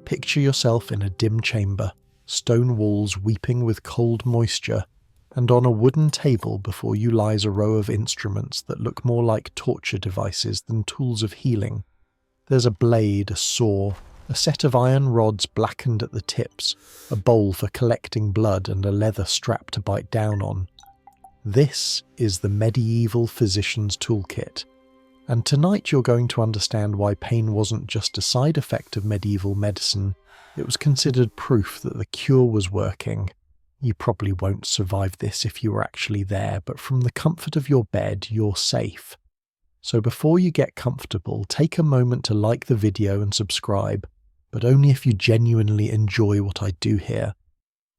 Picture yourself in a dim chamber, stone walls weeping with cold moisture, and on a wooden table before you lies a row of instruments that look more like torture devices than tools of healing. There's a blade, a saw, a set of iron rods blackened at the tips, a bowl for collecting blood, and a leather strap to bite down on. This is the medieval physician's toolkit. And tonight you're going to understand why pain wasn't just a side effect of medieval medicine, it was considered proof that the cure was working. You probably won't survive this if you were actually there, but from the comfort of your bed, you're safe. So before you get comfortable, take a moment to like the video and subscribe, but only if you genuinely enjoy what I do here.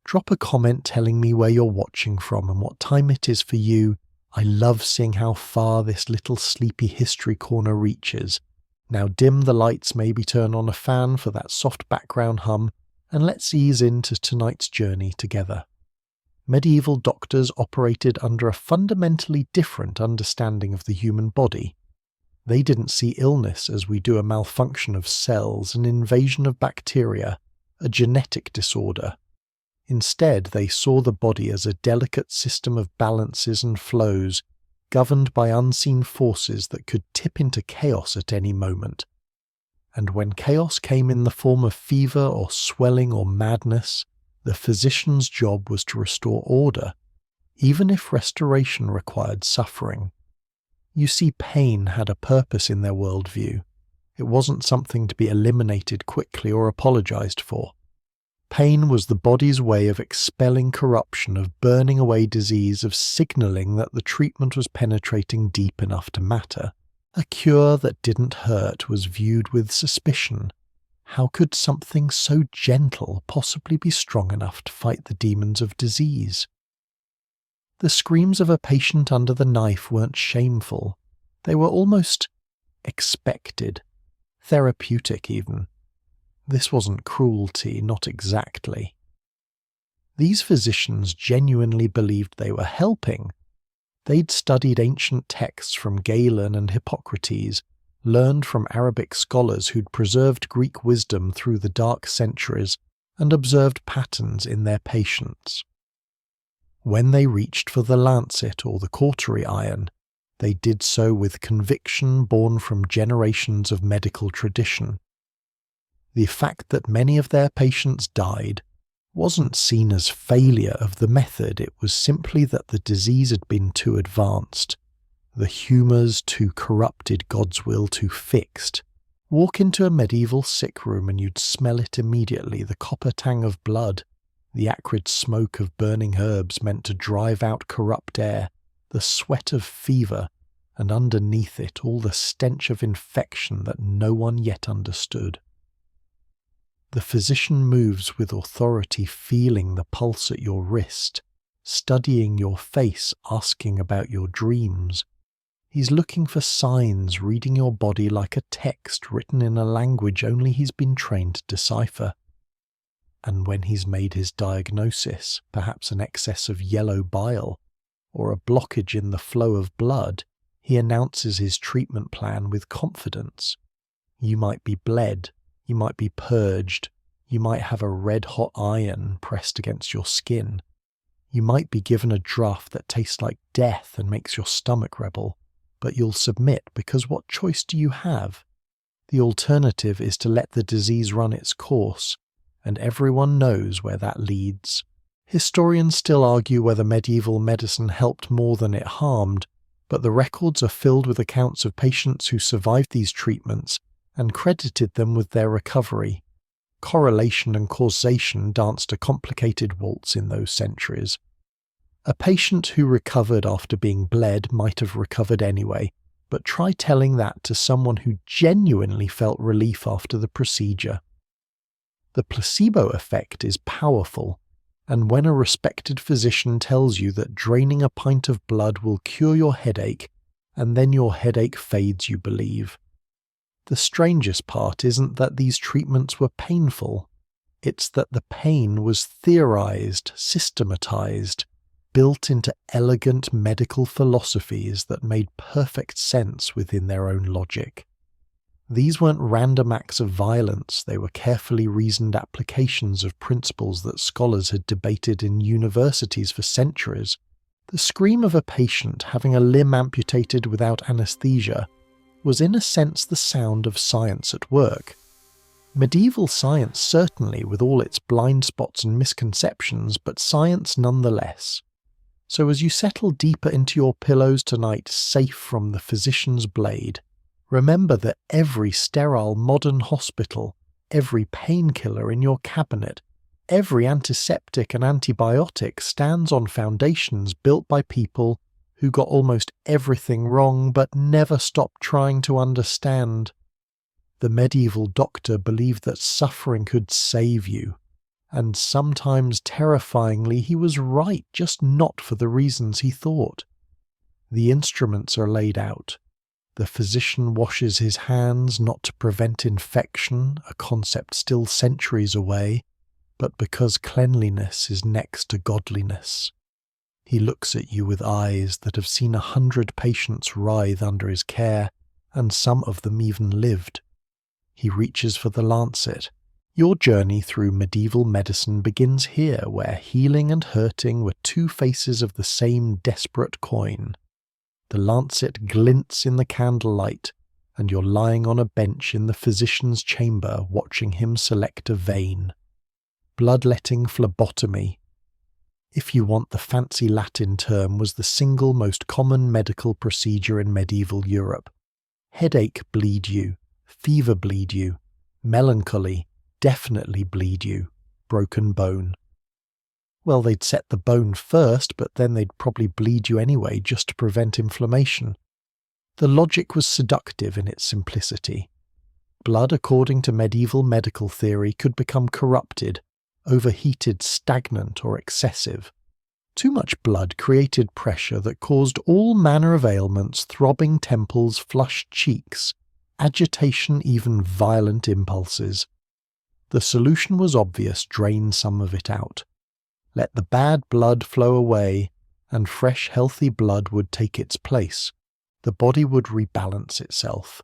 Drop a comment telling me where you're watching from and what time it is for you. I love seeing how far this little sleepy history corner reaches. Now dim the lights, maybe turn on a fan for that soft background hum, and let's ease into tonight's journey together. Medieval doctors operated under a fundamentally different understanding of the human body. They didn't see illness as we do a malfunction of cells, an invasion of bacteria, a genetic disorder. Instead, they saw the body as a delicate system of balances and flows, governed by unseen forces that could tip into chaos at any moment. And when chaos came in the form of fever or swelling or madness, the physician's job was to restore order, even if restoration required suffering. You see, pain had a purpose in their worldview. It wasn't something to be eliminated quickly or apologized for. Pain was the body's way of expelling corruption, of burning away disease, of signaling that the treatment was penetrating deep enough to matter. A cure that didn't hurt was viewed with suspicion. How could something so gentle possibly be strong enough to fight the demons of disease? The screams of a patient under the knife weren't shameful. They were almost expected, therapeutic even. This wasn't cruelty, not exactly. These physicians genuinely believed they were helping. They'd studied ancient texts from Galen and Hippocrates, learned from Arabic scholars who'd preserved Greek wisdom through the dark centuries, and observed patterns in their patients. When they reached for the lancet or the cautery iron, they did so with conviction born from generations of medical tradition. The fact that many of their patients died wasn't seen as failure of the method, it was simply that the disease had been too advanced, the humours too corrupted, God's will too fixed. Walk into a medieval sick room and you'd smell it immediately, the copper tang of blood, the acrid smoke of burning herbs meant to drive out corrupt air, the sweat of fever, and underneath it all the stench of infection that no one yet understood. The physician moves with authority, feeling the pulse at your wrist, studying your face, asking about your dreams. He's looking for signs, reading your body like a text written in a language only he's been trained to decipher. And when he's made his diagnosis, perhaps an excess of yellow bile, or a blockage in the flow of blood, he announces his treatment plan with confidence. You might be bled. You might be purged, you might have a red-hot iron pressed against your skin, you might be given a draught that tastes like death and makes your stomach rebel, but you'll submit because what choice do you have? The alternative is to let the disease run its course, and everyone knows where that leads. Historians still argue whether medieval medicine helped more than it harmed, but the records are filled with accounts of patients who survived these treatments and credited them with their recovery. Correlation and causation danced a complicated waltz in those centuries. A patient who recovered after being bled might have recovered anyway, but try telling that to someone who genuinely felt relief after the procedure. The placebo effect is powerful, and when a respected physician tells you that draining a pint of blood will cure your headache, and then your headache fades, you believe. The strangest part isn't that these treatments were painful, it's that the pain was theorized, systematized, built into elegant medical philosophies that made perfect sense within their own logic. These weren't random acts of violence, they were carefully reasoned applications of principles that scholars had debated in universities for centuries. The scream of a patient having a limb amputated without anesthesia was in a sense the sound of science at work. Medieval science certainly, with all its blind spots and misconceptions, but science nonetheless. So as you settle deeper into your pillows tonight, safe from the physician's blade, remember that every sterile modern hospital, every painkiller in your cabinet, every antiseptic and antibiotic stands on foundations built by people who got almost everything wrong but never stopped trying to understand. The medieval doctor believed that suffering could save you, and sometimes terrifyingly he was right, just not for the reasons he thought. The instruments are laid out. The physician washes his hands not to prevent infection, a concept still centuries away, but because cleanliness is next to godliness. He looks at you with eyes that have seen 100 patients writhe under his care, and some of them even lived. He reaches for the lancet. Your journey through medieval medicine begins here, where healing and hurting were two faces of the same desperate coin. The lancet glints in the candlelight, and you're lying on a bench in the physician's chamber watching him select a vein. Bloodletting phlebotomy, if you want the fancy Latin term, was the single most common medical procedure in medieval Europe. Headache bleed you, fever bleed you, melancholy definitely bleed you, broken bone. Well, they'd set the bone first, but then they'd probably bleed you anyway just to prevent inflammation. The logic was seductive in its simplicity. Blood, according to medieval medical theory, could become corrupted, overheated, stagnant, or excessive. Too much blood created pressure that caused all manner of ailments, throbbing temples, flushed cheeks, agitation, even violent impulses. The solution was obvious: drain some of it out. Let the bad blood flow away, and fresh, healthy blood would take its place. The body would rebalance itself.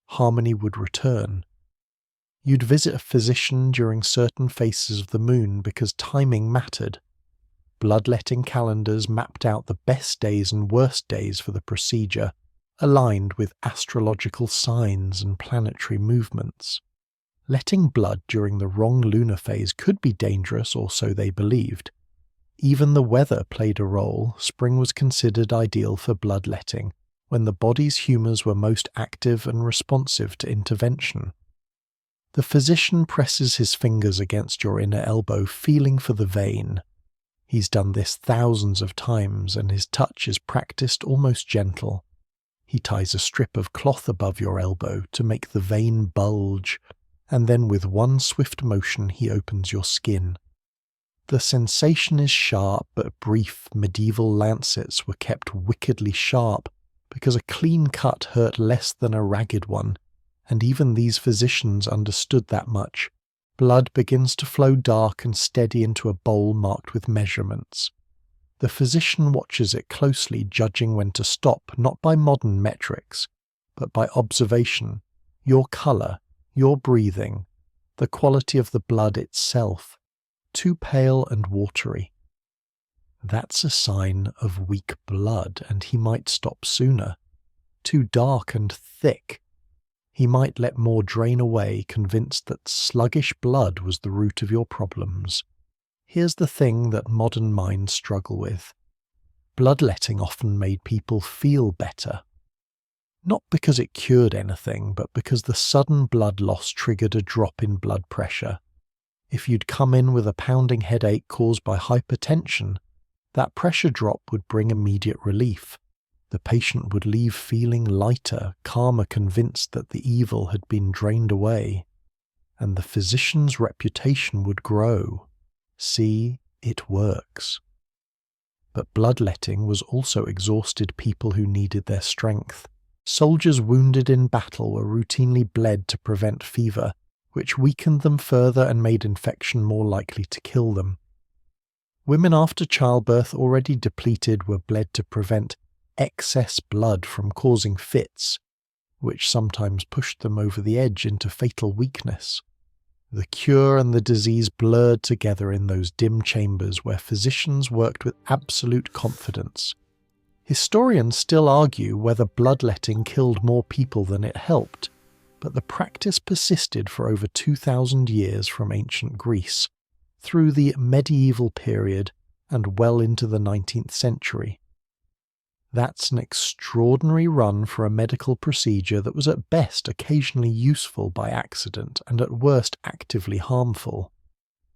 Harmony would return. You'd visit a physician during certain phases of the moon because timing mattered. Bloodletting calendars mapped out the best days and worst days for the procedure, aligned with astrological signs and planetary movements. Letting blood during the wrong lunar phase could be dangerous, or so they believed. Even the weather played a role. Spring was considered ideal for bloodletting, when the body's humours were most active and responsive to intervention. The physician presses his fingers against your inner elbow, feeling for the vein. He's done this thousands of times, and his touch is practiced almost gentle. He ties a strip of cloth above your elbow to make the vein bulge, and then with one swift motion he opens your skin. The sensation is sharp but brief. Medieval lancets were kept wickedly sharp because a clean cut hurt less than a ragged one, and even these physicians understood that much. Blood begins to flow dark and steady into a bowl marked with measurements. The physician watches it closely, judging when to stop, not by modern metrics, but by observation, your colour, your breathing, the quality of the blood itself, too pale and watery. That's a sign of weak blood, and he might stop sooner. Too dark and thick. He might let more drain away, convinced that sluggish blood was the root of your problems. Here's the thing that modern minds struggle with. Bloodletting often made people feel better. Not because it cured anything, but because the sudden blood loss triggered a drop in blood pressure. If you'd come in with a pounding headache caused by hypertension, that pressure drop would bring immediate relief. The patient would leave feeling lighter, calmer, convinced that the evil had been drained away. And the physician's reputation would grow. See, it works. But bloodletting was also exhausted people who needed their strength. Soldiers wounded in battle were routinely bled to prevent fever, which weakened them further and made infection more likely to kill them. Women after childbirth, already depleted, were bled to prevent excess blood from causing fits, which sometimes pushed them over the edge into fatal weakness. The cure and the disease blurred together in those dim chambers where physicians worked with absolute confidence. Historians still argue whether bloodletting killed more people than it helped, but the practice persisted for over 2,000 years from ancient Greece, through the medieval period and well into the 19th century. That's an extraordinary run for a medical procedure that was at best occasionally useful by accident and at worst actively harmful.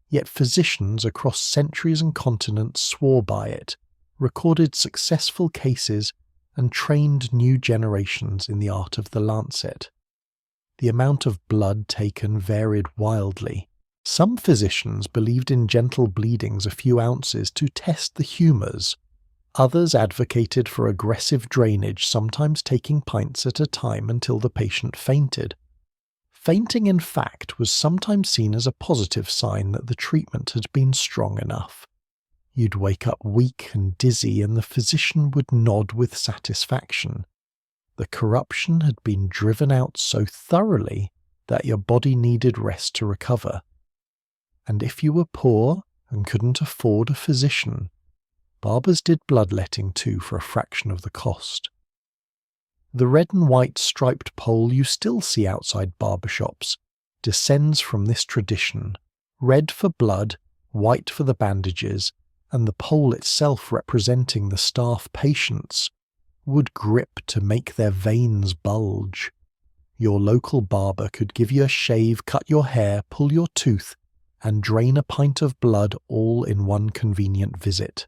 Yet physicians across centuries and continents swore by it, recorded successful cases, and trained new generations in the art of the lancet. The amount of blood taken varied wildly. Some physicians believed in gentle bleedings a few ounces to test the humours. Others advocated for aggressive drainage, sometimes taking pints at a time until the patient fainted. Fainting, in fact, was sometimes seen as a positive sign that the treatment had been strong enough. You'd wake up weak and dizzy, and the physician would nod with satisfaction. The corruption had been driven out so thoroughly that your body needed rest to recover. And if you were poor and couldn't afford a physician, barbers did bloodletting too for a fraction of the cost. The red and white striped pole you still see outside barbershops descends from this tradition, red for blood, white for the bandages, and the pole itself representing the staff patients would grip to make their veins bulge. Your local barber could give you a shave, cut your hair, pull your tooth, and drain a pint of blood all in one convenient visit.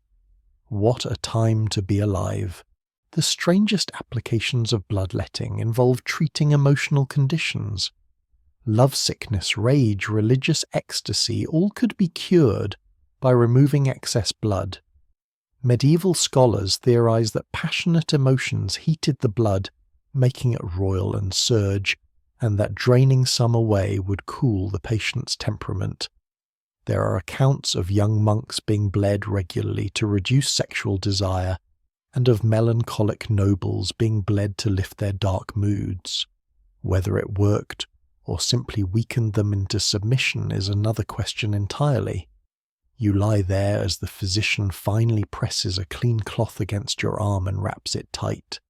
What a time to be alive. The strangest applications of bloodletting involve treating emotional conditions. Lovesickness, rage, religious ecstasy, all could be cured by removing excess blood. Medieval scholars theorize that passionate emotions heated the blood, making it roil and surge, and that draining some away would cool the patient's temperament. There are accounts of young monks being bled regularly to reduce sexual desire, and of melancholic nobles being bled to lift their dark moods. Whether it worked or simply weakened them into submission is another question entirely. You lie there as the physician finally presses a clean cloth against your arm and wraps it tight.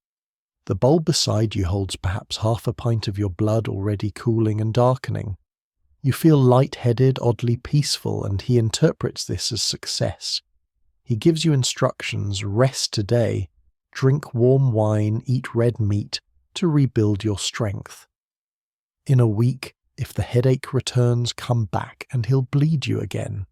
The bowl beside you holds perhaps half a pint of your blood already cooling and darkening. You feel light-headed, oddly peaceful, and he interprets this as success. He gives you instructions: rest today, drink warm wine, eat red meat, to rebuild your strength. In a week, if the headache returns, come back and he'll bleed you again.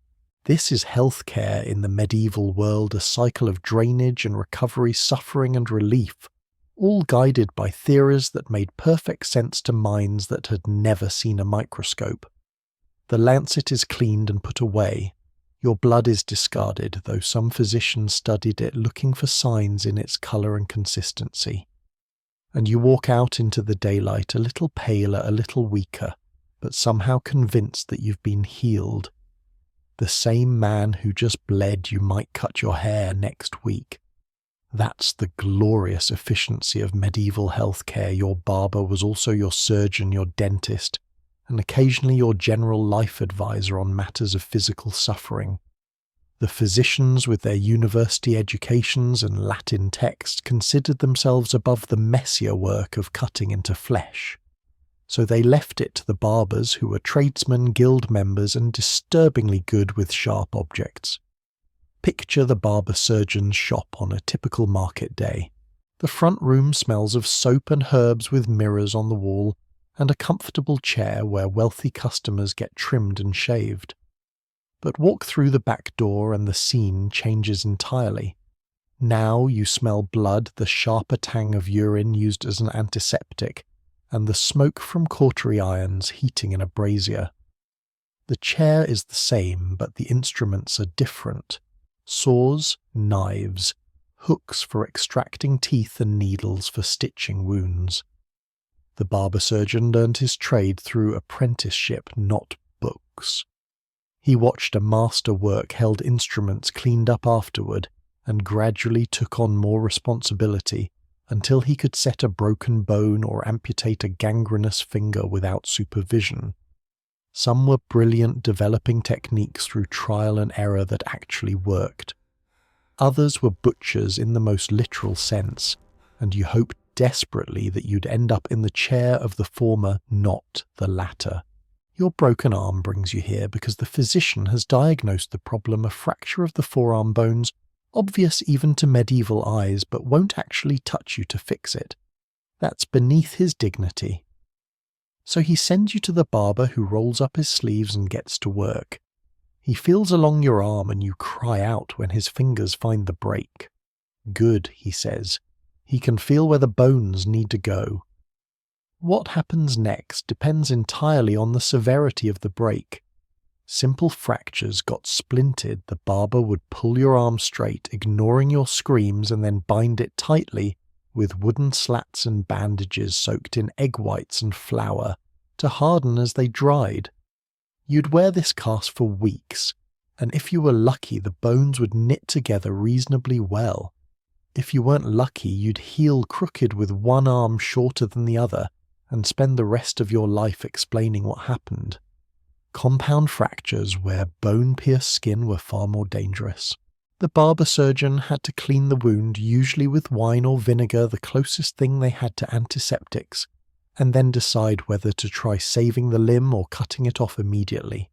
This is healthcare in the medieval world, a cycle of drainage and recovery, suffering and relief, all guided by theories that made perfect sense to minds that had never seen a microscope. The lancet is cleaned and put away. Your blood is discarded, though some physicians studied it looking for signs in its colour and consistency. And you walk out into the daylight a little paler, a little weaker, but somehow convinced that you've been healed. The same man who just bled you might cut your hair next week. That's the glorious efficiency of medieval healthcare. Your barber was also your surgeon, your dentist, and occasionally your general life advisor on matters of physical suffering. The physicians, with their university educations and Latin texts, considered themselves above the messier work of cutting into flesh. So they left it to the barbers, who were tradesmen, guild members, and disturbingly good with sharp objects. Picture the barber-surgeon's shop on a typical market day. The front room smells of soap and herbs with mirrors on the wall, and a comfortable chair where wealthy customers get trimmed and shaved. But walk through the back door and the scene changes entirely. Now you smell blood, the sharper tang of urine used as an antiseptic, and the smoke from cautery irons heating in a brazier. The chair is the same, but the instruments are different. Saws, knives, hooks for extracting teeth and needles for stitching wounds. The barber-surgeon learned his trade through apprenticeship, not books. He watched a master work, held instruments cleaned up afterward, and gradually took on more responsibility until he could set a broken bone or amputate a gangrenous finger without supervision. Some were brilliant, developing techniques through trial and error that actually worked. Others were butchers in the most literal sense, and you hoped desperately that you'd end up in the chair of the former, not the latter. Your broken arm brings you here because the physician has diagnosed the problem a fracture of the forearm bones, obvious even to medieval eyes, but won't actually touch you to fix it. That's beneath his dignity. So he sends you to the barber, who rolls up his sleeves and gets to work. He feels along your arm and you cry out when his fingers find the break. Good, he says. He can feel where the bones need to go. What happens next depends entirely on the severity of the break. Simple fractures got splintered, the barber would pull your arm straight, ignoring your screams, and then bind it tightly with wooden slats and bandages soaked in egg whites and flour to harden as they dried. You'd wear this cast for weeks, and if you were lucky, the bones would knit together reasonably well. If you weren't lucky, you'd heal crooked with one arm shorter than the other and spend the rest of your life explaining what happened. Compound fractures where bone-pierced skin were far more dangerous. The barber surgeon had to clean the wound, usually with wine or vinegar, the closest thing they had to antiseptics, and then decide whether to try saving the limb or cutting it off immediately.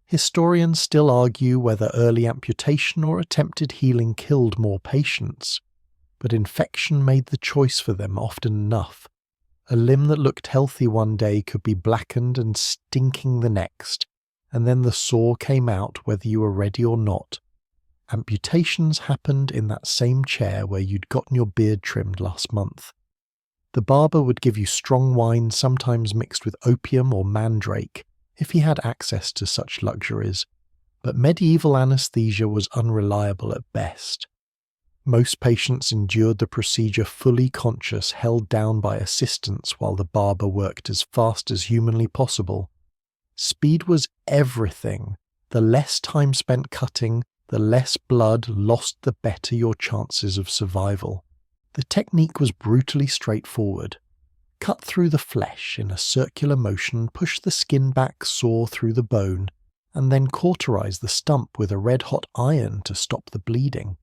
Historians still argue whether early amputation or attempted healing killed more patients, but infection made the choice for them often enough. A limb that looked healthy one day could be blackened and stinking the next, and then the sore came out whether you were ready or not. Amputations happened in that same chair where you'd gotten your beard trimmed last month. The barber would give you strong wine, sometimes mixed with opium or mandrake, if he had access to such luxuries, but medieval anesthesia was unreliable at best. Most patients endured the procedure fully conscious, held down by assistants while the barber worked as fast as humanly possible. Speed was everything. The less time spent cutting, the less blood lost, the better your chances of survival. The technique was brutally straightforward. Cut through the flesh in a circular motion, push the skin back, saw through the bone, and then cauterize the stump with a red-hot iron to stop the bleeding.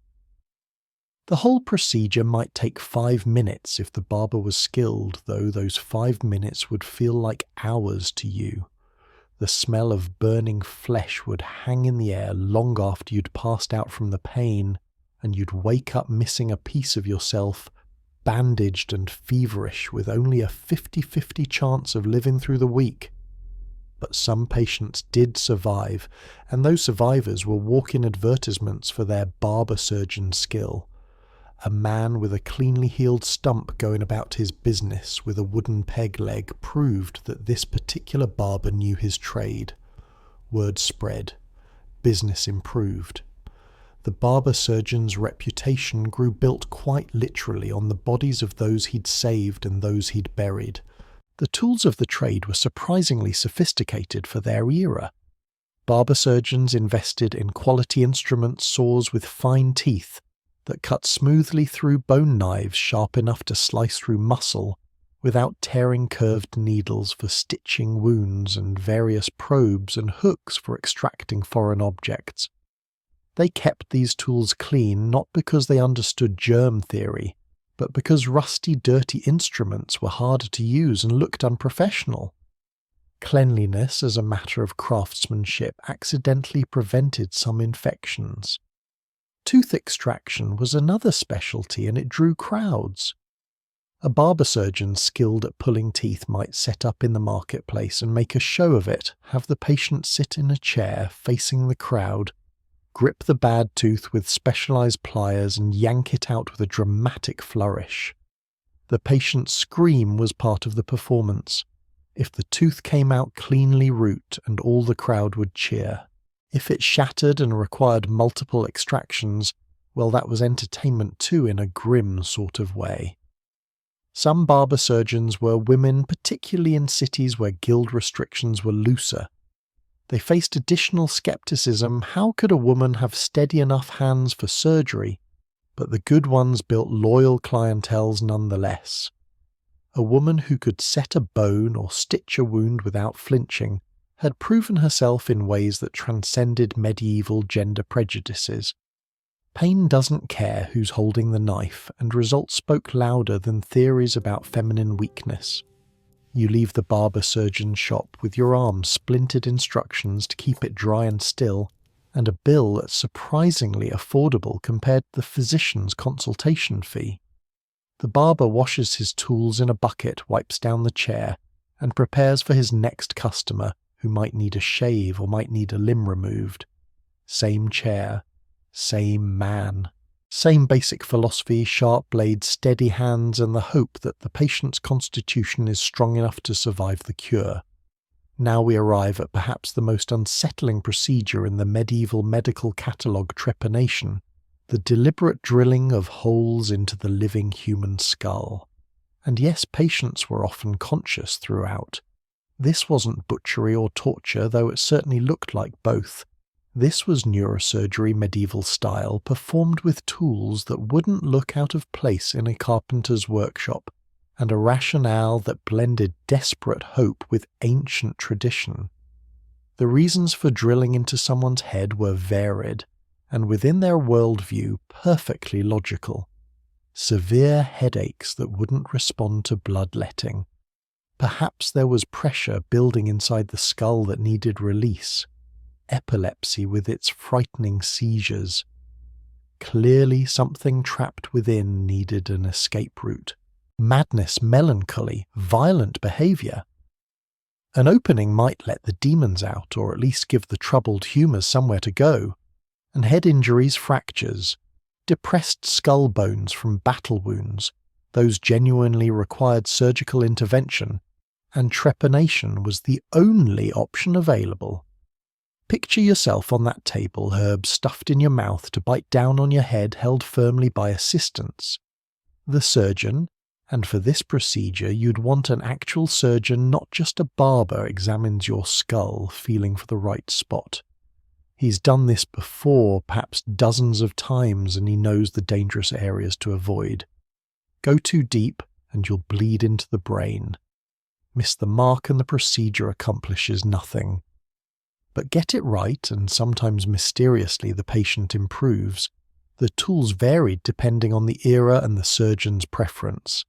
The whole procedure might take 5 minutes if the barber was skilled, though those 5 minutes would feel like hours to you. The smell of burning flesh would hang in the air long after you'd passed out from the pain, and you'd wake up missing a piece of yourself, bandaged and feverish, with only a 50-50 chance of living through the week. But some patients did survive, and those survivors were walk-in advertisements for their barber surgeon skill. A man with a cleanly healed stump going about his business with a wooden peg leg proved that this particular barber knew his trade. Word spread. Business improved. The barber surgeon's reputation grew built quite literally on the bodies of those he'd saved and those he'd buried. The tools of the trade were surprisingly sophisticated for their era. Barber surgeons invested in quality instruments, saws with fine teeth that cut smoothly through bone knives sharp enough to slice through muscle without tearing curved needles for stitching wounds, and various probes and hooks for extracting foreign objects. They kept these tools clean not because they understood germ theory, but because rusty, dirty instruments were harder to use and looked unprofessional. Cleanliness, as a matter of craftsmanship, accidentally prevented some infections. Tooth extraction was another specialty, and it drew crowds. A barber surgeon skilled at pulling teeth might set up in the marketplace and make a show of it, have the patient sit in a chair facing the crowd, grip the bad tooth with specialized pliers and yank it out with a dramatic flourish. The patient's scream was part of the performance. If the tooth came out cleanly root, and all the crowd would cheer. If it shattered and required multiple extractions, well, that was entertainment too, in a grim sort of way. Some barber surgeons were women, particularly in cities where guild restrictions were looser. They faced additional skepticism. How could a woman have steady enough hands for surgery? but the good ones built loyal clienteles nonetheless. A woman who could set a bone or stitch a wound without flinching had proven herself in ways that transcended medieval gender prejudices. Pain doesn't care who's holding the knife, and results spoke louder than theories about feminine weakness. You leave the barber-surgeon's shop with your arm splintered instructions to keep it dry and still, and a bill that's surprisingly affordable compared to the physician's consultation fee. The barber washes his tools in a bucket, wipes down the chair, and prepares for his next customer who might need a shave or might need a limb removed. Same chair, same man. Same basic philosophy, sharp blades, steady hands, and the hope that the patient's constitution is strong enough to survive the cure. Now we arrive at perhaps the most unsettling procedure in the medieval medical catalogue trepanation, the deliberate drilling of holes into the living human skull. And yes, patients were often conscious throughout. This wasn't butchery or torture, though it certainly looked like both. This was neurosurgery medieval style, performed with tools that wouldn't look out of place in a carpenter's workshop, and a rationale that blended desperate hope with ancient tradition. The reasons for drilling into someone's head were varied, and within their worldview perfectly logical. Severe headaches that wouldn't respond to bloodletting. Perhaps there was pressure building inside the skull that needed release. Epilepsy with its frightening seizures. Clearly something trapped within needed an escape route. Madness, melancholy, violent behaviour. An opening might let the demons out, or at least give the troubled humours somewhere to go. And head injuries, fractures, depressed skull bones from battle wounds, those genuinely required surgical intervention, and trepanation was the only option available. Picture yourself on that table, herbs stuffed in your mouth to bite down on your head held firmly by assistants. The surgeon, and for this procedure you'd want an actual surgeon, not just a barber, examines your skull, feeling for the right spot. He's done this before, perhaps dozens of times, and he knows the dangerous areas to avoid. Go too deep and you'll bleed into the brain. Miss the mark and the procedure accomplishes nothing. But get it right, and sometimes mysteriously the patient improves. The tools varied depending on the era and the surgeon's preference.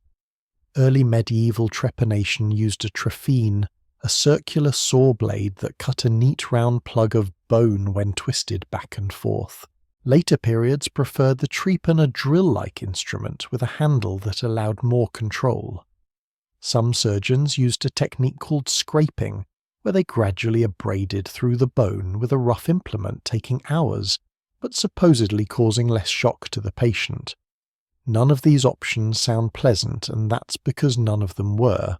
Early medieval trepanation used a trephine, a circular saw blade that cut a neat round plug of bone when twisted back and forth. Later periods preferred the trepan, a drill-like instrument with a handle that allowed more control. Some surgeons used a technique called scraping, where they gradually abraded through the bone with a rough implement, taking hours, but supposedly causing less shock to the patient. None of these options sound pleasant, and that's because none of them were.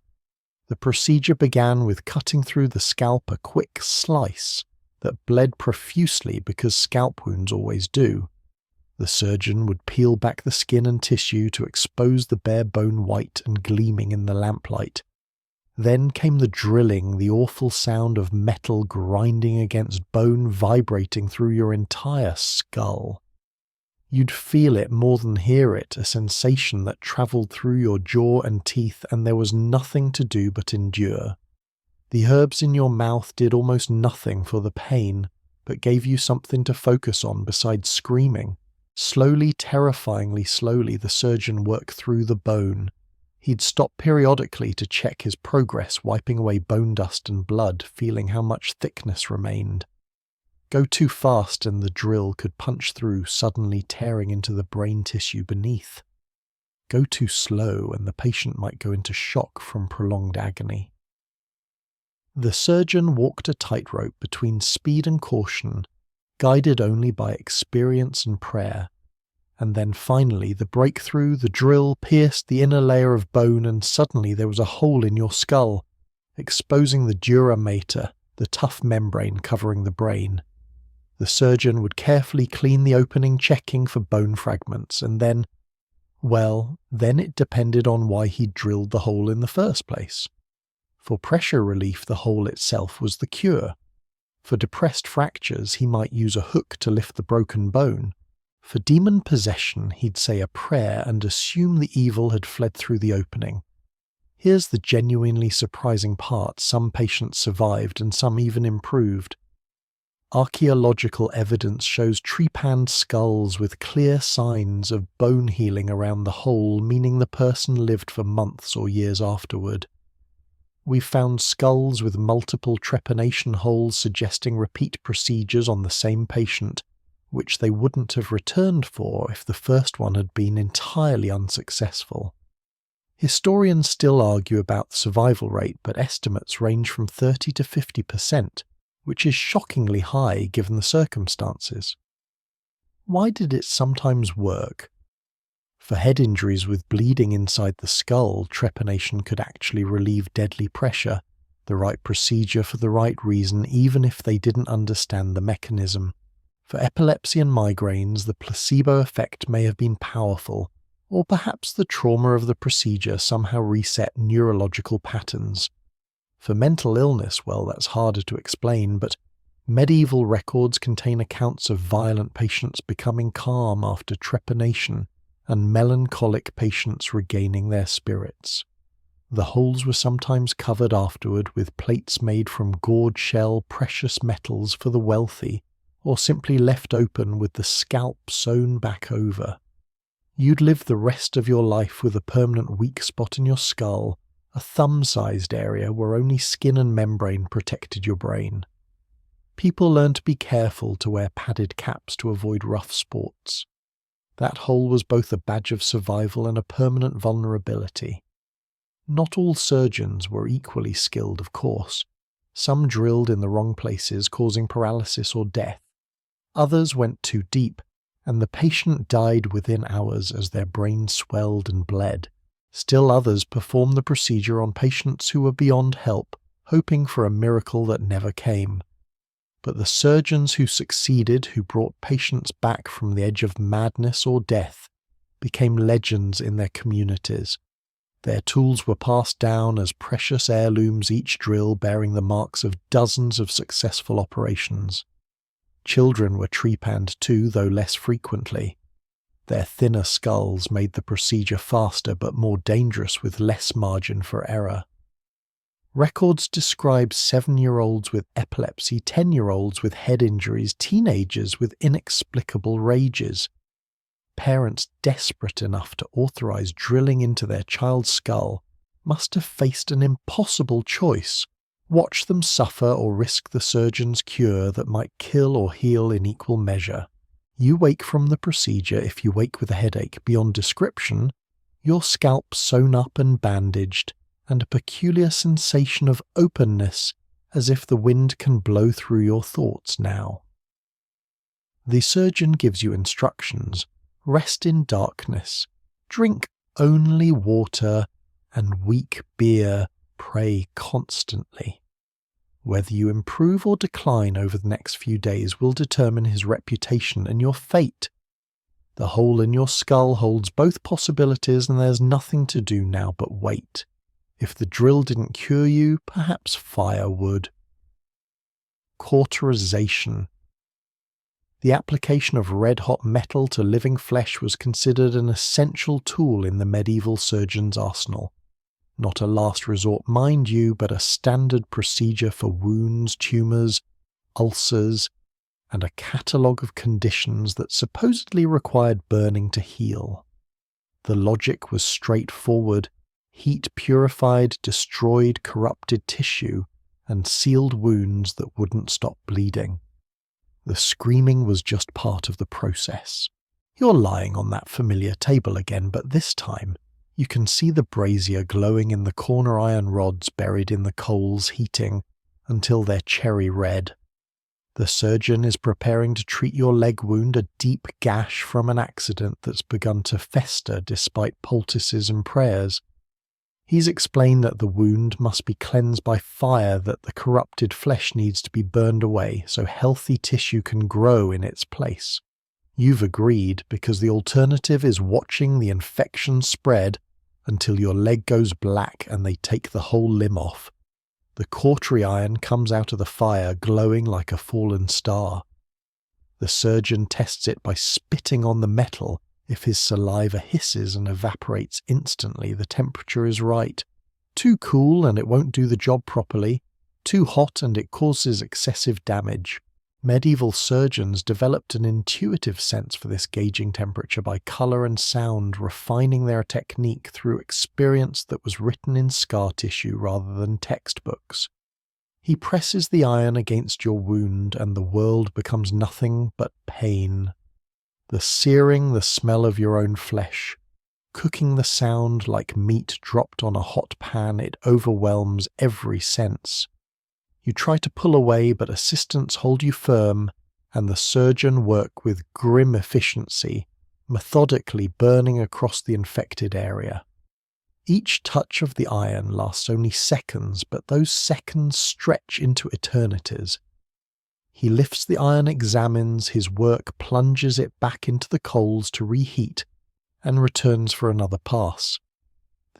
The procedure began with cutting through the scalp a quick slice that bled profusely because scalp wounds always do. The surgeon would peel back the skin and tissue to expose the bare bone white and gleaming in the lamplight. Then came the drilling, the awful sound of metal grinding against bone vibrating through your entire skull. You'd feel it more than hear it, a sensation that travelled through your jaw and teeth, and there was nothing to do but endure. The herbs in your mouth did almost nothing for the pain, but gave you something to focus on besides screaming. Slowly, terrifyingly slowly, the surgeon worked through the bone. He'd stop periodically to check his progress, wiping away bone dust and blood, feeling how much thickness remained. Go too fast and the drill could punch through, suddenly tearing into the brain tissue beneath. Go too slow and the patient might go into shock from prolonged agony. The surgeon walked a tightrope between speed and caution, guided only by experience and prayer. And then finally the breakthrough, the drill pierced the inner layer of bone, and suddenly there was a hole in your skull, exposing the dura mater, the tough membrane covering the brain. The surgeon would carefully clean the opening, checking for bone fragments, and then it depended on why he drilled the hole in the first place. For pressure relief, the hole itself was the cure. For depressed fractures, he might use a hook to lift the broken bone. For demon possession, he'd say a prayer and assume the evil had fled through the opening. Here's the genuinely surprising part: some patients survived and some even improved. Archaeological evidence shows trepanned skulls with clear signs of bone healing around the hole, meaning the person lived for months or years afterward. We've found skulls with multiple trepanation holes suggesting repeat procedures on the same patient, which they wouldn't have returned for if the first one had been entirely unsuccessful. Historians still argue about the survival rate, but estimates range from 30 to 50%, which is shockingly high given the circumstances. Why did it sometimes work? For head injuries with bleeding inside the skull, trepanation could actually relieve deadly pressure, the right procedure for the right reason, even if they didn't understand the mechanism. For epilepsy and migraines, the placebo effect may have been powerful, or perhaps the trauma of the procedure somehow reset neurological patterns. For mental illness, well, that's harder to explain, but medieval records contain accounts of violent patients becoming calm after trepanation, and melancholic patients regaining their spirits. The holes were sometimes covered afterward with plates made from gourd shell precious metals for the wealthy, or simply left open with the scalp sewn back over. You'd live the rest of your life with a permanent weak spot in your skull, a thumb-sized area where only skin and membrane protected your brain. People learned to be careful to wear padded caps to avoid rough sports. That hole was both a badge of survival and a permanent vulnerability. Not all surgeons were equally skilled, of course. Some drilled in the wrong places, causing paralysis or death. Others went too deep, and the patient died within hours as their brain swelled and bled. Still others performed the procedure on patients who were beyond help, hoping for a miracle that never came. But the surgeons who succeeded, who brought patients back from the edge of madness or death, became legends in their communities. Their tools were passed down as precious heirlooms, each drill bearing the marks of dozens of successful operations. Children were trepanned too, though less frequently. Their thinner skulls made the procedure faster but more dangerous with less margin for error. Records describe 7-year-olds with epilepsy, 10-year-olds with head injuries, teenagers with inexplicable rages. Parents desperate enough to authorize drilling into their child's skull must have faced an impossible choice: watch them suffer or risk the surgeon's cure that might kill or heal in equal measure. You wake from the procedure, if you wake with a headache beyond description, your scalp sewn up and bandaged, and a peculiar sensation of openness, as if the wind can blow through your thoughts now. The surgeon gives you instructions: rest in darkness, drink only water, and weak beer, pray constantly. Whether you improve or decline over the next few days will determine his reputation and your fate. The hole in your skull holds both possibilities, and there's nothing to do now but wait. If the drill didn't cure you, perhaps fire would. Cauterization. The application of red-hot metal to living flesh was considered an essential tool in the medieval surgeon's arsenal. Not a last resort, mind you, but a standard procedure for wounds, tumours, ulcers, and a catalogue of conditions that supposedly required burning to heal. The logic was straightforward: heat purified, destroyed corrupted tissue, and sealed wounds that wouldn't stop bleeding. The screaming was just part of the process. You're lying on that familiar table again, but this time you can see the brazier glowing in the corner iron rods buried in the coals, heating until they're cherry red. The surgeon is preparing to treat your leg wound, a deep gash from an accident that's begun to fester despite poultices and prayers. He's explained that the wound must be cleansed by fire, that the corrupted flesh needs to be burned away so healthy tissue can grow in its place. You've agreed, because the alternative is watching the infection spread until your leg goes black and they take the whole limb off. The cautery iron comes out of the fire glowing like a fallen star. The surgeon tests it by spitting on the metal. If his saliva hisses and evaporates instantly, the temperature is right. Too cool and it won't do the job properly. Too hot and it causes excessive damage. Medieval surgeons developed an intuitive sense for this gauging temperature by colour and sound, refining their technique through experience that was written in scar tissue rather than textbooks. He presses the iron against your wound and the world becomes nothing but pain. The searing, the smell of your own flesh. Cooking the sound like meat dropped on a hot pan, it overwhelms every sense. You try to pull away, but assistants hold you firm, and the surgeon work with grim efficiency, methodically burning across the infected area. Each touch of the iron lasts only seconds, but those seconds stretch into eternities. He lifts the iron, examines his work, plunges it back into the coals to reheat, and returns for another pass.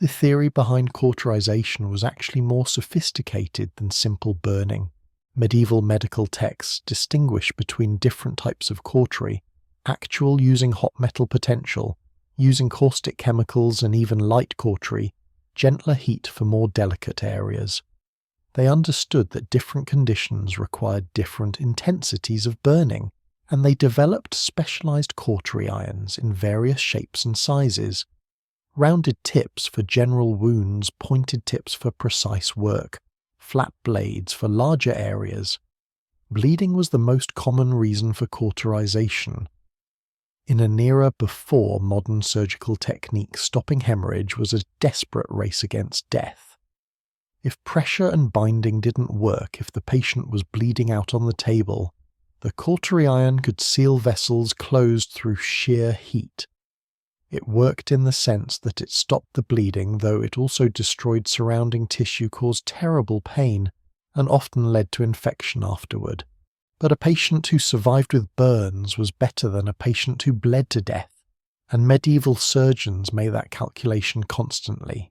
The theory behind cauterization was actually more sophisticated than simple burning. Medieval medical texts distinguish between different types of cautery: actual using hot metal potential, using caustic chemicals, and even light cautery, gentler heat for more delicate areas. They understood that different conditions required different intensities of burning, and they developed specialized cautery irons in various shapes and sizes. Rounded tips for general wounds, pointed tips for precise work, flat blades for larger areas. Bleeding was the most common reason for cauterization. In an era before modern surgical techniques, stopping hemorrhage was a desperate race against death. If pressure and binding didn't work, if the patient was bleeding out on the table, the cautery iron could seal vessels closed through sheer heat. It worked in the sense that it stopped the bleeding, though it also destroyed surrounding tissue, caused terrible pain, and often led to infection afterward. But a patient who survived with burns was better than a patient who bled to death, and medieval surgeons made that calculation constantly.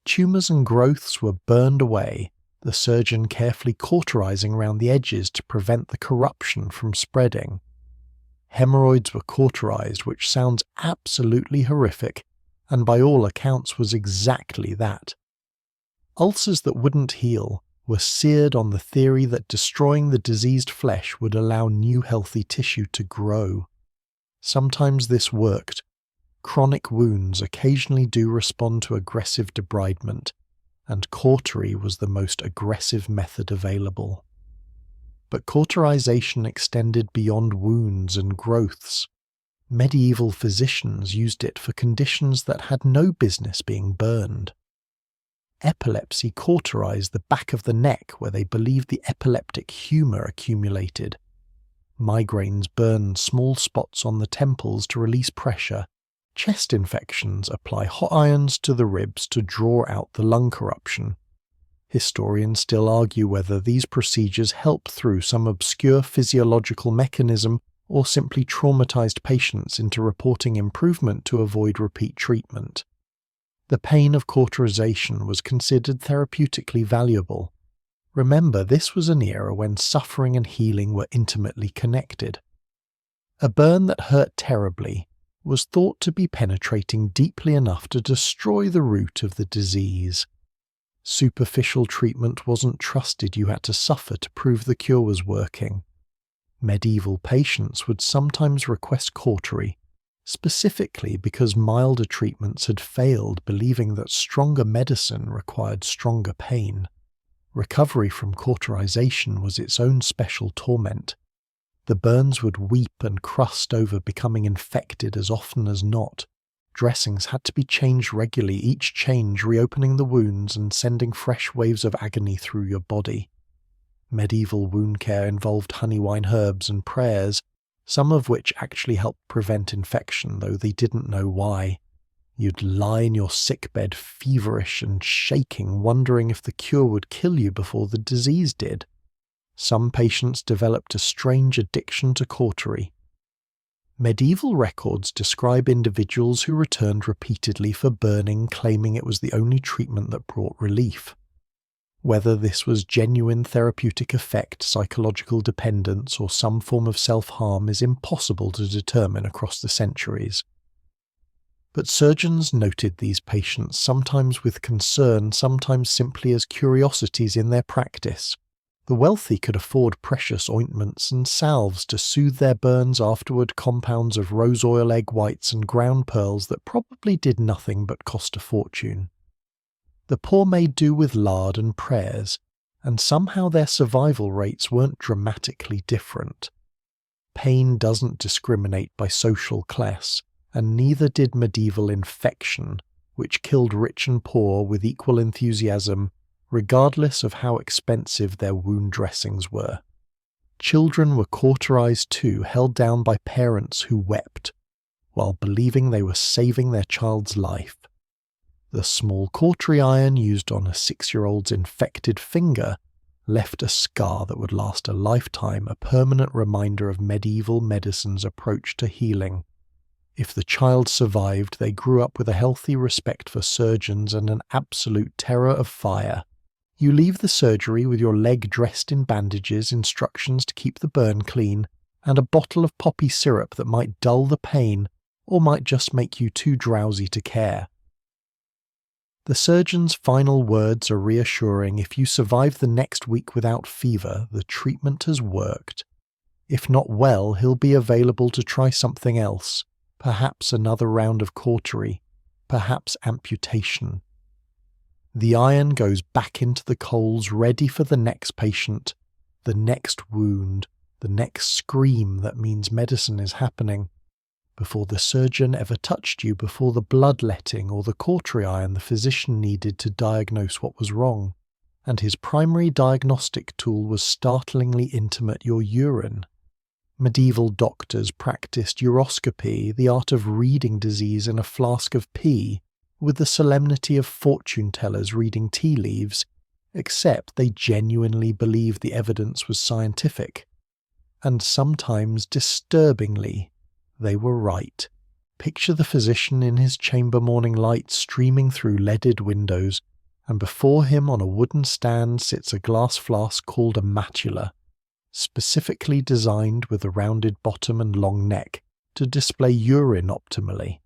Tumours and growths were burned away, the surgeon carefully cauterizing around the edges to prevent the corruption from spreading. Hemorrhoids were cauterized, which sounds absolutely horrific, and by all accounts was exactly that. Ulcers that wouldn't heal were seared on the theory that destroying the diseased flesh would allow new healthy tissue to grow. Sometimes this worked. Chronic wounds occasionally do respond to aggressive debridement, and cautery was the most aggressive method available. But cauterization extended beyond wounds and growths. Medieval physicians used it for conditions that had no business being burned. Epilepsy cauterized the back of the neck where they believed the epileptic humor accumulated. Migraines burned small spots on the temples to release pressure. Chest infections apply hot irons to the ribs to draw out the lung corruption. Historians still argue whether these procedures help through some obscure physiological mechanism or simply traumatized patients into reporting improvement to avoid repeat treatment. The pain of cauterization was considered therapeutically valuable. Remember, this was an era when suffering and healing were intimately connected. A burn that hurt terribly was thought to be penetrating deeply enough to destroy the root of the disease. Superficial treatment wasn't trusted. You had to suffer to prove the cure was working. Medieval patients would sometimes request cautery, specifically because milder treatments had failed, believing that stronger medicine required stronger pain. Recovery from cauterization was its own special torment. The burns would weep and crust over becoming infected as often as not. Dressings had to be changed regularly, each change reopening the wounds and sending fresh waves of agony through your body. Medieval wound care involved honeywine herbs and prayers, some of which actually helped prevent infection, though they didn't know why. You'd lie in your sickbed feverish and shaking, wondering if the cure would kill you before the disease did. Some patients developed a strange addiction to cautery. Medieval records describe individuals who returned repeatedly for burning, claiming it was the only treatment that brought relief. Whether this was genuine therapeutic effect, psychological dependence, or some form of self-harm is impossible to determine across the centuries. But surgeons noted these patients sometimes with concern, sometimes simply as curiosities in their practice. The wealthy could afford precious ointments and salves to soothe their burns, afterward compounds of rose oil, egg whites, and ground pearls that probably did nothing but cost a fortune. The poor made do with lard and prayers, and somehow their survival rates weren't dramatically different. Pain doesn't discriminate by social class, and neither did medieval infection, which killed rich and poor with equal enthusiasm, regardless of how expensive their wound dressings were. Children were cauterized too, held down by parents who wept, while believing they were saving their child's life. The small cautery iron used on a 6-year-old's infected finger left a scar that would last a lifetime, a permanent reminder of medieval medicine's approach to healing. If the child survived, they grew up with a healthy respect for surgeons and an absolute terror of fire. You leave the surgery with your leg dressed in bandages, instructions to keep the burn clean, and a bottle of poppy syrup that might dull the pain or might just make you too drowsy to care. The surgeon's final words are reassuring. If you survive the next week without fever, the treatment has worked. If not well, he'll be available to try something else, perhaps another round of cautery, perhaps amputation. The iron goes back into the coals, ready for the next patient, the next wound, the next scream that means medicine is happening. Before the surgeon ever touched you, before the bloodletting or the cautery iron the physician needed to diagnose what was wrong. And his primary diagnostic tool was startlingly intimate: your urine. Medieval doctors practiced uroscopy, the art of reading disease in a flask of pee, with the solemnity of fortune-tellers reading tea leaves, except they genuinely believed the evidence was scientific. And sometimes, disturbingly, they were right. Picture the physician in his chamber, morning light streaming through leaded windows, and before him on a wooden stand sits a glass flask called a matula, specifically designed with a rounded bottom and long neck to display urine optimally.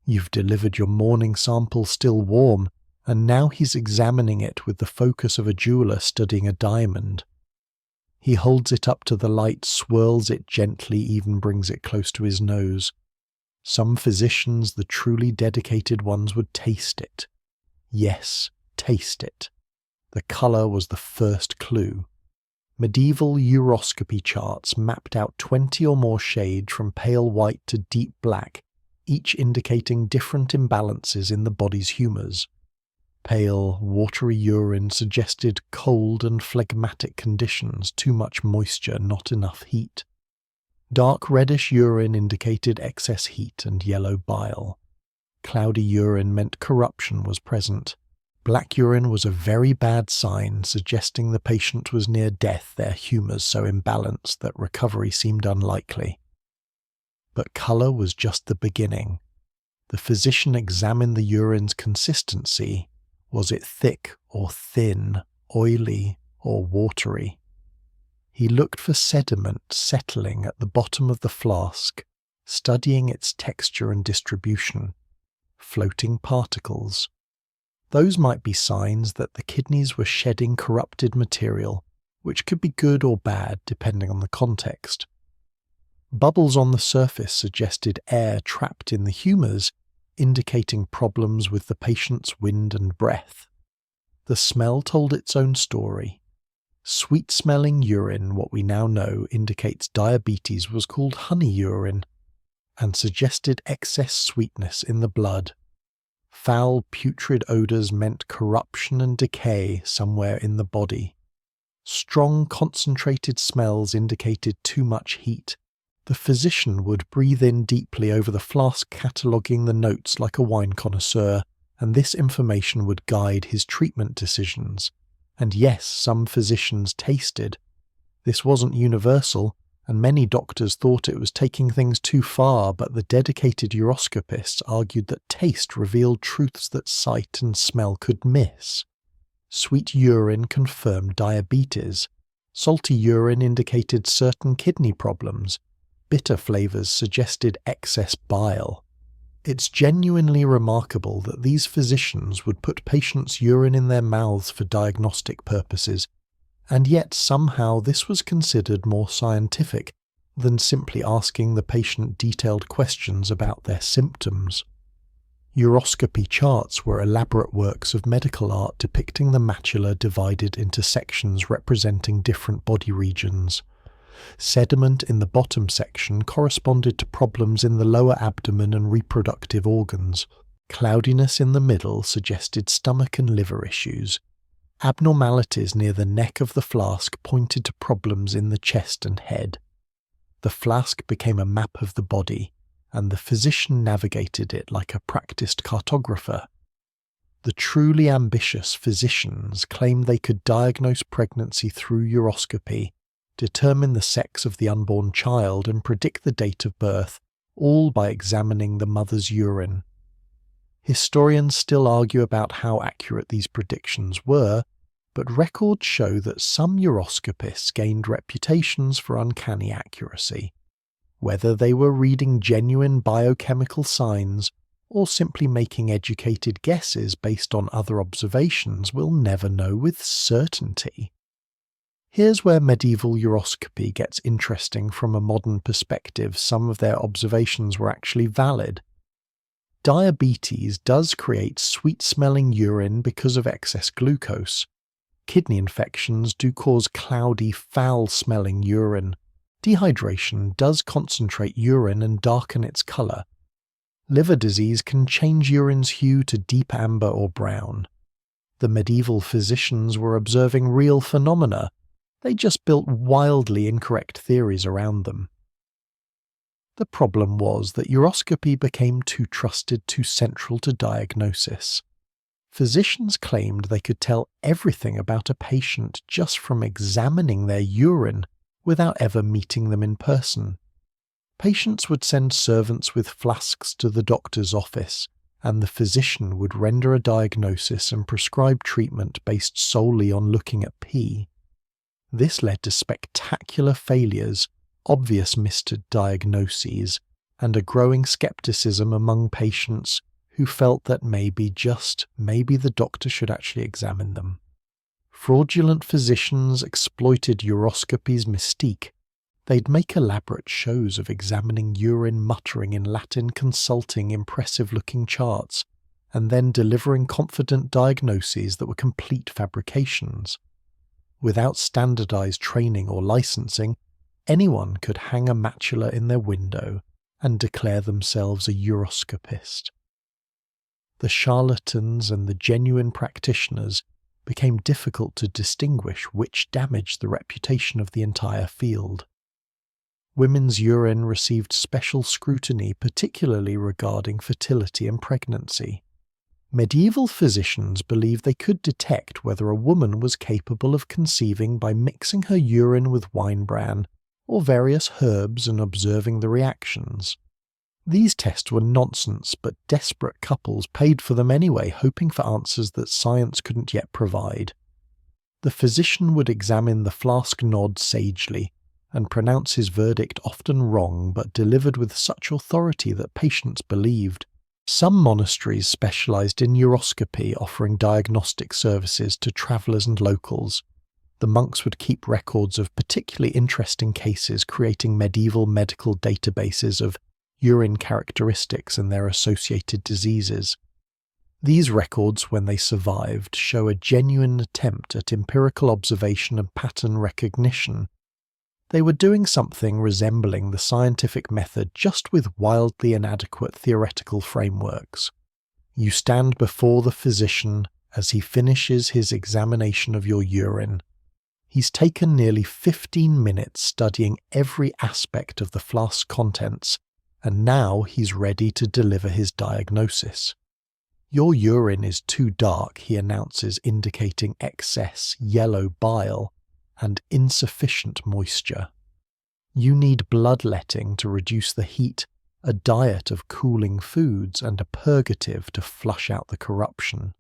You've delivered your morning sample still warm, and now he's examining it with the focus of a jeweler studying a diamond. He holds it up to the light, swirls it gently, even brings it close to his nose. Some physicians, the truly dedicated ones, would taste it. Yes, taste it. The colour was the first clue. Medieval uroscopy charts mapped out 20 or more shades from pale white to deep black, each indicating different imbalances in the body's humours. Pale, watery urine suggested cold and phlegmatic conditions, too much moisture, not enough heat. Dark reddish urine indicated excess heat and yellow bile. Cloudy urine meant corruption was present. Black urine was a very bad sign, suggesting the patient was near death, their humours so imbalanced that recovery seemed unlikely. But colour was just the beginning. The physician examined the urine's consistency. Was it thick or thin, oily or watery? He looked for sediment settling at the bottom of the flask, studying its texture and distribution. Floating particles. Those might be signs that the kidneys were shedding corrupted material, which could be good or bad depending on the context. Bubbles on the surface suggested air trapped in the humours, indicating problems with the patient's wind and breath. The smell told its own story. Sweet-smelling urine, what we now know, indicates diabetes, was called honey urine, and suggested excess sweetness in the blood. Foul, putrid odours meant corruption and decay somewhere in the body. Strong, concentrated smells indicated too much heat. The physician would breathe in deeply over the flask, cataloguing the notes like a wine connoisseur, and this information would guide his treatment decisions. And yes, some physicians tasted. This wasn't universal, and many doctors thought it was taking things too far, but the dedicated uroscopists argued that taste revealed truths that sight and smell could miss. Sweet urine confirmed diabetes. Salty urine indicated certain kidney problems. Bitter flavours suggested excess bile. It's genuinely remarkable that these physicians would put patients' urine in their mouths for diagnostic purposes, and yet somehow this was considered more scientific than simply asking the patient detailed questions about their symptoms. Uroscopy charts were elaborate works of medical art depicting the macula divided into sections representing different body regions. Sediment in the bottom section corresponded to problems in the lower abdomen and reproductive organs. Cloudiness in the middle suggested stomach and liver issues. Abnormalities near the neck of the flask pointed to problems in the chest and head. The flask became a map of the body, and the physician navigated it like a practiced cartographer. The truly ambitious physicians claimed they could diagnose pregnancy through uroscopy, determine the sex of the unborn child and predict the date of birth, all by examining the mother's urine. Historians still argue about how accurate these predictions were, but records show that some uroscopists gained reputations for uncanny accuracy. Whether they were reading genuine biochemical signs or simply making educated guesses based on other observations, we'll never know with certainty. Here's where medieval uroscopy gets interesting from a modern perspective. Some of their observations were actually valid. Diabetes does create sweet-smelling urine because of excess glucose. Kidney infections do cause cloudy, foul-smelling urine. Dehydration does concentrate urine and darken its colour. Liver disease can change urine's hue to deep amber or brown. The medieval physicians were observing real phenomena. They just built wildly incorrect theories around them. The problem was that uroscopy became too trusted, too central to diagnosis. Physicians claimed they could tell everything about a patient just from examining their urine without ever meeting them in person. Patients would send servants with flasks to the doctor's office, and the physician would render a diagnosis and prescribe treatment based solely on looking at pee. This led to spectacular failures, obvious missed diagnoses, and a growing skepticism among patients who felt that maybe the doctor should actually examine them. Fraudulent physicians exploited uroscopy's mystique. They'd make elaborate shows of examining urine, muttering in Latin, consulting impressive-looking charts, and then delivering confident diagnoses that were complete fabrications. Without standardized training or licensing, anyone could hang a macula in their window and declare themselves a uroscopist. The charlatans and the genuine practitioners became difficult to distinguish, which damaged the reputation of the entire field. Women's urine received special scrutiny, particularly regarding fertility and pregnancy. Medieval physicians believed they could detect whether a woman was capable of conceiving by mixing her urine with wine bran or various herbs and observing the reactions. These tests were nonsense, but desperate couples paid for them anyway, hoping for answers that science couldn't yet provide. The physician would examine the flask nod sagely and pronounce his verdict often wrong but delivered with such authority that patients believed. Some monasteries specialized in uroscopy, offering diagnostic services to travelers and locals. The monks would keep records of particularly interesting cases, creating medieval medical databases of urine characteristics and their associated diseases. These records, when they survived, show a genuine attempt at empirical observation and pattern recognition. They were doing something resembling the scientific method, just with wildly inadequate theoretical frameworks. You stand before the physician as he finishes his examination of your urine. He's taken nearly 15 minutes studying every aspect of the flask's contents, and now he's ready to deliver his diagnosis. Your urine is too dark, he announces, indicating excess yellow bile and insufficient moisture. You need bloodletting to reduce the heat, a diet of cooling foods, and a purgative to flush out the corruption.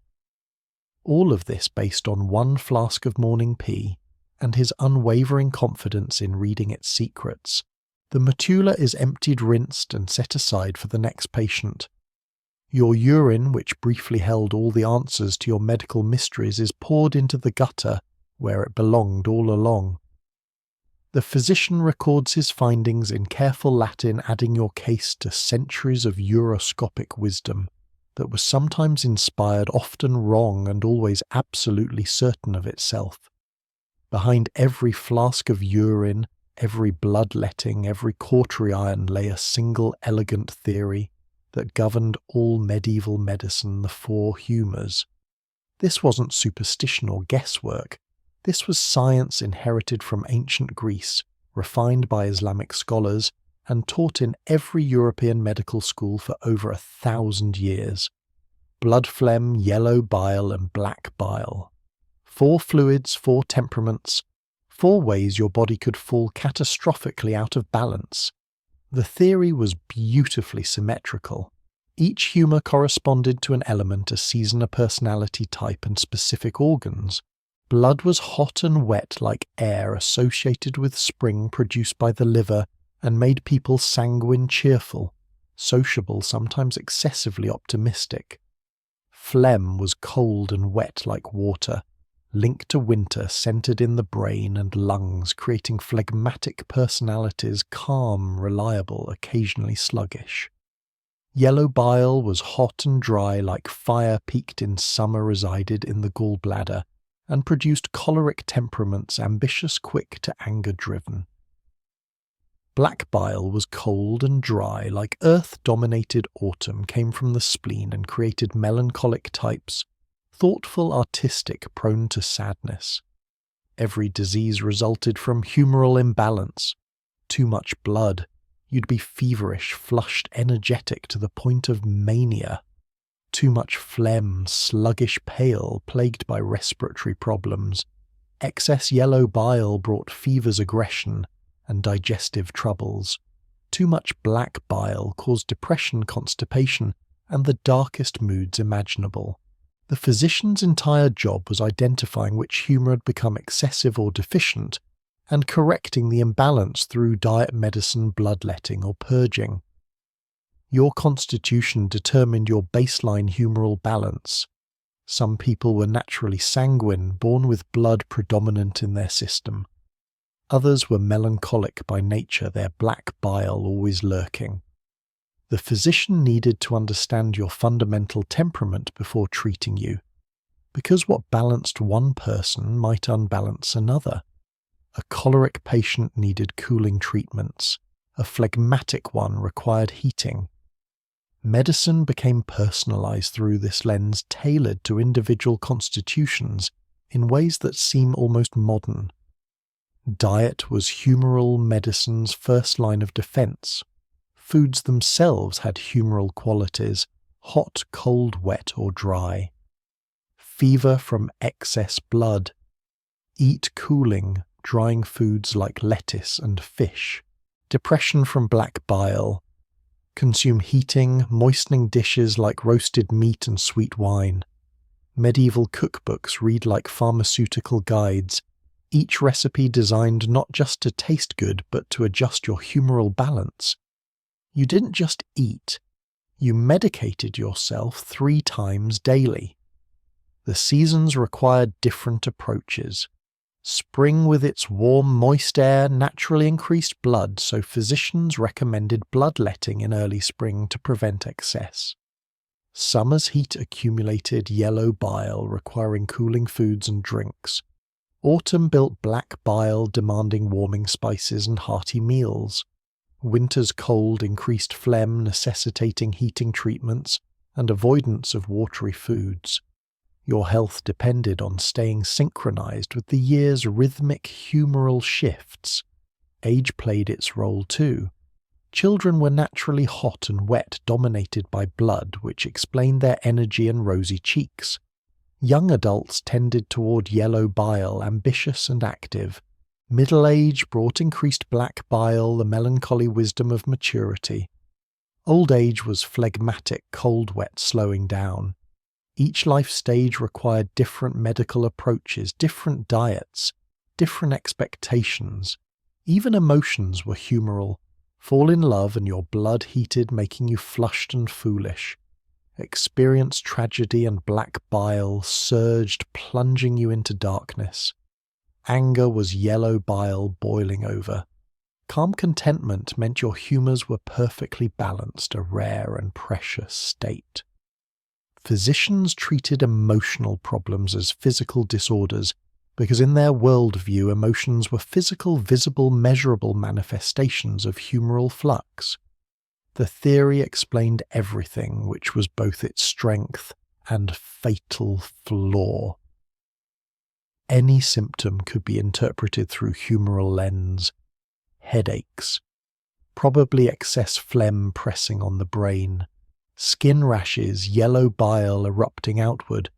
All of this based on one flask of morning pee and his unwavering confidence in reading its secrets. The medulla is emptied, rinsed, and set aside for the next patient. Your urine, which briefly held all the answers to your medical mysteries, is poured into the gutter where it belonged all along. The physician records his findings in careful Latin, adding your case to centuries of uroscopic wisdom that was sometimes inspired, often wrong, and always absolutely certain of itself. Behind every flask of urine, every bloodletting, every cautery iron lay a single elegant theory that governed all medieval medicine, the four humours. This wasn't superstition or guesswork. This was science inherited from ancient Greece, refined by Islamic scholars, and taught in every European medical school for over 1,000 years. Blood phlegm, yellow bile, and black bile. 4 fluids, 4 temperaments, 4 ways your body could fall catastrophically out of balance. The theory was beautifully symmetrical. Each humour corresponded to an element, a season, a personality type, and specific organs. Blood was hot and wet like air, associated with spring produced by the liver, and made people sanguine, cheerful, sociable, sometimes excessively optimistic. Phlegm was cold and wet like water, linked to winter, centred in the brain and lungs, creating phlegmatic personalities, calm, reliable, occasionally sluggish. Yellow bile was hot and dry like fire peaked in summer, resided in the gallbladder, and produced choleric temperaments, ambitious, quick to anger-driven. Black bile was cold and dry, like earth-dominated autumn, came from the spleen and created melancholic types, thoughtful, artistic, prone to sadness. Every disease resulted from humoral imbalance. Too much blood. You'd be feverish, flushed, energetic to the point of mania. Too much phlegm, sluggish, pale, plagued by respiratory problems. Excess yellow bile brought fevers, aggression, and digestive troubles. Too much black bile caused depression, constipation, and the darkest moods imaginable. The physician's entire job was identifying which humour had become excessive or deficient, and correcting the imbalance through diet, medicine, bloodletting, or purging. Your constitution determined your baseline humoral balance. Some people were naturally sanguine, born with blood predominant in their system. Others were melancholic by nature, their black bile always lurking. The physician needed to understand your fundamental temperament before treating you, because what balanced one person might unbalance another. A choleric patient needed cooling treatments. A phlegmatic one required heating. Medicine became personalized through this lens, tailored to individual constitutions in ways that seem almost modern. Diet was humoral medicine's first line of defense. Foods themselves had humoral qualities, hot, cold, wet, or dry. Fever from excess blood. Eat cooling, drying foods like lettuce and fish. Depression from black bile. Consume heating, moistening dishes like roasted meat and sweet wine. Medieval cookbooks read like pharmaceutical guides, each recipe designed not just to taste good but to adjust your humoral balance. You didn't just eat, you medicated yourself 3 times daily. The seasons required different approaches. Spring with its warm, moist air naturally increased blood, so physicians recommended bloodletting in early spring to prevent excess. Summer's heat accumulated yellow bile, requiring cooling foods and drinks. Autumn built black bile, demanding warming spices and hearty meals. Winter's cold increased phlegm, necessitating heating treatments and avoidance of watery foods. Your health depended on staying synchronized with the year's rhythmic humoral shifts. Age played its role too. Children were naturally hot and wet, dominated by blood, which explained their energy and rosy cheeks. Young adults tended toward yellow bile, ambitious and active. Middle age brought increased black bile, the melancholy wisdom of maturity. Old age was phlegmatic, cold, wet, slowing down. Each life stage required different medical approaches, different diets, different expectations. Even emotions were humoral. Fall in love and your blood heated, making you flushed and foolish. Experience tragedy and black bile surged, plunging you into darkness. Anger was yellow bile boiling over. Calm contentment meant your humours were perfectly balanced, a rare and precious state. Physicians treated emotional problems as physical disorders because in their worldview emotions were physical, visible, measurable manifestations of humoral flux. The theory explained everything, which was both its strength and fatal flaw. Any symptom could be interpreted through humoral lens. Headaches, probably excess phlegm pressing on the brain, skin rashes, yellow bile erupting outward,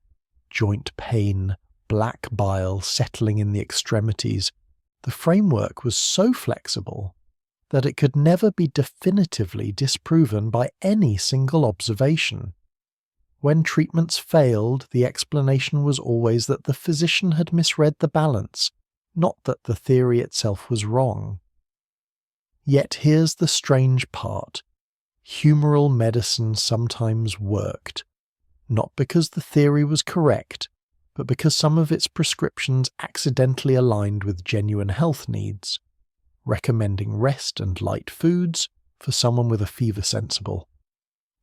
joint pain, black bile settling in the extremities. The framework was so flexible that it could never be definitively disproven by any single observation. When treatments failed, the explanation was always that the physician had misread the balance, not that the theory itself was wrong. Yet here's the strange part. Humoral medicine sometimes worked, not because the theory was correct, but because some of its prescriptions accidentally aligned with genuine health needs, recommending rest and light foods for someone with a fever sensible,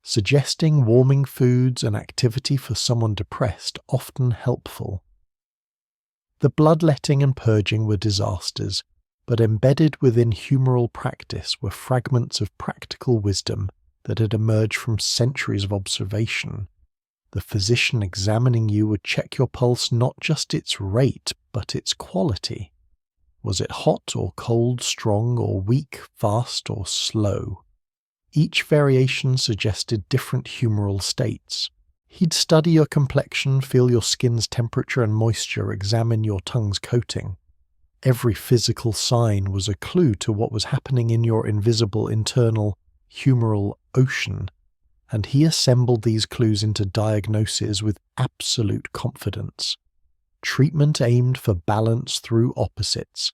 suggesting warming foods and activity for someone depressed, often helpful. The bloodletting and purging were disasters, but embedded within humoral practice were fragments of practical wisdom that had emerged from centuries of observation. The physician examining you would check your pulse, not just its rate, but its quality. Was it hot or cold, strong or weak, fast or slow? Each variation suggested different humoral states. He'd study your complexion, feel your skin's temperature and moisture, examine your tongue's coating. Every physical sign was a clue to what was happening in your invisible internal humoral ocean, and he assembled these clues into diagnoses with absolute confidence. Treatment aimed for balance through opposites.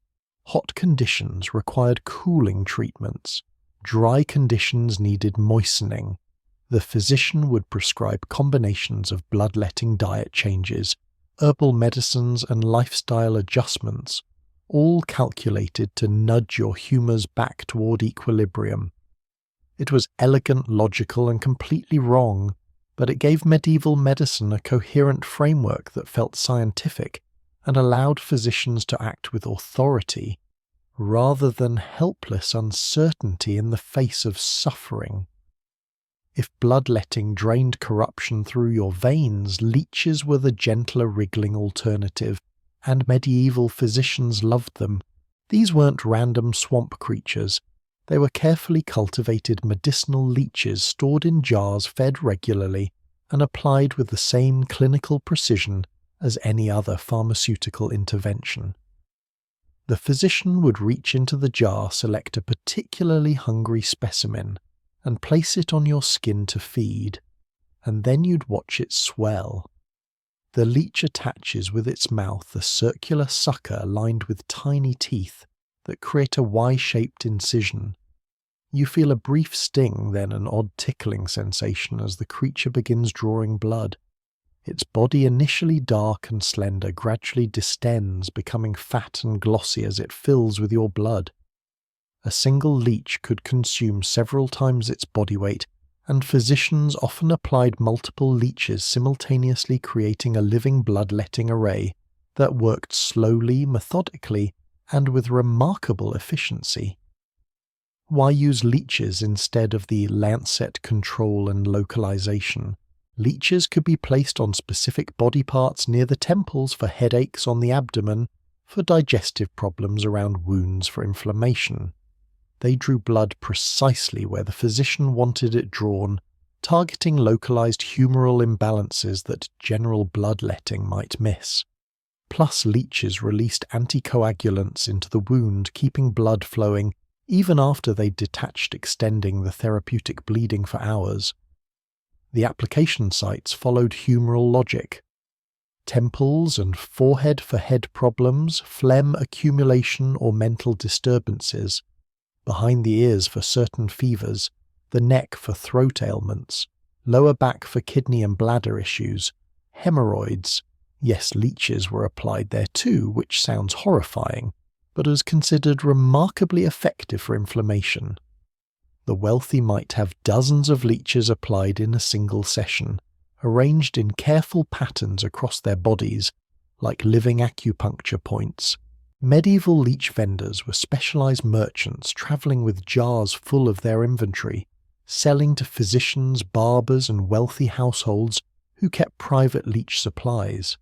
Hot conditions required cooling treatments. Dry conditions needed moistening. The physician would prescribe combinations of bloodletting diet changes, herbal medicines and lifestyle adjustments, all calculated to nudge your humours back toward equilibrium. It was elegant, logical, and completely wrong, but it gave medieval medicine a coherent framework that felt scientific and allowed physicians to act with authority, rather than helpless uncertainty in the face of suffering. If bloodletting drained corruption through your veins, leeches were the gentler wriggling alternative, and medieval physicians loved them. These weren't random swamp creatures. They were carefully cultivated medicinal leeches stored in jars, fed regularly, and applied with the same clinical precision as any other pharmaceutical intervention. The physician would reach into the jar, select a particularly hungry specimen, and place it on your skin to feed, and then you'd watch it swell. The leech attaches with its mouth a circular sucker lined with tiny teeth that create a Y-shaped incision. You feel a brief sting, then an odd tickling sensation as the creature begins drawing blood. Its body, initially dark and slender, gradually distends, becoming fat and glossy as it fills with your blood. A single leech could consume several times its body weight, and physicians often applied multiple leeches simultaneously, creating a living bloodletting array that worked slowly, methodically, and with remarkable efficiency. Why use leeches instead of the lancet control and localization? Leeches could be placed on specific body parts near the temples for headaches, on the abdomen for digestive problems, around wounds for inflammation. They drew blood precisely where the physician wanted it drawn, targeting localized humoral imbalances that general bloodletting might miss. Plus, leeches released anticoagulants into the wound, keeping blood flowing even after they detached, extending the therapeutic bleeding for hours. The application sites followed humoral logic. Temples and forehead for head problems, phlegm accumulation or mental disturbances, behind the ears for certain fevers, the neck for throat ailments, lower back for kidney and bladder issues, hemorrhoids. Yes, leeches were applied there too, which sounds horrifying, but is considered remarkably effective for inflammation. The wealthy might have dozens of leeches applied in a single session, arranged in careful patterns across their bodies, like living acupuncture points. Medieval leech vendors were specialized merchants traveling with jars full of their inventory, selling to physicians, barbers, and wealthy households who kept private leech supplies.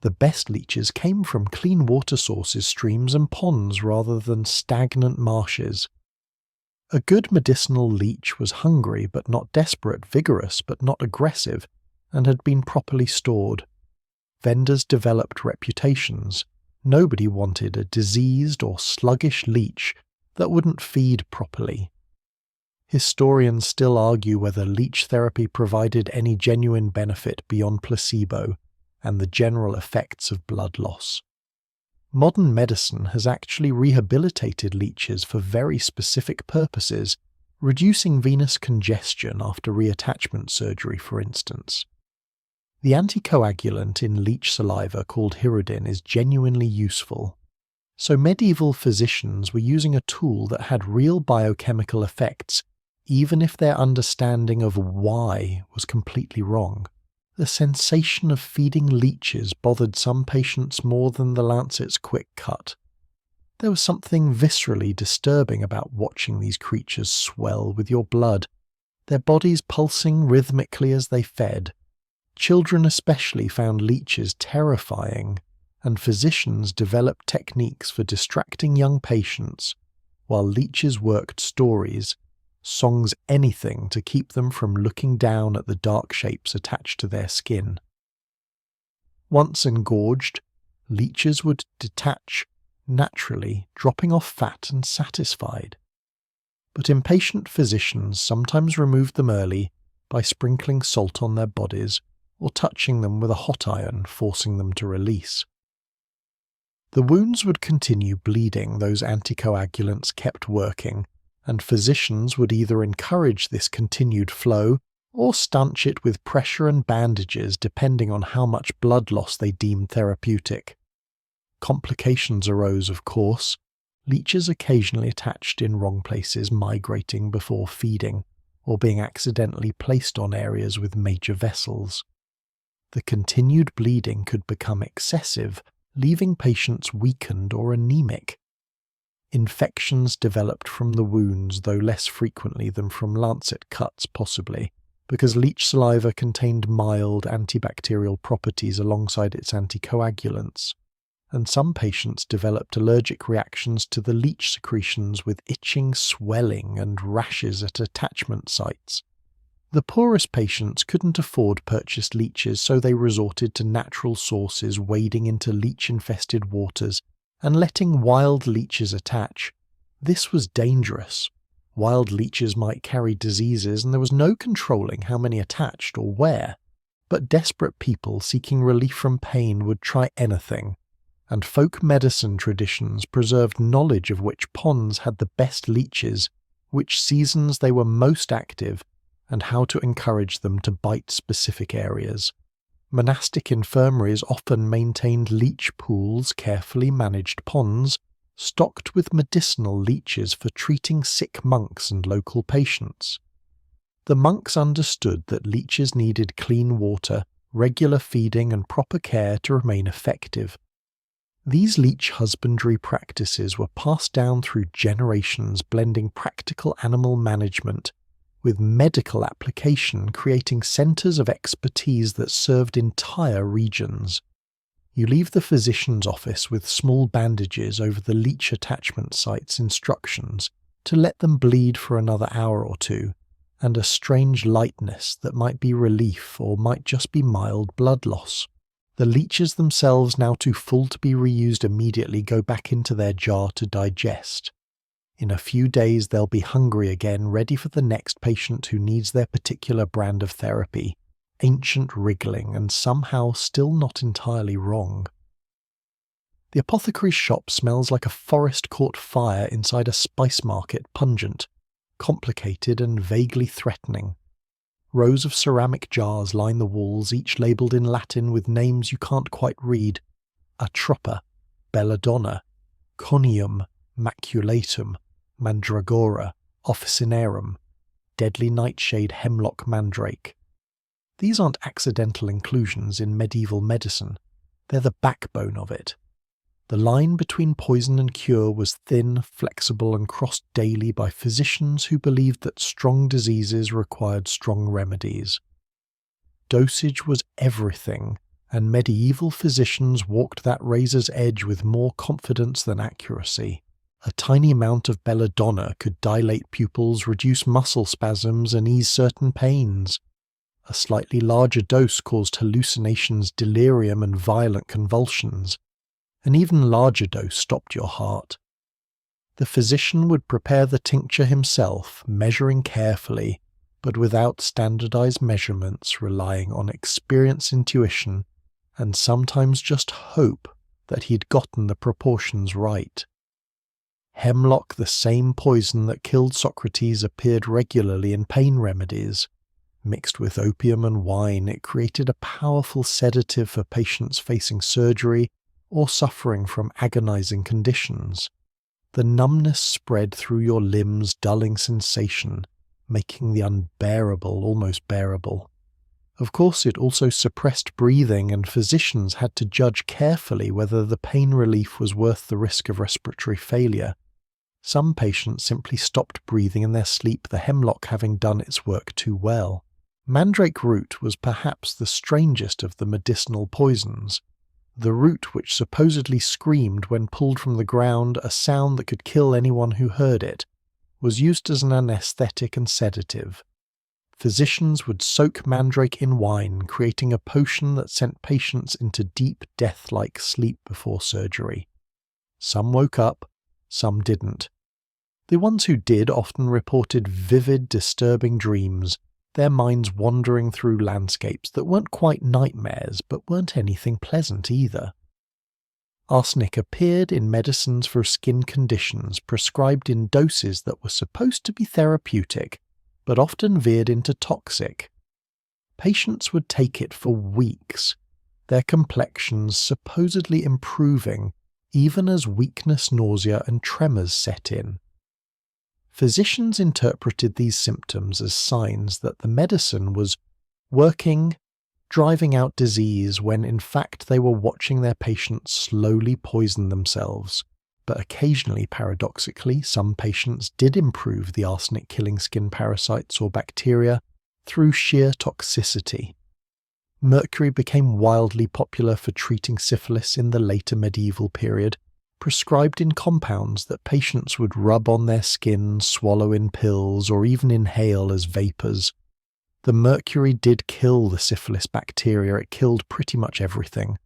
The best leeches came from clean water sources, streams, and ponds rather than stagnant marshes. A good medicinal leech was hungry but not desperate, vigorous but not aggressive, and had been properly stored. Vendors developed reputations. Nobody wanted a diseased or sluggish leech that wouldn't feed properly. Historians still argue whether leech therapy provided any genuine benefit beyond placebo and the general effects of blood loss. Modern medicine has actually rehabilitated leeches for very specific purposes, reducing venous congestion after reattachment surgery, for instance. The anticoagulant in leech saliva called hirudin is genuinely useful. So medieval physicians were using a tool that had real biochemical effects, even if their understanding of why was completely wrong. The sensation of feeding leeches bothered some patients more than the lancet's quick cut. There was something viscerally disturbing about watching these creatures swell with your blood, their bodies pulsing rhythmically as they fed. Children especially found leeches terrifying, and physicians developed techniques for distracting young patients, while leeches worked stories, songs, anything to keep them from looking down at the dark shapes attached to their skin. Once engorged, leeches would detach naturally, dropping off fat and satisfied. But impatient physicians sometimes removed them early by sprinkling salt on their bodies or touching them with a hot iron, forcing them to release. The wounds would continue bleeding, those anticoagulants kept working, and physicians would either encourage this continued flow or stanch it with pressure and bandages depending on how much blood loss they deemed therapeutic. Complications arose, of course, leeches occasionally attached in wrong places, migrating before feeding, or being accidentally placed on areas with major vessels. The continued bleeding could become excessive, leaving patients weakened or anemic. Infections developed from the wounds, though less frequently than from lancet cuts possibly, because leech saliva contained mild antibacterial properties alongside its anticoagulants, and some patients developed allergic reactions to the leech secretions with itching, swelling, and rashes at attachment sites. The poorest patients couldn't afford purchased leeches, so they resorted to natural sources, wading into leech-infested waters and letting wild leeches attach. This was dangerous. Wild leeches might carry diseases, and there was no controlling how many attached or where. But desperate people seeking relief from pain would try anything, and folk medicine traditions preserved knowledge of which ponds had the best leeches, which seasons they were most active, and how to encourage them to bite specific areas. Monastic infirmaries often maintained leech pools, carefully managed ponds, stocked with medicinal leeches for treating sick monks and local patients. The monks understood that leeches needed clean water, regular feeding, and proper care to remain effective. These leech husbandry practices were passed down through generations, blending practical animal management with medical application, creating centers of expertise that served entire regions. You leave the physician's office with small bandages over the leech attachment site's instructions to let them bleed for another hour or two, and a strange lightness that might be relief or might just be mild blood loss. The leeches themselves, now too full to be reused immediately, go back into their jar to digest. In a few days they'll be hungry again, ready for the next patient who needs their particular brand of therapy. Ancient wriggling, and somehow still not entirely wrong. The apothecary's shop smells like a forest caught fire inside a spice market, pungent, complicated and vaguely threatening. Rows of ceramic jars line the walls, each labelled in Latin with names you can't quite read. Atropa, Belladonna, Conium, Maculatum, Mandragora, Officinarum, Deadly Nightshade Hemlock Mandrake. These aren't accidental inclusions in medieval medicine. They're the backbone of it. The line between poison and cure was thin, flexible, and crossed daily by physicians who believed that strong diseases required strong remedies. Dosage was everything, and medieval physicians walked that razor's edge with more confidence than accuracy. A tiny amount of belladonna could dilate pupils, reduce muscle spasms, and ease certain pains. A slightly larger dose caused hallucinations, delirium, and violent convulsions. An even larger dose stopped your heart. The physician would prepare the tincture himself, measuring carefully, but without standardized measurements, relying on experience, intuition, and sometimes just hope that he'd gotten the proportions right. Hemlock, the same poison that killed Socrates, appeared regularly in pain remedies. Mixed with opium and wine, it created a powerful sedative for patients facing surgery or suffering from agonizing conditions. The numbness spread through your limbs, dulling sensation, making the unbearable almost bearable. Of course, it also suppressed breathing, and physicians had to judge carefully whether the pain relief was worth the risk of respiratory failure. Some patients simply stopped breathing in their sleep, the hemlock having done its work too well. Mandrake root was perhaps the strangest of the medicinal poisons. The root which supposedly screamed when pulled from the ground, a sound that could kill anyone who heard it, was used as an anesthetic and sedative. Physicians would soak mandrake in wine, creating a potion that sent patients into deep death-like sleep before surgery. Some woke up, some didn't. The ones who did often reported vivid, disturbing dreams, their minds wandering through landscapes that weren't quite nightmares, but weren't anything pleasant either. Arsenic appeared in medicines for skin conditions, prescribed in doses that were supposed to be therapeutic, but often veered into toxic. Patients would take it for weeks, their complexions supposedly improving even as weakness, nausea, and tremors set in. Physicians interpreted these symptoms as signs that the medicine was working, driving out disease, when in fact they were watching their patients slowly poison themselves. But occasionally, paradoxically, some patients did improve the arsenic-killing skin parasites or bacteria through sheer toxicity. Mercury became wildly popular for treating syphilis in the later medieval period, prescribed in compounds that patients would rub on their skin, swallow in pills, or even inhale as vapours. The mercury did kill the syphilis bacteria, it killed pretty much everything,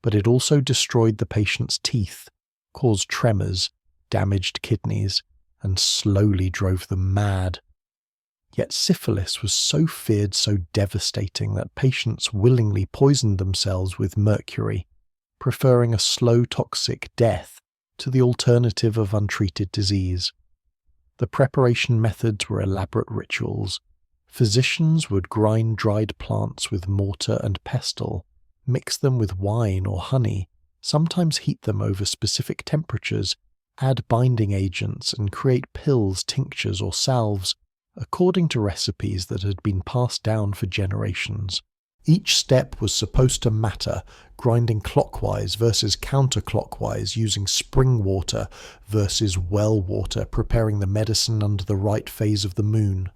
but it also destroyed the patient's teeth, caused tremors, damaged kidneys, and slowly drove them mad. Yet syphilis was so feared, so devastating, that patients willingly poisoned themselves with mercury, preferring a slow toxic death to the alternative of untreated disease. The preparation methods were elaborate rituals. Physicians would grind dried plants with mortar and pestle, mix them with wine or honey, sometimes heat them over specific temperatures, add binding agents, and create pills, tinctures, or salves, according to recipes that had been passed down for generations. Each step was supposed to matter, grinding clockwise versus counterclockwise, using spring water versus well water, preparing the medicine under the right phase of the moon.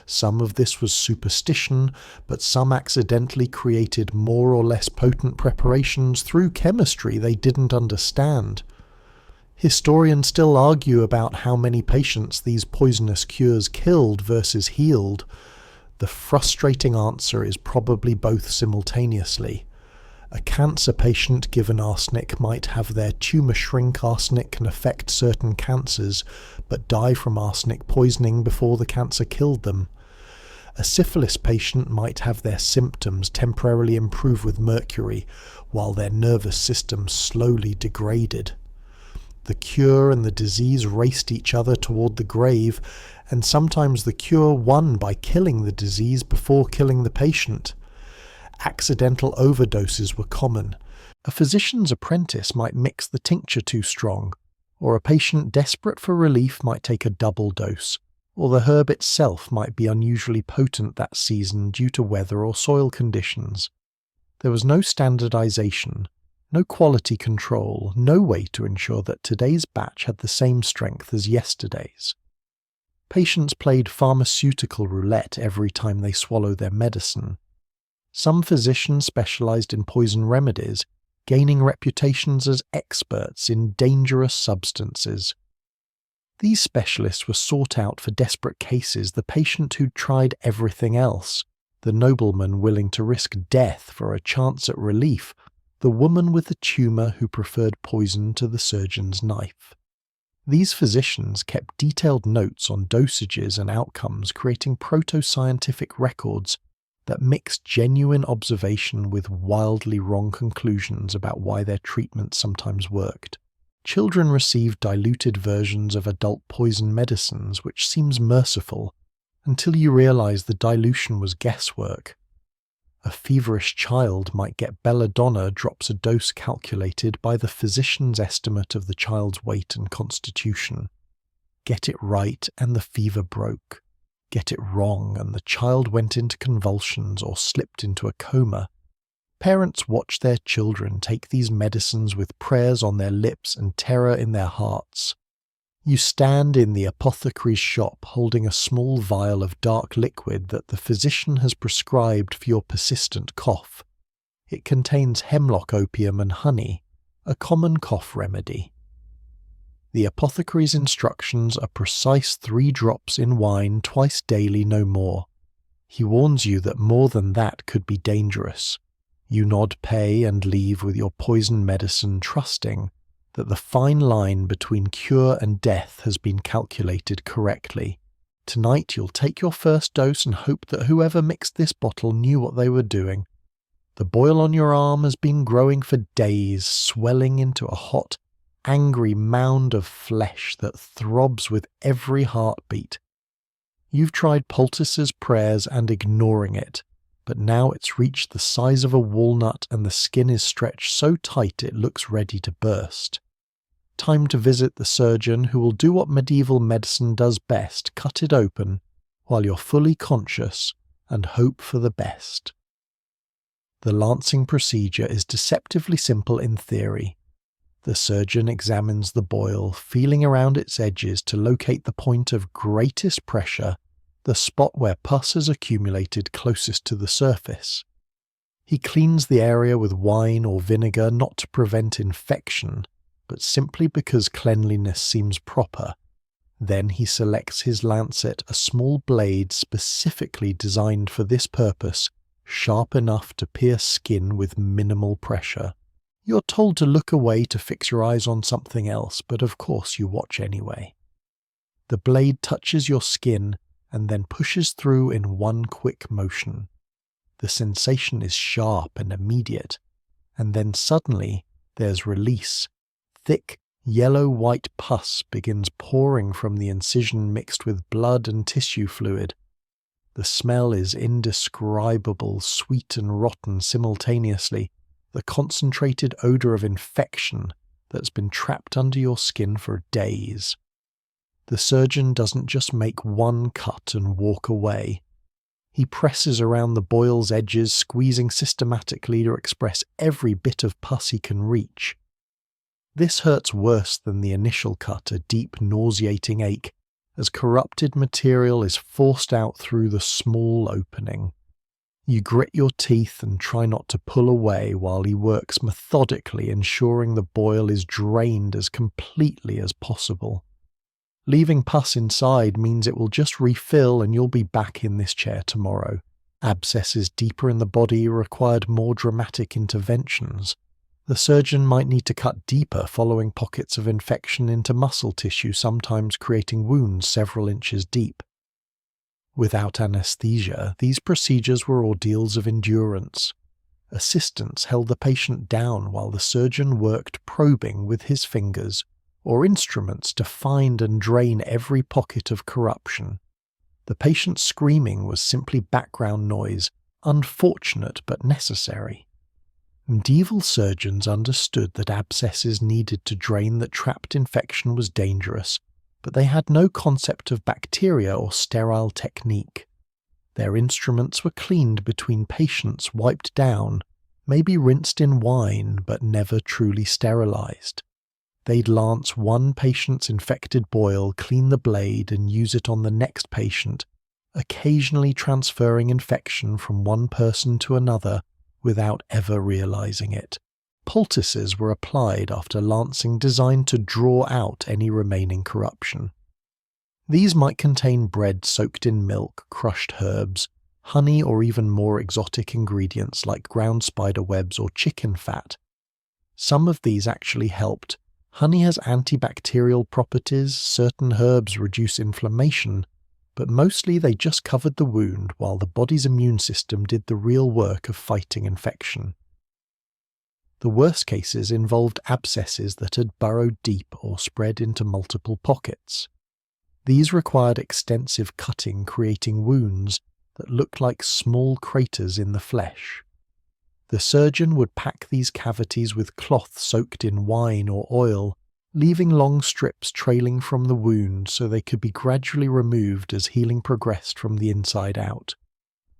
Some of this was superstition, but some accidentally created more or less potent preparations through chemistry they didn't understand. Historians still argue about how many patients these poisonous cures killed versus healed. The frustrating answer is probably both simultaneously. A cancer patient given arsenic might have their tumour shrink. Arsenic can affect certain cancers, but die from arsenic poisoning before the cancer killed them. A syphilis patient might have their symptoms temporarily improve with mercury, while their nervous system slowly degraded. The cure and the disease raced each other toward the grave, and sometimes the cure won by killing the disease before killing the patient. Accidental overdoses were common. A physician's apprentice might mix the tincture too strong, or a patient desperate for relief might take a double dose, or the herb itself might be unusually potent that season due to weather or soil conditions. There was no standardization, no quality control, no way to ensure that today's batch had the same strength as yesterday's. Patients played pharmaceutical roulette every time they swallowed their medicine. Some physicians specialized in poison remedies, gaining reputations as experts in dangerous substances. These specialists were sought out for desperate cases, the patient who'd tried everything else, the nobleman willing to risk death for a chance at relief, the woman with a tumour who preferred poison to the surgeon's knife. These physicians kept detailed notes on dosages and outcomes, creating proto-scientific records that mixed genuine observation with wildly wrong conclusions about why their treatment sometimes worked. Children received diluted versions of adult poison medicines, which seems merciful, until you realize the dilution was guesswork. A feverish child might get belladonna drops a dose calculated by the physician's estimate of the child's weight and constitution. Get it right and the fever broke. Get it wrong and the child went into convulsions or slipped into a coma. Parents watch their children take these medicines with prayers on their lips and terror in their hearts. You stand in the apothecary's shop holding a small vial of dark liquid that the physician has prescribed for your persistent cough. It contains hemlock opium and honey, a common cough remedy. The apothecary's instructions are precise 3 drops in wine twice daily, no more. He warns you that more than that could be dangerous. You nod, pay, and leave with your poison medicine, trusting that the fine line between cure and death has been calculated correctly. Tonight you'll take your first dose and hope that whoever mixed this bottle knew what they were doing. The boil on your arm has been growing for days, swelling into a hot, angry mound of flesh that throbs with every heartbeat. You've tried poultices' prayers and ignoring it, but now it's reached the size of a walnut and the skin is stretched so tight it looks ready to burst. Time to visit the surgeon who will do what medieval medicine does best, cut it open, while you're fully conscious, and hope for the best. The lancing procedure is deceptively simple in theory. The surgeon examines the boil, feeling around its edges to locate the point of greatest pressure, the spot where pus has accumulated closest to the surface. He cleans the area with wine or vinegar not to prevent infection, but simply because cleanliness seems proper. Then he selects his lancet, a small blade specifically designed for this purpose, sharp enough to pierce skin with minimal pressure. You're told to look away to fix your eyes on something else, but of course you watch anyway. The blade touches your skin and then pushes through in one quick motion. The sensation is sharp and immediate, and then suddenly there's release. Thick, yellow-white pus begins pouring from the incision mixed with blood and tissue fluid. The smell is indescribable, sweet and rotten simultaneously, the concentrated odor of infection that's been trapped under your skin for days. The surgeon doesn't just make one cut and walk away. He presses around the boil's edges, squeezing systematically to express every bit of pus he can reach. This hurts worse than the initial cut, a deep, nauseating ache, as corrupted material is forced out through the small opening. You grit your teeth and try not to pull away while he works methodically, ensuring the boil is drained as completely as possible. Leaving pus inside means it will just refill and you'll be back in this chair tomorrow. Abscesses deeper in the body required more dramatic interventions. The surgeon might need to cut deeper following pockets of infection into muscle tissue, sometimes creating wounds several inches deep. Without anesthesia, these procedures were ordeals of endurance. Assistants held the patient down while the surgeon worked probing with his fingers, or instruments to find and drain every pocket of corruption. The patient's screaming was simply background noise, unfortunate but necessary. Medieval surgeons understood that abscesses needed to drain that trapped infection was dangerous, but they had no concept of bacteria or sterile technique. Their instruments were cleaned between patients, wiped down, maybe rinsed in wine, but never truly sterilized. They'd lance one patient's infected boil, clean the blade, and use it on the next patient, occasionally transferring infection from one person to another without ever realizing it. Poultices were applied after lancing designed to draw out any remaining corruption. These might contain bread soaked in milk, crushed herbs, honey, or even more exotic ingredients like ground spider webs or chicken fat. Some of these actually helped. Honey has antibacterial properties, certain herbs reduce inflammation, but mostly they just covered the wound while the body's immune system did the real work of fighting infection. The worst cases involved abscesses that had burrowed deep or spread into multiple pockets. These required extensive cutting, creating wounds that looked like small craters in the flesh. The surgeon would pack these cavities with cloth soaked in wine or oil, leaving long strips trailing from the wound so they could be gradually removed as healing progressed from the inside out.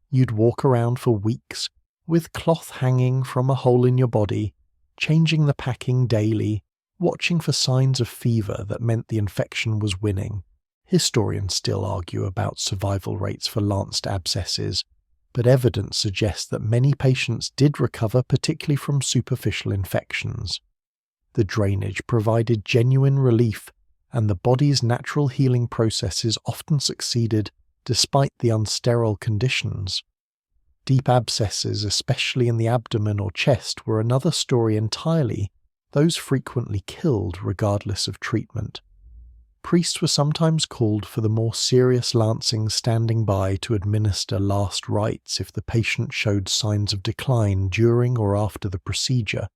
You'd walk around for weeks, with cloth hanging from a hole in your body, changing the packing daily, watching for signs of fever that meant the infection was winning. Historians still argue about survival rates for lanced abscesses, but evidence suggests that many patients did recover, particularly from superficial infections. The drainage provided genuine relief, and the body's natural healing processes often succeeded despite the unsterile conditions. Deep abscesses, especially in the abdomen or chest, were another story entirely. Those frequently killed regardless of treatment. Priests were sometimes called for the more serious lancings, standing by to administer last rites if the patient showed signs of decline during or after the procedure.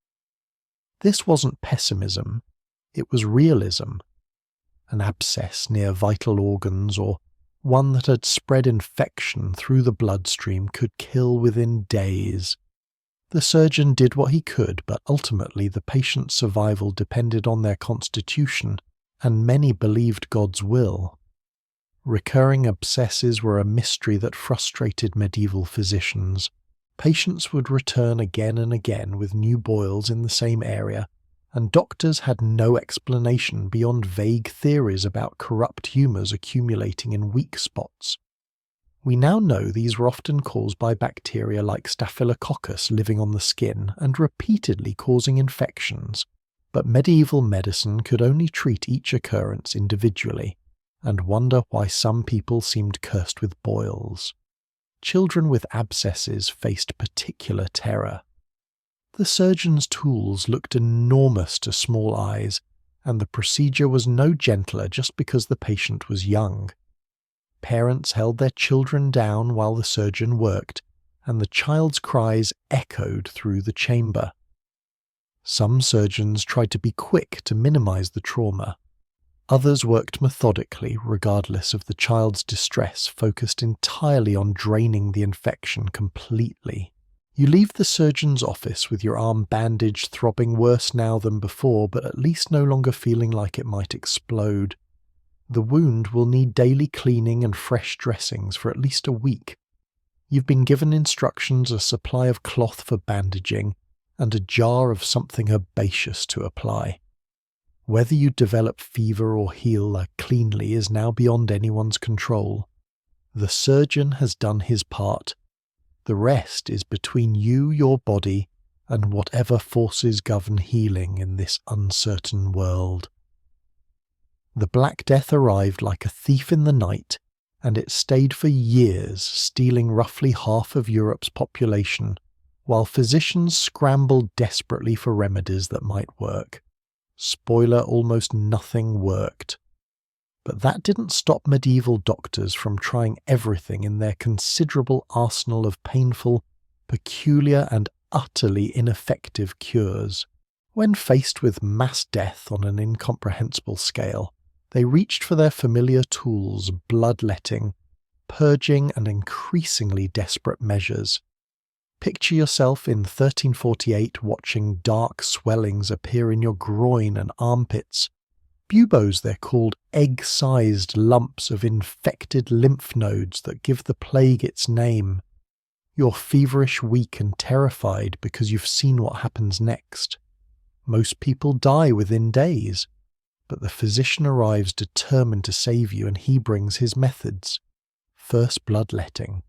This wasn't pessimism, it was realism. An abscess near vital organs or one that had spread infection through the bloodstream could kill within days. The surgeon did what he could, but ultimately the patient's survival depended on their constitution, and many believed God's will. Recurring abscesses were a mystery that frustrated medieval physicians. Patients would return again and again with new boils in the same area, and doctors had no explanation beyond vague theories about corrupt humours accumulating in weak spots. We now know these were often caused by bacteria like Staphylococcus living on the skin and repeatedly causing infections, but medieval medicine could only treat each occurrence individually, and wonder why some people seemed cursed with boils. Children with abscesses faced particular terror. The surgeon's tools looked enormous to small eyes, and the procedure was no gentler just because the patient was young. Parents held their children down while the surgeon worked, and the child's cries echoed through the chamber. Some surgeons tried to be quick to minimize the trauma. Others worked methodically, regardless of the child's distress, focused entirely on draining the infection completely. You leave the surgeon's office with your arm bandaged, throbbing worse now than before, but at least no longer feeling like it might explode. The wound will need daily cleaning and fresh dressings for at least a week. You've been given instructions, a supply of cloth for bandaging, and a jar of something herbaceous to apply. Whether you develop fever or heal cleanly is now beyond anyone's control. The surgeon has done his part. The rest is between you, your body, and whatever forces govern healing in this uncertain world. The Black Death arrived like a thief in the night, and it stayed for years, stealing roughly half of Europe's population, while physicians scrambled desperately for remedies that might work. Spoiler, almost nothing worked. But that didn't stop medieval doctors from trying everything in their considerable arsenal of painful, peculiar and utterly ineffective cures. When faced with mass death on an incomprehensible scale, they reached for their familiar tools, bloodletting, purging and increasingly desperate measures. Picture yourself in 1348 watching dark swellings appear in your groin and armpits. Buboes, they're called, egg-sized lumps of infected lymph nodes that give the plague its name. You're feverish, weak and terrified because you've seen what happens next. Most people die within days, but the physician arrives determined to save you, and he brings his methods. First, bloodletting.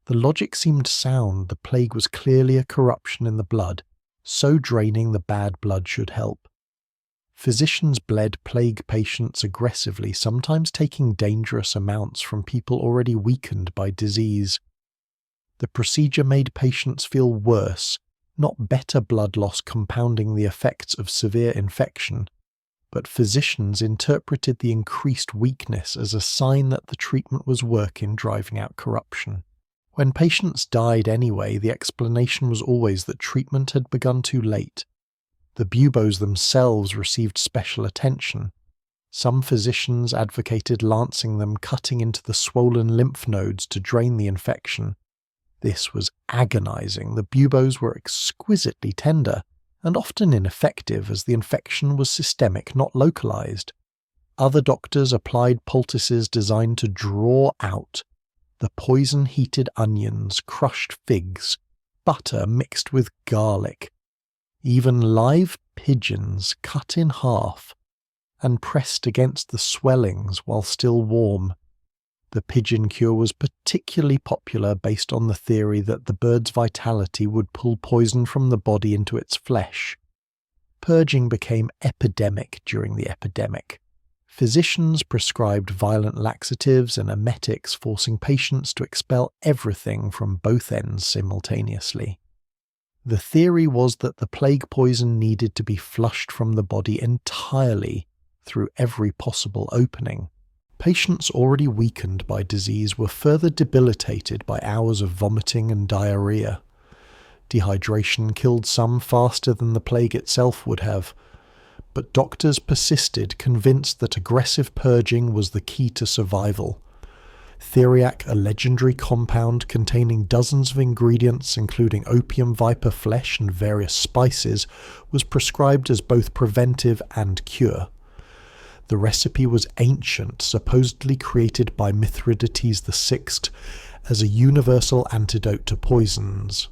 The logic seemed sound. The plague was clearly a corruption in the blood, so draining the bad blood should help. Physicians bled plague patients aggressively, sometimes taking dangerous amounts from people already weakened by disease. The procedure made patients feel worse, not better blood loss compounding the effects of severe infection, but physicians interpreted the increased weakness as a sign that the treatment was working, driving out corruption. When patients died anyway, the explanation was always that treatment had begun too late. The buboes themselves received special attention. Some physicians advocated lancing them, cutting into the swollen lymph nodes to drain the infection. This was agonizing. The buboes were exquisitely tender, and often ineffective as the infection was systemic, not localized. Other doctors applied poultices designed to draw out the poison-heated onions, crushed figs, butter mixed with garlic, even live pigeons cut in half and pressed against the swellings while still warm. The pigeon cure was particularly popular based on the theory that the bird's vitality would pull poison from the body into its flesh. Purging became epidemic during the epidemic. Physicians prescribed violent laxatives and emetics, forcing patients to expel everything from both ends simultaneously. The theory was that the plague poison needed to be flushed from the body entirely through every possible opening. Patients already weakened by disease were further debilitated by hours of vomiting and diarrhea. Dehydration killed some faster than the plague itself would have, but doctors persisted, convinced that aggressive purging was the key to survival. Theriac, a legendary compound containing dozens of ingredients including opium viper flesh and various spices, was prescribed as both preventive and cure. The recipe was ancient, supposedly created by Mithridates VI as a universal antidote to poisons.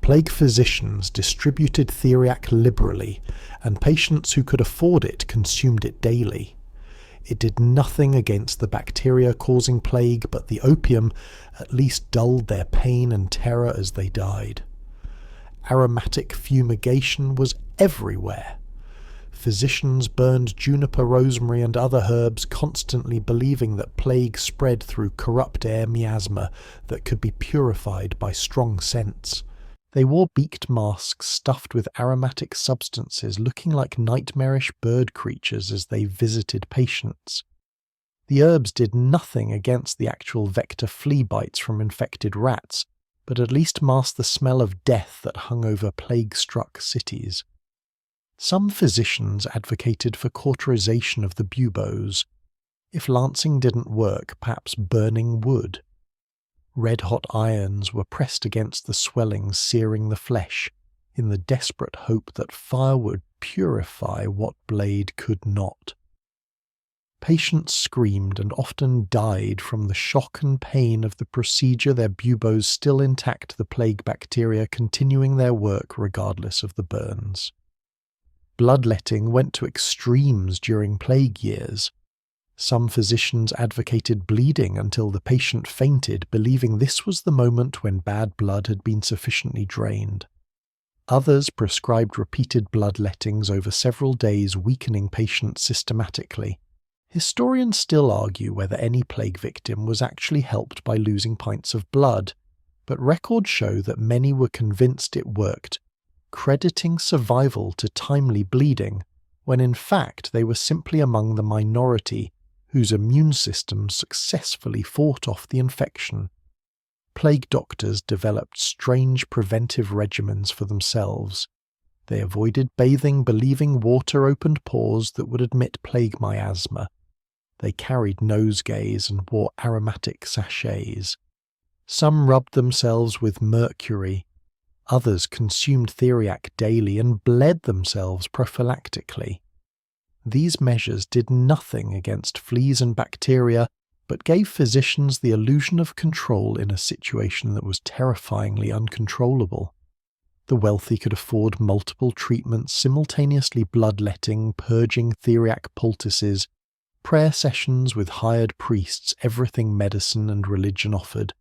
Plague physicians distributed theriac liberally, and patients who could afford it consumed it daily. It did nothing against the bacteria causing plague, but the opium at least dulled their pain and terror as they died. Aromatic fumigation was everywhere. Physicians burned juniper, rosemary and other herbs, constantly believing that plague spread through corrupt air miasma that could be purified by strong scents. They wore beaked masks stuffed with aromatic substances, looking like nightmarish bird creatures as they visited patients. The herbs did nothing against the actual vector flea bites from infected rats, but at least masked the smell of death that hung over plague-struck cities. Some physicians advocated for cauterization of the buboes. If lancing didn't work, perhaps burning would. Red-hot irons were pressed against the swellings, searing the flesh, in the desperate hope that fire would purify what blade could not. Patients screamed and often died from the shock and pain of the procedure, their buboes still intact, the plague bacteria continuing their work regardless of the burns. Bloodletting went to extremes during plague years. Some physicians advocated bleeding until the patient fainted, believing this was the moment when bad blood had been sufficiently drained. Others prescribed repeated bloodlettings over several days, weakening patients systematically. Historians still argue whether any plague victim was actually helped by losing pints of blood, but records show that many were convinced it worked, crediting survival to timely bleeding, when in fact they were simply among the minority whose immune systems successfully fought off the infection. Plague doctors developed strange preventive regimens for themselves. They avoided bathing, believing water opened pores that would admit plague miasma. They carried nosegays and wore aromatic sachets. Some rubbed themselves with mercury. Others consumed theriac daily and bled themselves prophylactically. These measures did nothing against fleas and bacteria, but gave physicians the illusion of control in a situation that was terrifyingly uncontrollable. The wealthy could afford multiple treatments, simultaneously bloodletting, purging theriac poultices, prayer sessions with hired priests, everything medicine and religion offered.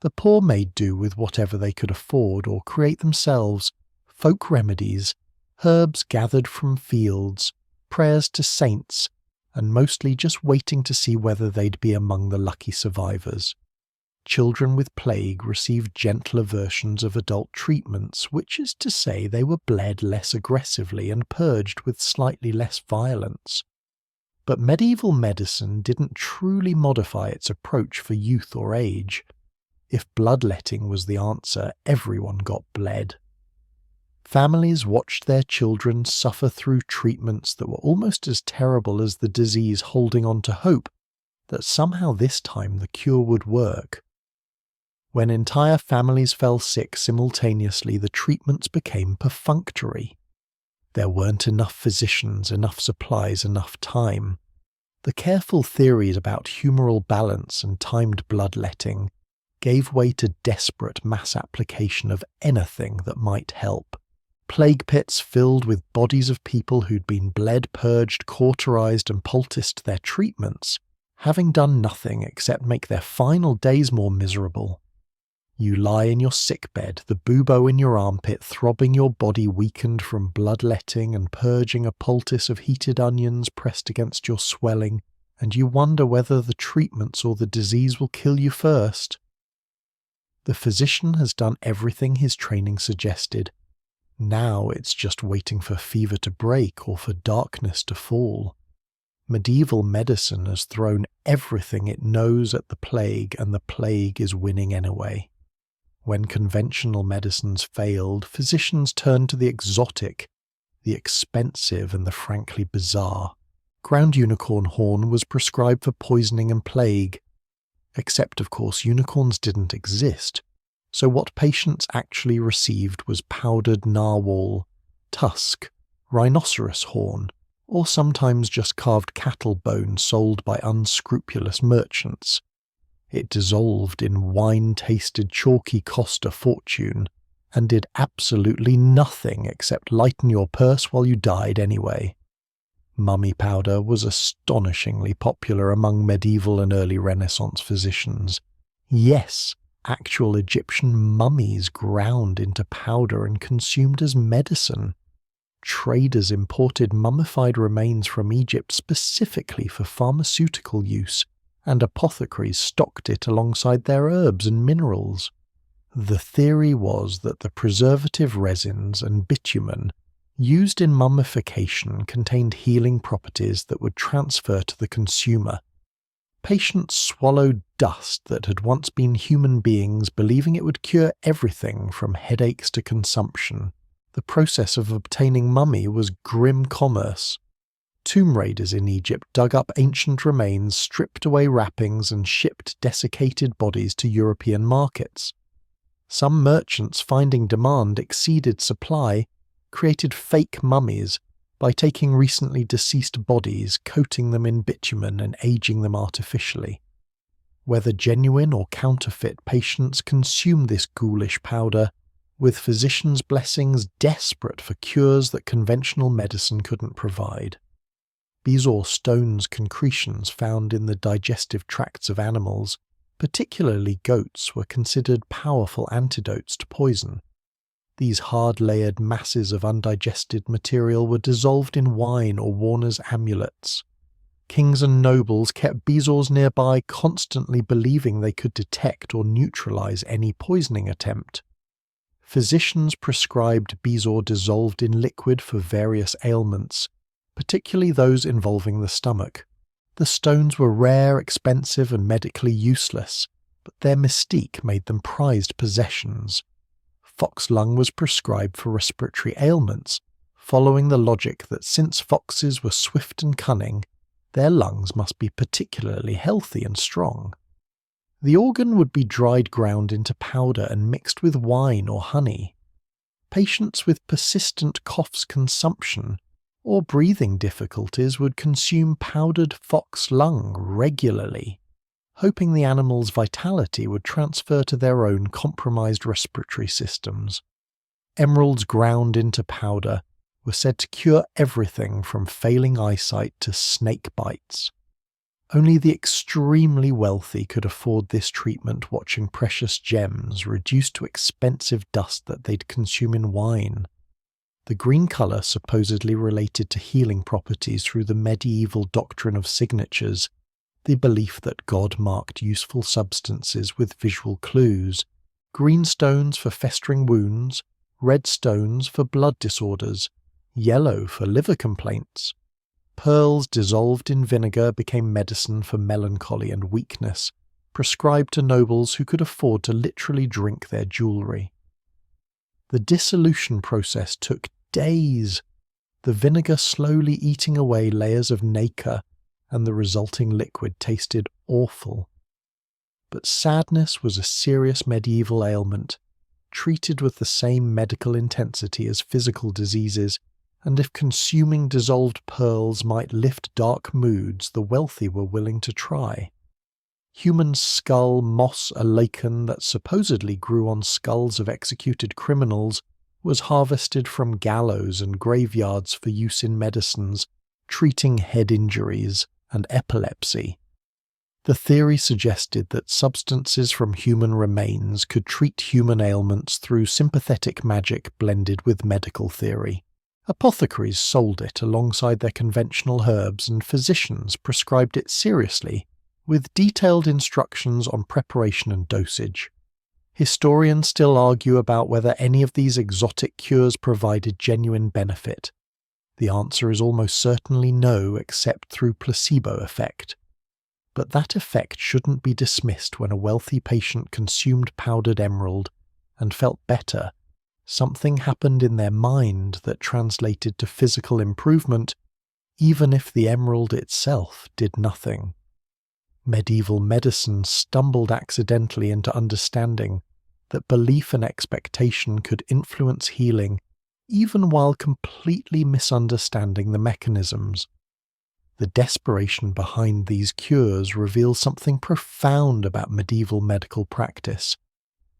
The poor made do with whatever they could afford or create themselves, folk remedies, herbs gathered from fields, prayers to saints, and mostly just waiting to see whether they'd be among the lucky survivors. Children with plague received gentler versions of adult treatments, which is to say they were bled less aggressively and purged with slightly less violence. But medieval medicine didn't truly modify its approach for youth or age. If bloodletting was the answer, everyone got bled. Families watched their children suffer through treatments that were almost as terrible as the disease, holding on to hope that somehow this time the cure would work. When entire families fell sick simultaneously, the treatments became perfunctory. There weren't enough physicians, enough supplies, enough time. The careful theories about humoral balance and timed bloodletting gave way to desperate mass application of anything that might help. Plague pits filled with bodies of people who'd been bled, purged, cauterized and poulticed their treatments, having done nothing except make their final days more miserable. You lie in your sickbed, the bubo in your armpit, throbbing, your body weakened from bloodletting and purging, a poultice of heated onions pressed against your swelling, and you wonder whether the treatments or the disease will kill you first. The physician has done everything his training suggested. Now it's just waiting for fever to break or for darkness to fall. Medieval medicine has thrown everything it knows at the plague, and the plague is winning anyway. When conventional medicines failed, physicians turned to the exotic, the expensive and the frankly bizarre. Ground unicorn horn was prescribed for poisoning and plague. Except, of course, unicorns didn't exist. So what patients actually received was powdered narwhal, tusk, rhinoceros horn, or sometimes just carved cattle bone sold by unscrupulous merchants. It dissolved in wine-tasted chalky cost a fortune, and did absolutely nothing except lighten your purse while you died anyway. Mummy powder was astonishingly popular among medieval and early Renaissance physicians. Yes, actual Egyptian mummies ground into powder and consumed as medicine. Traders imported mummified remains from Egypt specifically for pharmaceutical use, and apothecaries stocked it alongside their herbs and minerals. The theory was that the preservative resins and bitumen used in mummification contained healing properties that would transfer to the consumer. Patients swallowed dust that had once been human beings, believing it would cure everything from headaches to consumption. The process of obtaining mummy was grim commerce. Tomb raiders in Egypt dug up ancient remains, stripped away wrappings, and shipped desiccated bodies to European markets. Some merchants, finding demand exceeded supply, created fake mummies by taking recently deceased bodies, coating them in bitumen and aging them artificially. Whether genuine or counterfeit, patients consumed this ghoulish powder, with physicians' blessings, desperate for cures that conventional medicine couldn't provide. These are stones concretions found in the digestive tracts of animals, particularly goats, were considered powerful antidotes to poison. These hard-layered masses of undigested material were dissolved in wine or worn as amulets. Kings and nobles kept bezoars nearby, constantly believing they could detect or neutralize any poisoning attempt. Physicians prescribed bezoar dissolved in liquid for various ailments, particularly those involving the stomach. The stones were rare, expensive, and medically useless, but their mystique made them prized possessions. Fox lung was prescribed for respiratory ailments, following the logic that since foxes were swift and cunning, their lungs must be particularly healthy and strong. The organ would be dried ground into powder and mixed with wine or honey. Patients with persistent coughs consumption or breathing difficulties would consume powdered fox lung regularly, hoping the animal's vitality would transfer to their own compromised respiratory systems. Emeralds ground into powder were said to cure everything from failing eyesight to snake bites. Only the extremely wealthy could afford this treatment, watching precious gems reduced to expensive dust that they'd consume in wine. The green colour supposedly related to healing properties through the medieval doctrine of signatures, the belief that God marked useful substances with visual clues, green stones for festering wounds, red stones for blood disorders, yellow for liver complaints. Pearls dissolved in vinegar became medicine for melancholy and weakness, prescribed to nobles who could afford to literally drink their jewellery. The dissolution process took days, the vinegar slowly eating away layers of nacre, and the resulting liquid tasted awful. But sadness was a serious medieval ailment, treated with the same medical intensity as physical diseases, and if consuming dissolved pearls might lift dark moods, the wealthy were willing to try. Human skull moss, a lichen that supposedly grew on skulls of executed criminals, was harvested from gallows and graveyards for use in medicines, treating head injuries and epilepsy. The theory suggested that substances from human remains could treat human ailments through sympathetic magic blended with medical theory. Apothecaries sold it alongside their conventional herbs, and physicians prescribed it seriously, with detailed instructions on preparation and dosage. Historians still argue about whether any of these exotic cures provided genuine benefit. The answer is almost certainly no, except through placebo effect. But that effect shouldn't be dismissed when a wealthy patient consumed powdered emerald and felt better. Something happened in their mind that translated to physical improvement, even if the emerald itself did nothing. Medieval medicine stumbled accidentally into understanding that belief and expectation could influence healing, even while completely misunderstanding the mechanisms. The desperation behind these cures reveals something profound about medieval medical practice.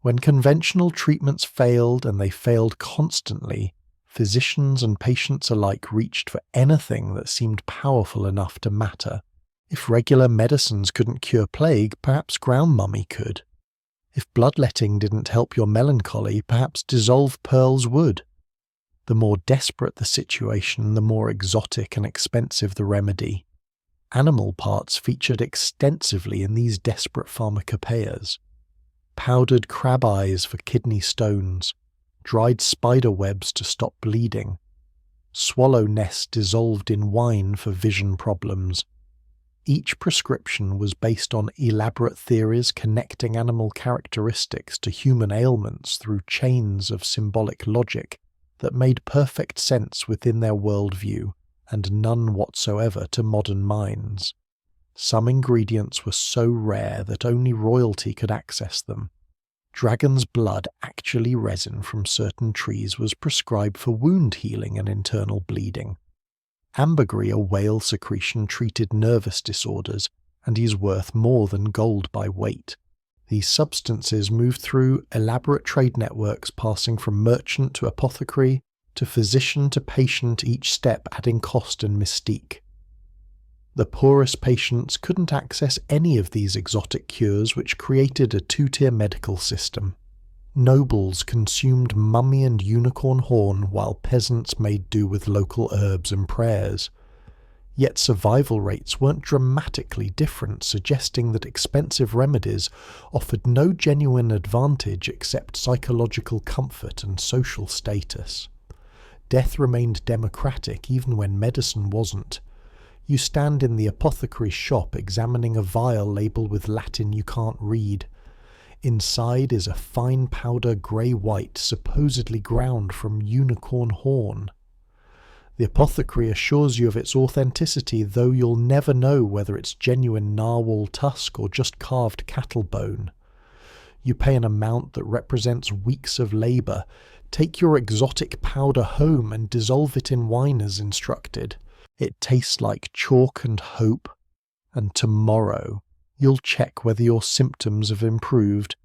When conventional treatments failed, and they failed constantly, physicians and patients alike reached for anything that seemed powerful enough to matter. If regular medicines couldn't cure plague, perhaps ground mummy could. If bloodletting didn't help your melancholy, perhaps dissolved pearls would. The more desperate the situation, the more exotic and expensive the remedy. Animal parts featured extensively in these desperate pharmacopoeias. Powdered crab eyes for kidney stones, dried spider webs to stop bleeding, swallow nests dissolved in wine for vision problems. Each prescription was based on elaborate theories connecting animal characteristics to human ailments through chains of symbolic logic that made perfect sense within their worldview and none whatsoever to modern minds. Some ingredients were so rare that only royalty could access them. Dragon's blood, actually resin from certain trees, was prescribed for wound healing and internal bleeding. Ambergris, a whale secretion, treated nervous disorders and is worth more than gold by weight. These substances moved through elaborate trade networks, passing from merchant to apothecary to physician to patient, each step adding cost and mystique. The poorest patients couldn't access any of these exotic cures, which created a two-tier medical system. Nobles consumed mummy and unicorn horn, while peasants made do with local herbs and prayers. Yet survival rates weren't dramatically different, suggesting that expensive remedies offered no genuine advantage except psychological comfort and social status. Death remained democratic even when medicine wasn't. You stand in the apothecary's shop examining a vial labelled with Latin you can't read. Inside is a fine powder grey-white, supposedly ground from unicorn horn. The apothecary assures you of its authenticity, though you'll never know whether it's genuine narwhal tusk or just carved cattle bone. You pay an amount that represents weeks of labour. Take your exotic powder home and dissolve it in wine as instructed. It tastes like chalk and hope. And tomorrow you'll check whether your symptoms have improved,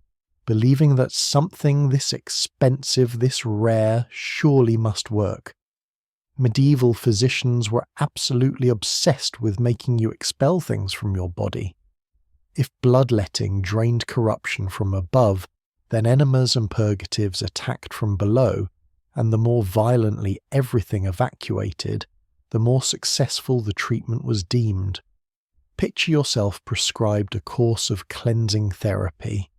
believing that something this expensive, this rare, surely must work. Medieval physicians were absolutely obsessed with making you expel things from your body. If bloodletting drained corruption from above, then enemas and purgatives attacked from below, and the more violently everything evacuated, the more successful the treatment was deemed. Picture yourself prescribed a course of cleansing therapy,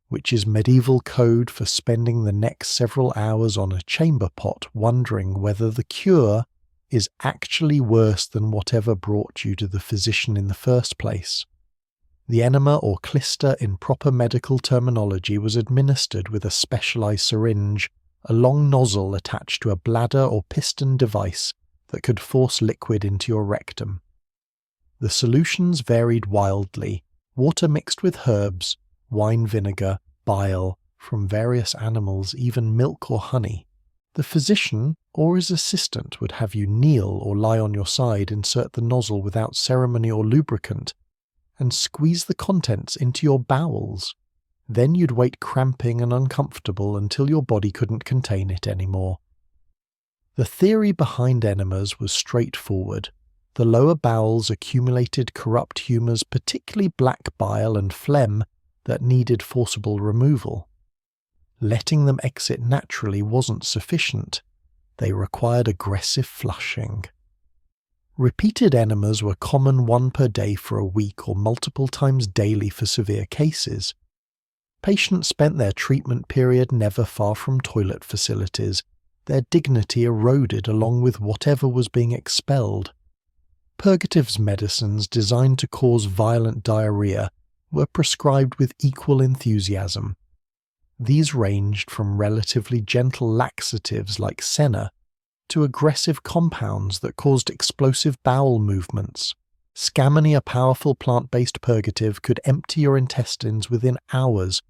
which is medieval code for spending the next several hours on a chamber pot wondering whether the cure is actually worse than whatever brought you to the physician in the first place. The enema or clister in proper medical terminology was administered with a specialized syringe, a long nozzle attached to a bladder or piston device that could force liquid into your rectum. The solutions varied wildly: water mixed with herbs, wine vinegar, bile from various animals, even milk or honey. The physician or his assistant would have you kneel or lie on your side, insert the nozzle without ceremony or lubricant, and squeeze the contents into your bowels. Then you'd wait cramping and uncomfortable until your body couldn't contain it anymore. The theory behind enemas was straightforward. The lower bowels accumulated corrupt humours, particularly black bile and phlegm, that needed forcible removal. Letting them exit naturally wasn't sufficient. They required aggressive flushing. Repeated enemas were common, one per day for a week or multiple times daily for severe cases. Patients spent their treatment period never far from toilet facilities, their dignity eroded along with whatever was being expelled. Purgatives medicines designed to cause violent diarrhea were prescribed with equal enthusiasm. These ranged from relatively gentle laxatives like senna to aggressive compounds that caused explosive bowel movements. Scammony, a powerful plant-based purgative, could empty your intestines within hours,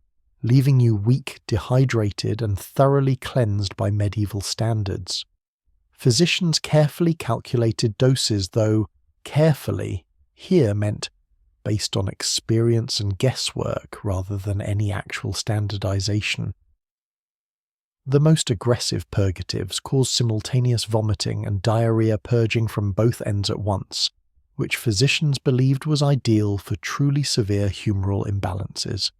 leaving you weak, dehydrated, and thoroughly cleansed by medieval standards. Physicians carefully calculated doses, though carefully here meant based on experience and guesswork rather than any actual standardization. The most aggressive purgatives caused simultaneous vomiting and diarrhea, purging from both ends at once, which physicians believed was ideal for truly severe humoral imbalances.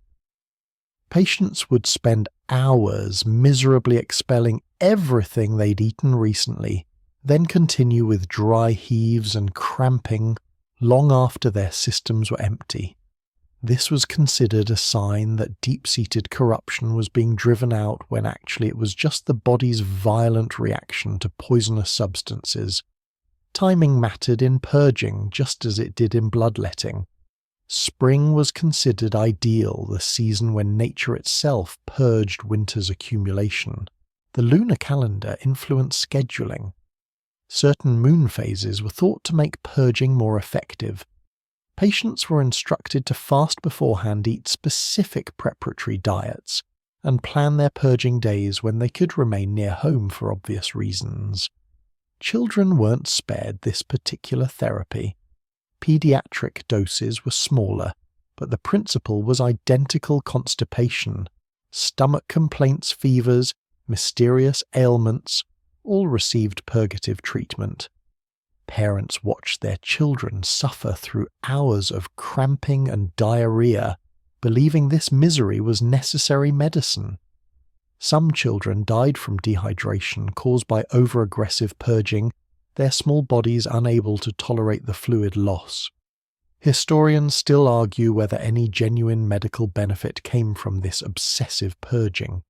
Patients would spend hours miserably expelling everything they'd eaten recently, then continue with dry heaves and cramping long after their systems were empty. This was considered a sign that deep-seated corruption was being driven out, when actually it was just the body's violent reaction to poisonous substances. Timing mattered in purging just as it did in bloodletting. Spring was considered ideal, the season when nature itself purged winter's accumulation. The lunar calendar influenced scheduling. Certain moon phases were thought to make purging more effective. Patients were instructed to fast beforehand, eat specific preparatory diets, and plan their purging days when they could remain near home for obvious reasons. Children weren't spared this particular therapy. Pediatric doses were smaller, but the principle was identical: constipation, stomach complaints, fevers, mysterious ailments, all received purgative treatment. Parents watched their children suffer through hours of cramping and diarrhea, believing this misery was necessary medicine. Some children died from dehydration caused by over-aggressive purging, their small bodies unable to tolerate the fluid loss. Historians still argue whether any genuine medical benefit came from this obsessive purging.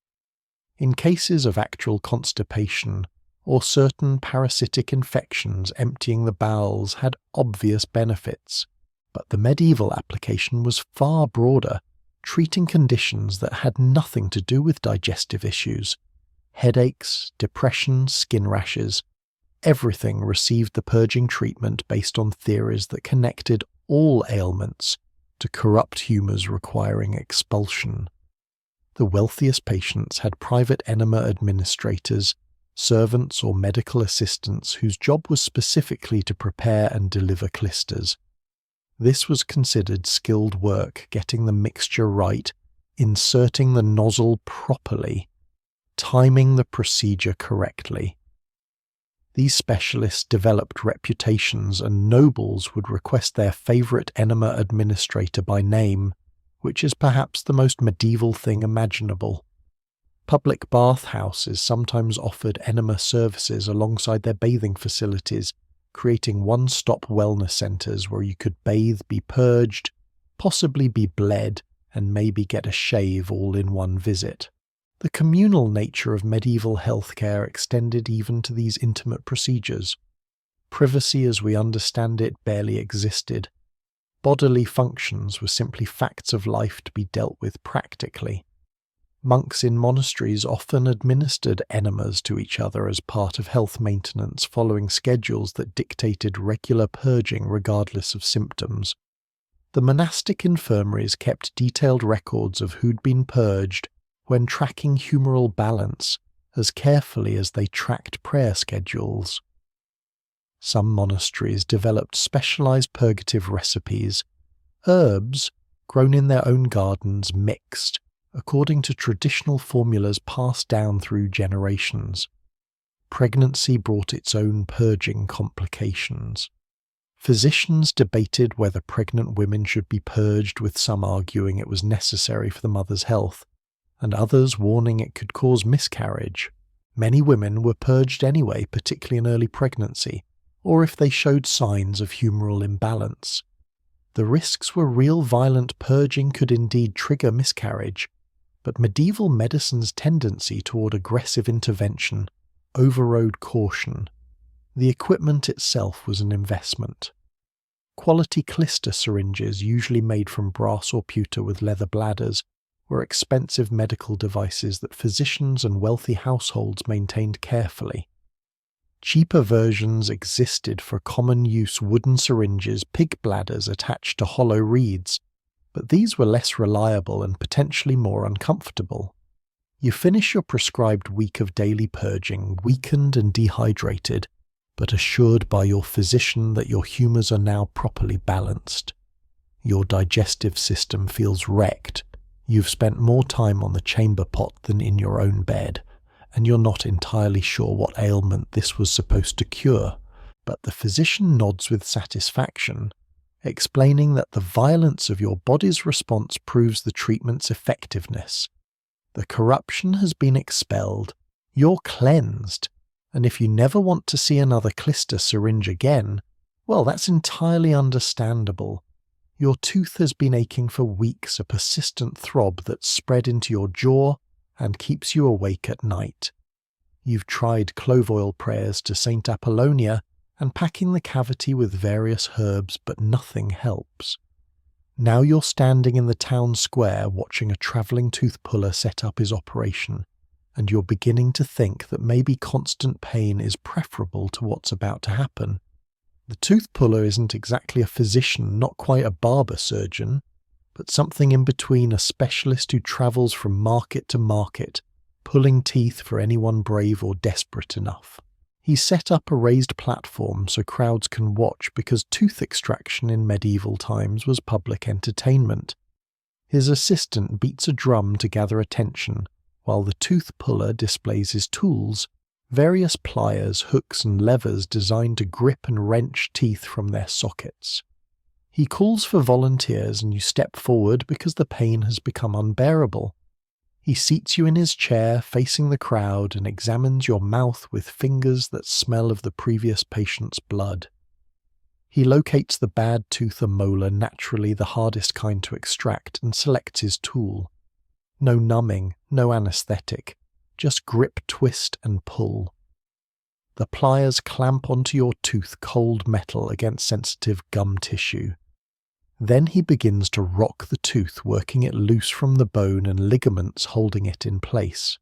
In cases of actual constipation or certain parasitic infections, emptying the bowels had obvious benefits, but the medieval application was far broader, treating conditions that had nothing to do with digestive issues. Headaches, depression, skin rashes, everything received the purging treatment based on theories that connected all ailments to corrupt humours requiring expulsion. The wealthiest patients had private enema administrators, servants or medical assistants whose job was specifically to prepare and deliver clysters. This was considered skilled work, getting the mixture right, inserting the nozzle properly, timing the procedure correctly. These specialists developed reputations, and nobles would request their favourite enema administrator by name, which is perhaps the most medieval thing imaginable. Public bathhouses sometimes offered enema services alongside their bathing facilities, creating one-stop wellness centres where you could bathe, be purged, possibly be bled, and maybe get a shave all in one visit. The communal nature of medieval healthcare extended even to these intimate procedures. Privacy as we understand it barely existed. Bodily functions were simply facts of life to be dealt with practically. Monks in monasteries often administered enemas to each other as part of health maintenance, following schedules that dictated regular purging regardless of symptoms. The monastic infirmaries kept detailed records of who'd been purged when tracking humoral balance as carefully as they tracked prayer schedules. Some monasteries developed specialized purgative recipes, herbs grown in their own gardens mixed according to traditional formulas passed down through generations. Pregnancy brought its own purging complications. Physicians debated whether pregnant women should be purged, with some arguing it was necessary for the mother's health, and others warning it could cause miscarriage. Many women were purged anyway, particularly in early pregnancy, or if they showed signs of humoral imbalance. The risks were real. Violent purging could indeed trigger miscarriage, but medieval medicine's tendency toward aggressive intervention overrode caution. The equipment itself was an investment. Quality clyster syringes, usually made from brass or pewter with leather bladders, were expensive medical devices that physicians and wealthy households maintained carefully. Cheaper versions existed for common use: wooden syringes, pig bladders attached to hollow reeds, but these were less reliable and potentially more uncomfortable. You finish your prescribed week of daily purging, weakened and dehydrated, but assured by your physician that your humours are now properly balanced. Your digestive system feels wrecked. You've spent more time on the chamber pot than in your own bed, and you're not entirely sure what ailment this was supposed to cure, but the physician nods with satisfaction, explaining that the violence of your body's response proves the treatment's effectiveness. The corruption has been expelled, you're cleansed, and if you never want to see another clyster syringe again, well, that's entirely understandable. Your tooth has been aching for weeks, a persistent throb that's spread into your jaw and keeps you awake at night. You've tried clove oil prayers to Saint Apollonia and packing the cavity with various herbs, but nothing helps. Now you're standing in the town square watching a travelling tooth puller set up his operation, and you're beginning to think that maybe constant pain is preferable to what's about to happen. The tooth puller isn't exactly a physician, not quite a barber surgeon, but something in between: a specialist who travels from market to market, pulling teeth for anyone brave or desperate enough. He set up a raised platform so crowds can watch, because tooth extraction in medieval times was public entertainment. His assistant beats a drum to gather attention, while the tooth puller displays his tools, various pliers, hooks and levers designed to grip and wrench teeth from their sockets. He calls for volunteers and you step forward because the pain has become unbearable. He seats you in his chair facing the crowd and examines your mouth with fingers that smell of the previous patient's blood. He locates the bad tooth or molar, naturally the hardest kind to extract, and selects his tool. No numbing, no anesthetic, just grip, twist, and pull. The pliers clamp onto your tooth cold metal against sensitive gum tissue. Then he begins to rock the tooth, working it loose from the bone and ligaments holding it in place.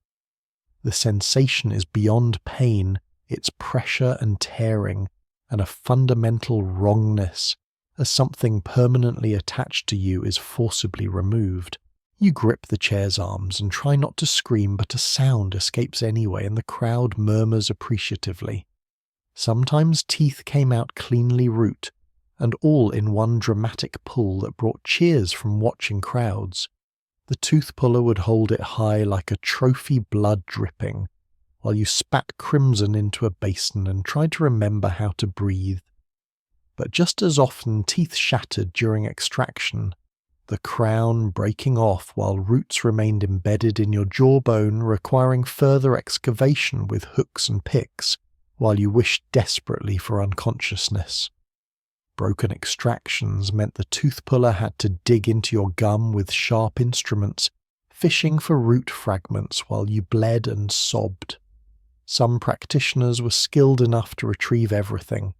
The sensation is beyond pain, it's pressure and tearing, and a fundamental wrongness, as something permanently attached to you is forcibly removed. You grip the chair's arms and try not to scream, but a sound escapes anyway, and the crowd murmurs appreciatively. Sometimes teeth came out cleanly root, and all in one dramatic pull that brought cheers from watching crowds. The tooth puller would hold it high like a trophy, blood dripping, while you spat crimson into a basin and tried to remember how to breathe. But just as often teeth shattered during extraction, the crown breaking off while roots remained embedded in your jawbone, requiring further excavation with hooks and picks, while you wished desperately for unconsciousness. Broken extractions meant the tooth puller had to dig into your gum with sharp instruments, fishing for root fragments while you bled and sobbed. Some practitioners were skilled enough to retrieve everything.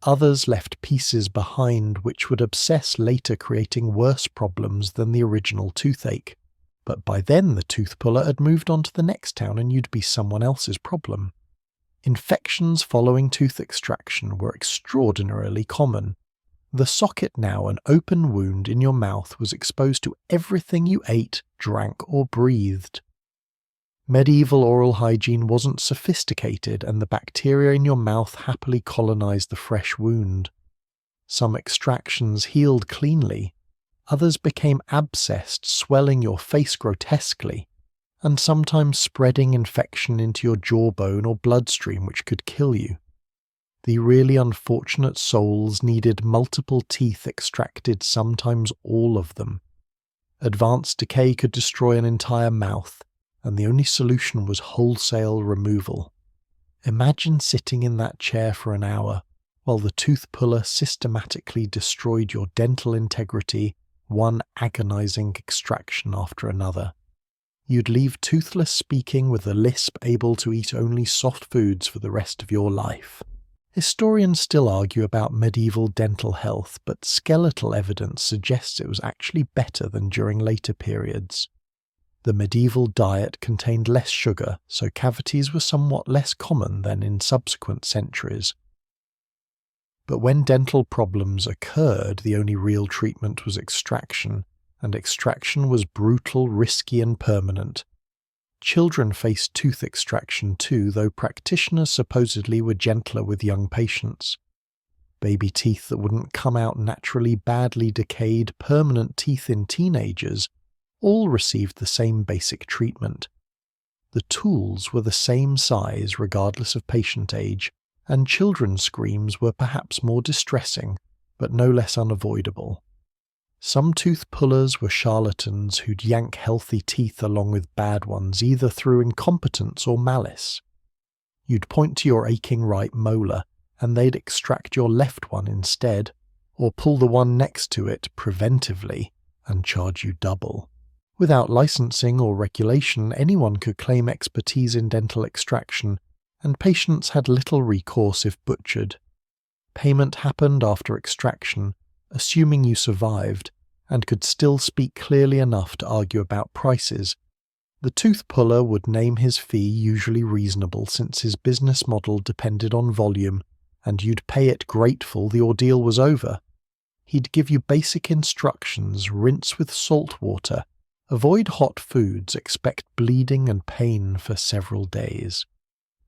Others left pieces behind which would obsess later, creating worse problems than the original toothache. But by then the tooth puller had moved on to the next town and you'd be someone else's problem. Infections following tooth extraction were extraordinarily common. The socket, now an open wound in your mouth, was exposed to everything you ate, drank, or breathed. Medieval oral hygiene wasn't sophisticated, and the bacteria in your mouth happily colonized the fresh wound. Some extractions healed cleanly, others became abscessed, swelling your face grotesquely, and sometimes spreading infection into your jawbone or bloodstream which could kill you. The really unfortunate souls needed multiple teeth extracted, sometimes all of them. Advanced decay could destroy an entire mouth, and the only solution was wholesale removal. Imagine sitting in that chair for an hour, while the tooth puller systematically destroyed your dental integrity, one agonizing extraction after another. You'd leave toothless, speaking with a lisp, able to eat only soft foods for the rest of your life. Historians still argue about medieval dental health, but skeletal evidence suggests it was actually better than during later periods. The medieval diet contained less sugar, so cavities were somewhat less common than in subsequent centuries. But when dental problems occurred, the only real treatment was extraction, and extraction was brutal, risky, and permanent. Children faced tooth extraction too, though practitioners supposedly were gentler with young patients. Baby teeth that wouldn't come out naturally, badly decayed, permanent teeth in teenagers all received the same basic treatment. The tools were the same size regardless of patient age, and children's screams were perhaps more distressing, but no less unavoidable. Some tooth pullers were charlatans who'd yank healthy teeth along with bad ones, either through incompetence or malice. You'd point to your aching right molar, and they'd extract your left one instead, or pull the one next to it preventively and charge you double. Without licensing or regulation, anyone could claim expertise in dental extraction, and patients had little recourse if butchered. Payment happened after extraction, assuming you survived, and could still speak clearly enough to argue about prices. The tooth puller would name his fee, usually reasonable since his business model depended on volume, and you'd pay it grateful the ordeal was over. He'd give you basic instructions: rinse with salt water, avoid hot foods, expect bleeding and pain for several days.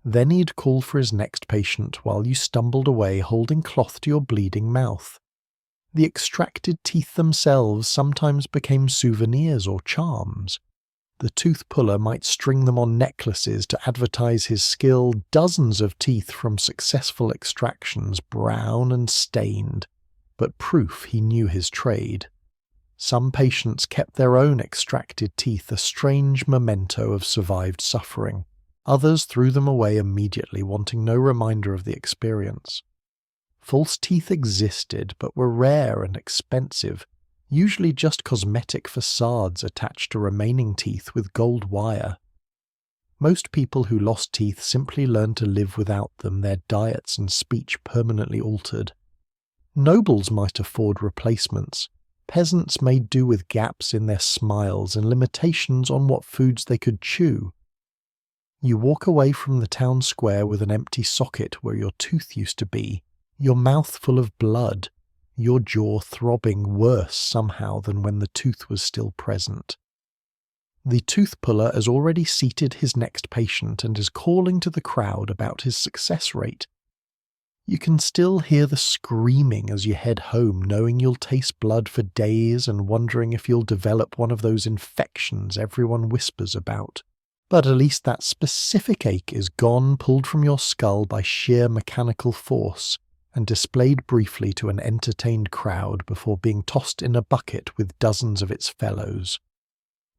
Then he'd call for his next patient while you stumbled away holding cloth to your bleeding mouth. The extracted teeth themselves sometimes became souvenirs or charms. The tooth puller might string them on necklaces to advertise his skill, dozens of teeth from successful extractions, brown and stained, but proof he knew his trade. Some patients kept their own extracted teeth, a strange memento of survived suffering. Others threw them away immediately, wanting no reminder of the experience. False teeth existed, but were rare and expensive, usually just cosmetic facades attached to remaining teeth with gold wire. Most people who lost teeth simply learned to live without them, their diets and speech permanently altered. Nobles might afford replacements. Peasants made do with gaps in their smiles and limitations on what foods they could chew. You walk away from the town square with an empty socket where your tooth used to be, your mouth full of blood, your jaw throbbing worse somehow than when the tooth was still present. The tooth puller has already seated his next patient and is calling to the crowd about his success rate. You can still hear the screaming as you head home, knowing you'll taste blood for days and wondering if you'll develop one of those infections everyone whispers about. But at least that specific ache is gone, pulled from your skull by sheer mechanical force, and displayed briefly to an entertained crowd before being tossed in a bucket with dozens of its fellows.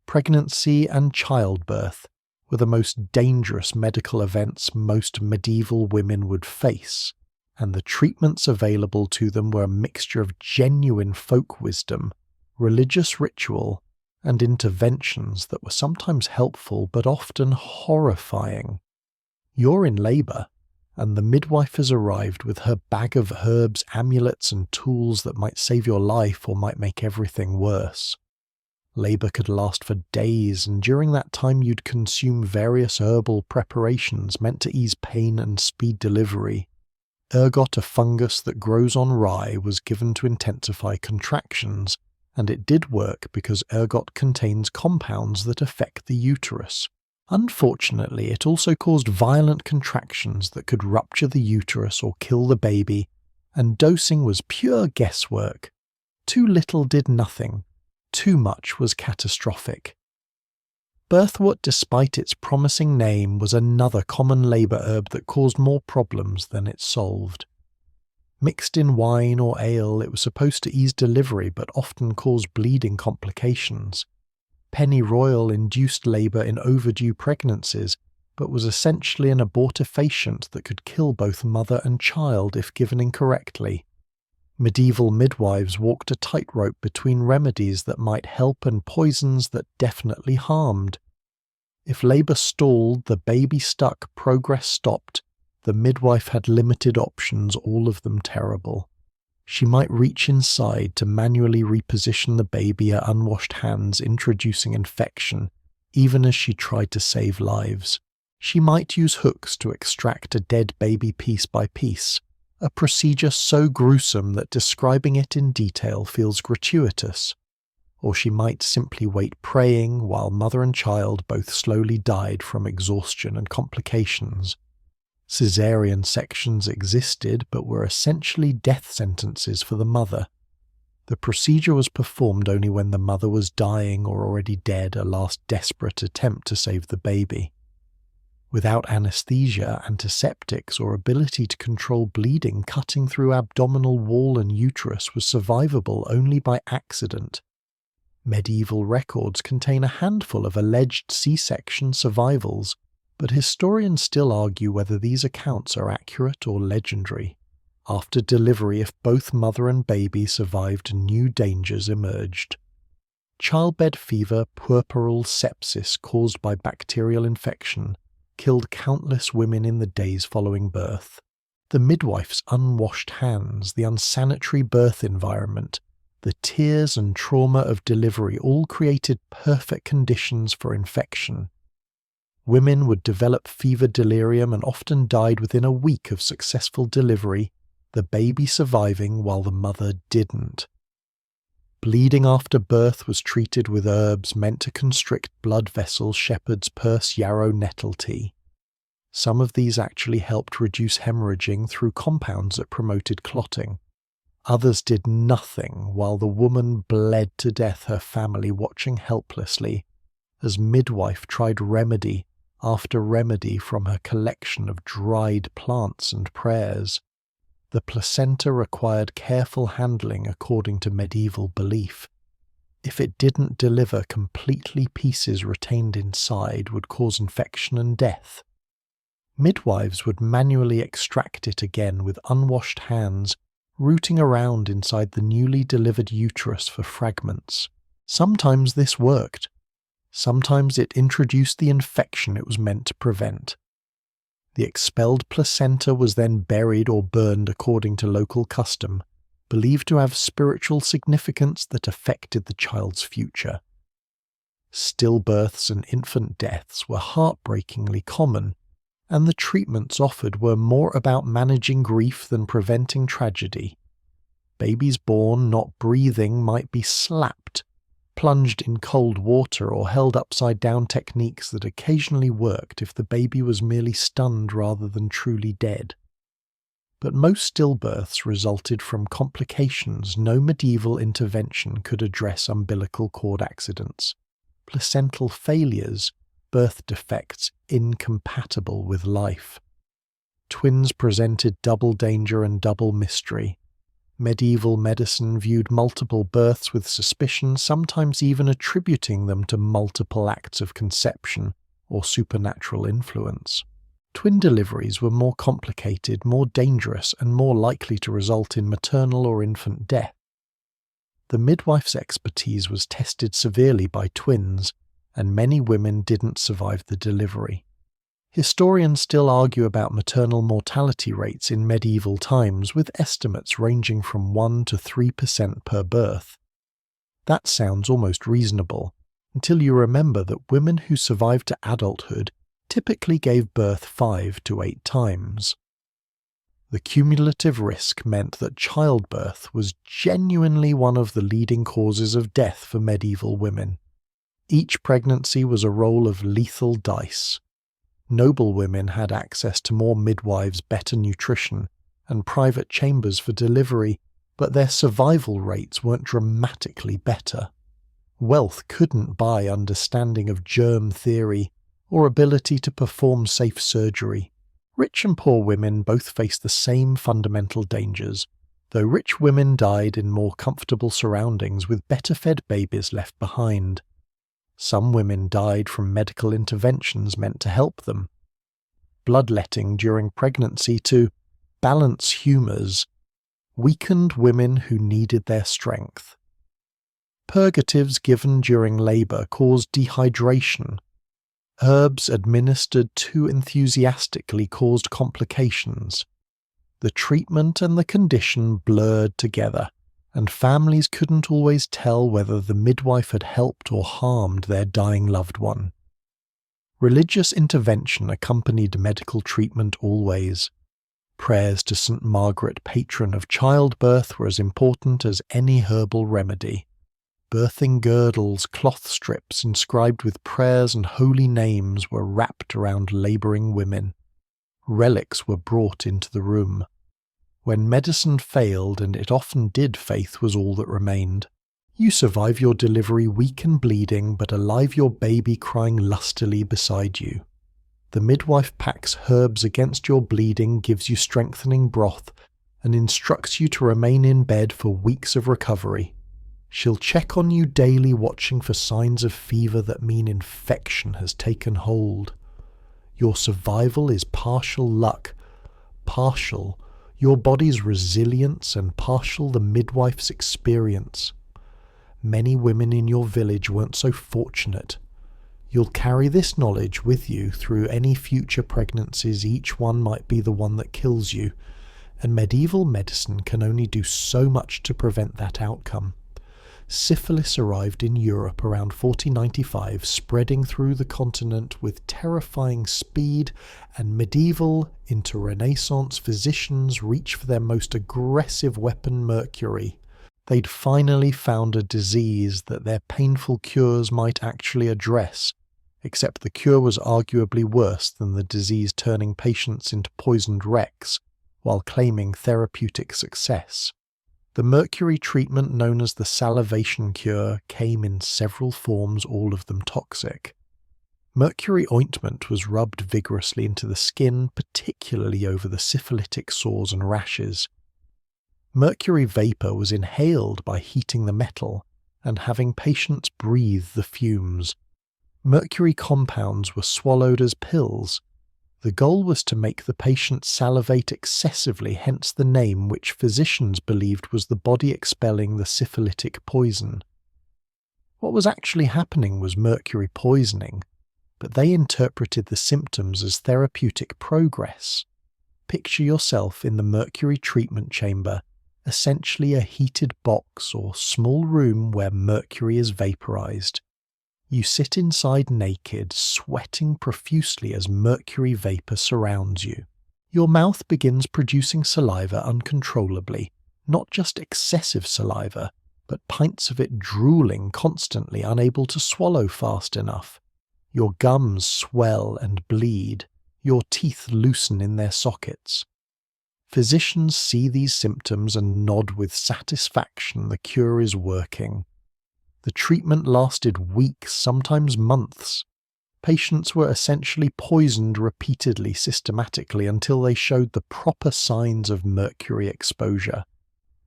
Pregnancy and childbirth were the most dangerous medical events most medieval women would face, and the treatments available to them were a mixture of genuine folk wisdom, religious ritual, and interventions that were sometimes helpful but often horrifying. You're in labour, and the midwife has arrived with her bag of herbs, amulets, and tools that might save your life or might make everything worse. Labour could last for days, and during that time you'd consume various herbal preparations meant to ease pain and speed delivery. Ergot, a fungus that grows on rye, was given to intensify contractions, and it did work because ergot contains compounds that affect the uterus. Unfortunately, it also caused violent contractions that could rupture the uterus or kill the baby, and dosing was pure guesswork. Too little did nothing. Too much was catastrophic. Birthwort, despite its promising name, was another common labour herb that caused more problems than it solved. Mixed in wine or ale, it was supposed to ease delivery but often caused bleeding complications. Pennyroyal induced labour in overdue pregnancies, but was essentially an abortifacient that could kill both mother and child if given incorrectly. Medieval midwives walked a tightrope between remedies that might help and poisons that definitely harmed. If labour stalled, the baby stuck, progress stopped, the midwife had limited options, all of them terrible. She might reach inside to manually reposition the baby, her unwashed hands introducing infection, even as she tried to save lives. She might use hooks to extract a dead baby piece by piece, a procedure so gruesome that describing it in detail feels gratuitous. Or she might simply wait praying while mother and child both slowly died from exhaustion and complications. Caesarean sections existed but were essentially death sentences for the mother. The procedure was performed only when the mother was dying or already dead, a last desperate attempt to save the baby. Without anesthesia, antiseptics, or ability to control bleeding, cutting through abdominal wall and uterus was survivable only by accident. Medieval records contain a handful of alleged C-section survivals, but historians still argue whether these accounts are accurate or legendary. After delivery, if both mother and baby survived, new dangers emerged. Childbed fever, puerperal sepsis caused by bacterial infection, killed countless women in the days following birth. The midwife's unwashed hands, the unsanitary birth environment, the tears and trauma of delivery all created perfect conditions for infection. Women would develop fever delirium and often died within a week of successful delivery, the baby surviving while the mother didn't. Bleeding after birth was treated with herbs meant to constrict blood vessels, shepherd's purse, yarrow, nettle tea. Some of these actually helped reduce hemorrhaging through compounds that promoted clotting. Others did nothing while the woman bled to death, her family watching helplessly, as midwife tried remedy after remedy from her collection of dried plants and prayers. The placenta required careful handling according to medieval belief. if it didn't deliver completely, pieces retained inside would cause infection and death. Midwives would manually extract it again with unwashed hands, rooting around inside the newly delivered uterus for fragments. Sometimes this worked. Sometimes it introduced the infection it was meant to prevent. The expelled placenta was then buried or burned according to local custom, believed to have spiritual significance that affected the child's future. Stillbirths and infant deaths were heartbreakingly common, and the treatments offered were more about managing grief than preventing tragedy. Babies born not breathing might be slapped, plunged in cold water, or held upside down, techniques that occasionally worked if the baby was merely stunned rather than truly dead. But most stillbirths resulted from complications no medieval intervention could address: umbilical cord accidents, placental failures, birth defects incompatible with life. Twins presented double danger and double mystery. Medieval medicine viewed multiple births with suspicion, sometimes even attributing them to multiple acts of conception or supernatural influence. Twin deliveries were more complicated, more dangerous, and more likely to result in maternal or infant death. The midwife's expertise was tested severely by twins, and many women didn't survive the delivery. Historians still argue about maternal mortality rates in medieval times, with estimates ranging from 1 to 3% per birth. That sounds almost reasonable, until you remember that women who survived to adulthood typically gave birth 5 to 8 times. The cumulative risk meant that childbirth was genuinely one of the leading causes of death for medieval women. Each pregnancy was a roll of lethal dice. Noble women had access to more midwives, better nutrition, and private chambers for delivery, but their survival rates weren't dramatically better. Wealth couldn't buy understanding of germ theory or ability to perform safe surgery. Rich and poor women both faced the same fundamental dangers, though rich women died in more comfortable surroundings with better-fed babies left behind. Some women died from medical interventions meant to help them. Bloodletting during pregnancy to balance humours weakened women who needed their strength. Purgatives given during labour caused dehydration. Herbs administered too enthusiastically caused complications. The treatment and the condition blurred together, and families couldn't always tell whether the midwife had helped or harmed their dying loved one. Religious intervention accompanied medical treatment always. Prayers to St. Margaret, patron of childbirth, were as important as any herbal remedy. Birthing girdles, cloth strips inscribed with prayers and holy names were wrapped around labouring women. Relics were brought into the room. When medicine failed, and it often did, faith was all that remained. You survive your delivery weak and bleeding, but alive your baby crying lustily beside you. The midwife packs herbs against your bleeding, gives you strengthening broth, and instructs you to remain in bed for weeks of recovery. She'll check on you daily, watching for signs of fever that mean infection has taken hold. Your survival is partial luck, partial your body's resilience, and partial the midwife's experience. Many women in your village weren't so fortunate. You'll carry this knowledge with you through any future pregnancies. Each one might be the one that kills you, and medieval medicine can only do so much to prevent that outcome. Syphilis arrived in Europe around 1495, spreading through the continent with terrifying speed, and medieval into Renaissance physicians reached for their most aggressive weapon, mercury. They'd finally found a disease that their painful cures might actually address, except the cure was arguably worse than the disease, turning patients into poisoned wrecks while claiming therapeutic success. The mercury treatment, known as the salivation cure, came in several forms, all of them toxic. Mercury ointment was rubbed vigorously into the skin, particularly over the syphilitic sores and rashes. Mercury vapour was inhaled by heating the metal, and having patients breathe the fumes. Mercury compounds were swallowed as pills. The goal was to make the patient salivate excessively, hence the name, which physicians believed was the body expelling the syphilitic poison. What was actually happening was mercury poisoning, but they interpreted the symptoms as therapeutic progress. Picture yourself in the mercury treatment chamber, essentially a heated box or small room where mercury is vaporized. You sit inside naked, sweating profusely as mercury vapor surrounds you. Your mouth begins producing saliva uncontrollably, not just excessive saliva, but pints of it drooling constantly, unable to swallow fast enough. Your gums swell and bleed. Your teeth loosen in their sockets. Physicians see these symptoms and nod with satisfaction. The cure is working. The treatment lasted weeks, sometimes months. Patients were essentially poisoned repeatedly, systematically, until they showed the proper signs of mercury exposure.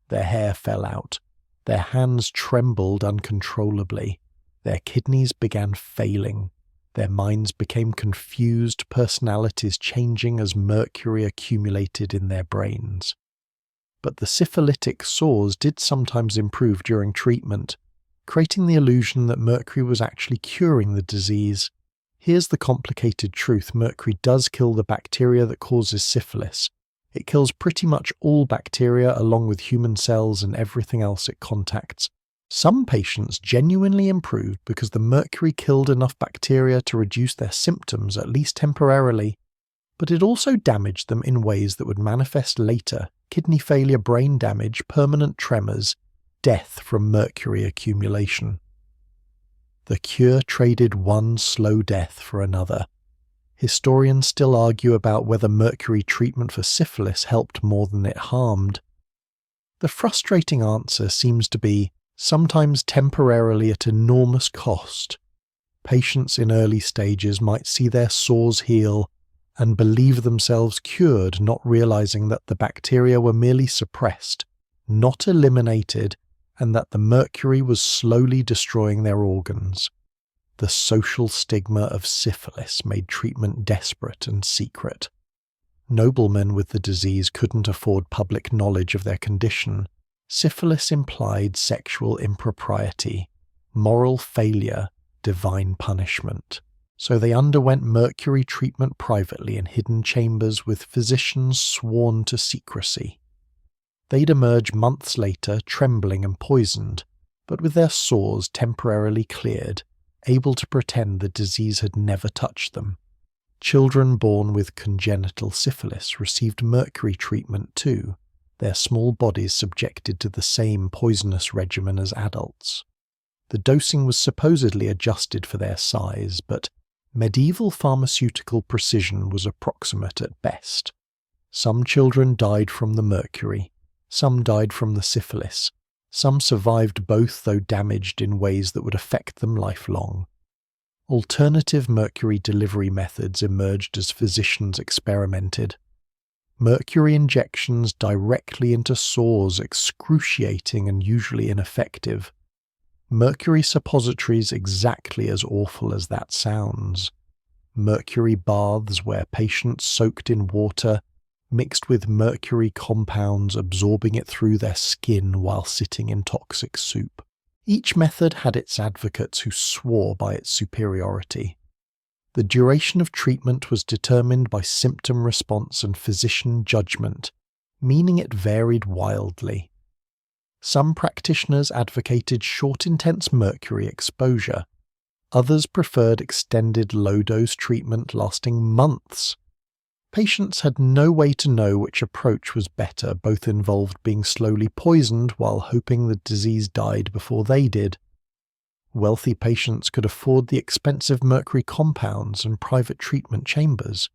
Their hair fell out. Their hands trembled uncontrollably. Their kidneys began failing. Their minds became confused, personalities changing as mercury accumulated in their brains. But the syphilitic sores did sometimes improve during treatment, creating the illusion that mercury was actually curing the disease. Here's the complicated truth: mercury does kill the bacteria that causes syphilis. It kills pretty much all bacteria along with human cells and everything else it contacts. Some patients genuinely improved because the mercury killed enough bacteria to reduce their symptoms, at least temporarily, but it also damaged them in ways that would manifest later: kidney failure, brain damage, permanent tremors, death from mercury accumulation. The cure traded one slow death for another. Historians still argue about whether mercury treatment for syphilis helped more than it harmed. The frustrating answer seems to be sometimes temporarily at enormous cost. Patients in early stages might see their sores heal and believe themselves cured, not realizing that the bacteria were merely suppressed, not eliminated, and that the mercury was slowly destroying their organs. The social stigma of syphilis made treatment desperate and secret. Noblemen with the disease couldn't afford public knowledge of their condition. Syphilis implied sexual impropriety, moral failure, divine punishment. So they underwent mercury treatment privately in hidden chambers with physicians sworn to secrecy. They'd emerge months later, trembling and poisoned, but with their sores temporarily cleared, able to pretend the disease had never touched them. Children born with congenital syphilis received mercury treatment too, their small bodies subjected to the same poisonous regimen as adults. The dosing was supposedly adjusted for their size, but medieval pharmaceutical precision was approximate at best. Some children died from the mercury. Some died from the syphilis. Some survived both, though damaged in ways that would affect them lifelong. Alternative mercury delivery methods emerged as physicians experimented. Mercury injections directly into sores, excruciating and usually ineffective. Mercury suppositories, exactly as awful as that sounds. Mercury baths where patients soaked in water, mixed with mercury compounds, absorbing it through their skin while sitting in toxic soup. Each method had its advocates who swore by its superiority. The duration of treatment was determined by symptom response and physician judgment, meaning it varied wildly. Some practitioners advocated short, intense mercury exposure. Others preferred extended low-dose treatment lasting months. Patients had no way to know which approach was better. Both involved being slowly poisoned while hoping the disease died before they did. Wealthy patients could afford the expensive mercury compounds and private treatment chambers.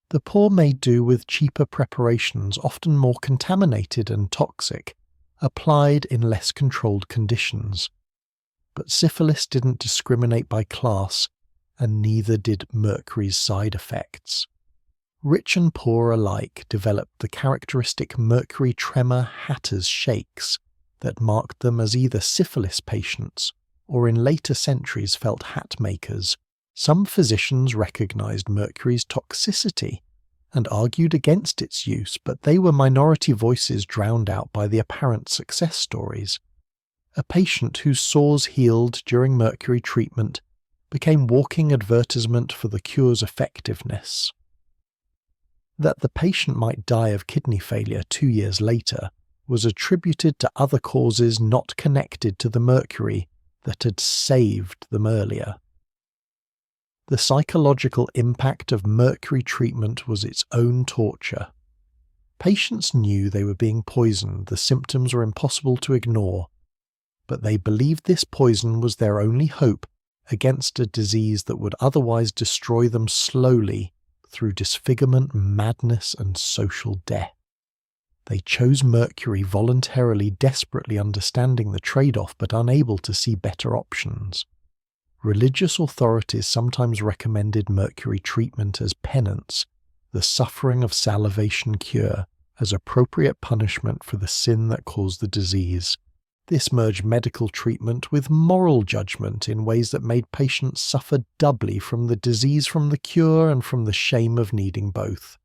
The poor made do with cheaper preparations, often more contaminated and toxic, applied in less controlled conditions. But syphilis didn't discriminate by class, and neither did mercury's side effects. Rich and poor alike developed the characteristic mercury tremor hatter's shakes, that marked them as either syphilis patients or in later centuries felt hat makers. Some physicians recognized mercury's toxicity and argued against its use, but they were minority voices drowned out by the apparent success stories. A patient whose sores healed during mercury treatment became walking advertisement for the cure's effectiveness. That the patient might die of kidney failure 2 years later was attributed to other causes not connected to the mercury that had saved them earlier. The psychological impact of mercury treatment was its own torture. Patients knew they were being poisoned, the symptoms were impossible to ignore, but they believed this poison was their only hope against a disease that would otherwise destroy them slowly through disfigurement, madness, and social death. They chose mercury voluntarily, desperately understanding the trade-off but unable to see better options. Religious authorities sometimes recommended mercury treatment as penance, the suffering of salivation cure, as appropriate punishment for the sin that caused the disease. This merged medical treatment with moral judgment in ways that made patients suffer doubly from the disease from the cure and from the shame of needing both.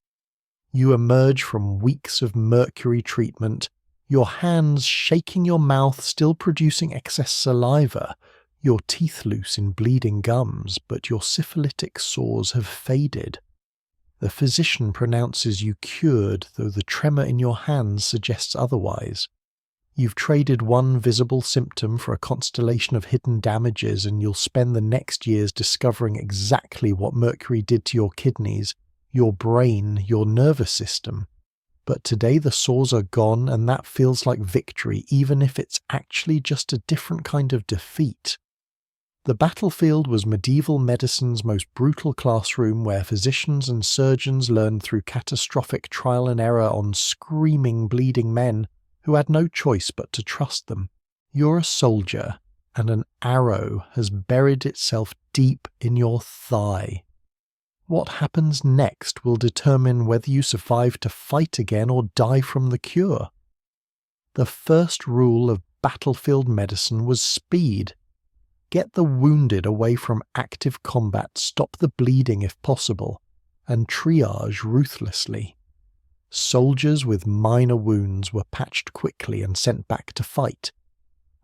You emerge from weeks of mercury treatment, your hands shaking your mouth, still producing excess saliva, your teeth loose in bleeding gums, but your syphilitic sores have faded. The physician pronounces you cured, though the tremor in your hands suggests otherwise. You've traded one visible symptom for a constellation of hidden damages, and you'll spend the next years discovering exactly what mercury did to your kidneys, your brain, your nervous system. But today the sores are gone, and that feels like victory, even if it's actually just a different kind of defeat. The battlefield was medieval medicine's most brutal classroom, where physicians and surgeons learned through catastrophic trial and error on screaming, bleeding men who had no choice but to trust them. You're a soldier, and an arrow has buried itself deep in your thigh. What happens next will determine whether you survive to fight again or die from the cure. The first rule of battlefield medicine was speed. Get the wounded away from active combat, stop the bleeding if possible, and triage ruthlessly. Soldiers with minor wounds were patched quickly and sent back to fight.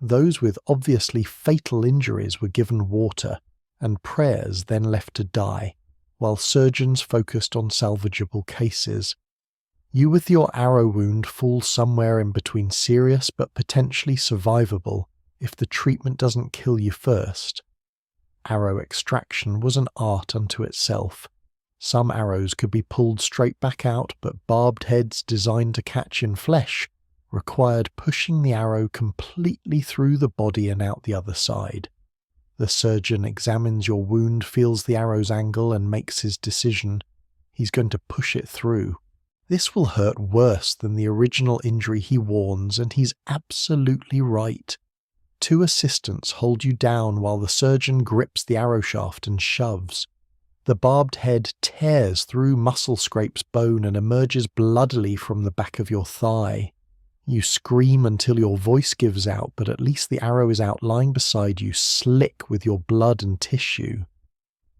Those with obviously fatal injuries were given water, and prayers then left to die, while surgeons focused on salvageable cases. You with your arrow wound fall somewhere in between serious but potentially survivable if the treatment doesn't kill you first. Arrow extraction was an art unto itself. Some arrows could be pulled straight back out, but barbed heads designed to catch in flesh required pushing the arrow completely through the body and out the other side. The surgeon examines your wound, feels the arrow's angle, and makes his decision. He's going to push it through. This will hurt worse than the original injury, he warns, and he's absolutely right. 2 assistants hold you down while the surgeon grips the arrow shaft and shoves. The barbed head tears through muscle, scrapes bone, and emerges bloodily from the back of your thigh. You scream until your voice gives out, but at least the arrow is out lying beside you, slick with your blood and tissue.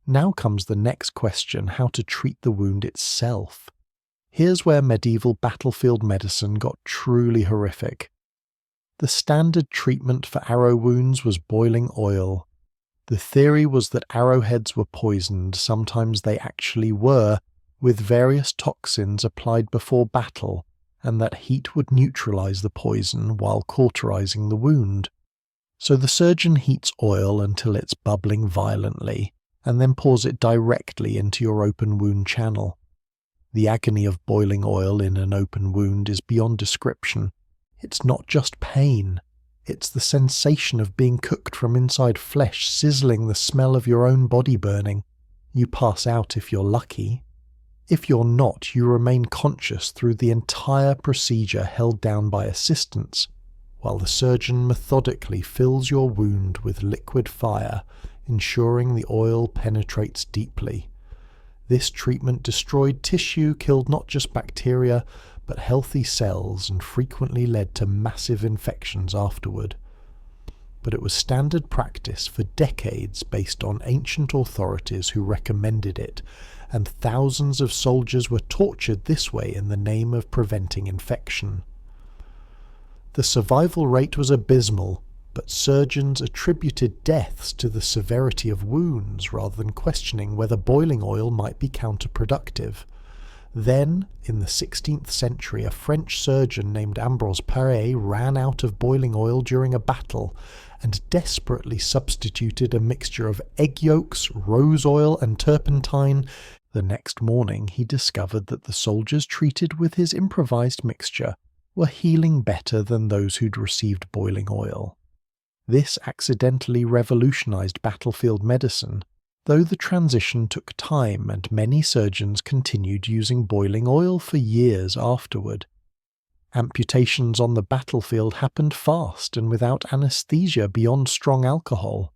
Now comes the next question: how to treat the wound itself. Here's where medieval battlefield medicine got truly horrific. The standard treatment for arrow wounds was boiling oil. The theory was that arrowheads were poisoned, sometimes they actually were, with various toxins applied before battle, and that heat would neutralize the poison while cauterizing the wound. So the surgeon heats oil until it's bubbling violently, and then pours it directly into your open wound channel. The agony of boiling oil in an open wound is beyond description. It's not just pain. It's the sensation of being cooked from inside flesh, sizzling, the smell of your own body burning. You pass out if you're lucky. If you're not, you remain conscious through the entire procedure, held down by assistants, while the surgeon methodically fills your wound with liquid fire, ensuring the oil penetrates deeply. This treatment destroyed tissue, killed not just bacteria, but healthy cells and frequently led to massive infections afterward. But it was standard practice for decades based on ancient authorities who recommended it, and thousands of soldiers were tortured this way in the name of preventing infection. The survival rate was abysmal, but surgeons attributed deaths to the severity of wounds rather than questioning whether boiling oil might be counterproductive. Then, in the 16th century, a French surgeon named Ambroise Paré ran out of boiling oil during a battle and desperately substituted a mixture of egg yolks, rose oil, and turpentine. The next morning he discovered that the soldiers treated with his improvised mixture were healing better than those who'd received boiling oil. This accidentally revolutionized battlefield medicine, though the transition took time and many surgeons continued using boiling oil for years afterward. Amputations on the battlefield happened fast and without anesthesia beyond strong alcohol.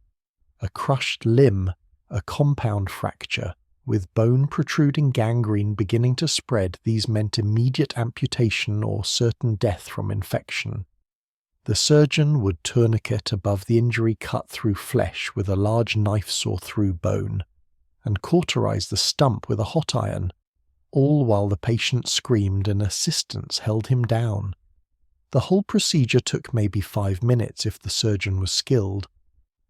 A crushed limb, a compound fracture, with bone protruding gangrene beginning to spread, these meant immediate amputation or certain death from infection. The surgeon would tourniquet above the injury cut through flesh with a large knife saw through bone, and cauterize the stump with a hot iron, all while the patient screamed and assistants held him down. The whole procedure took maybe 5 minutes if the surgeon was skilled.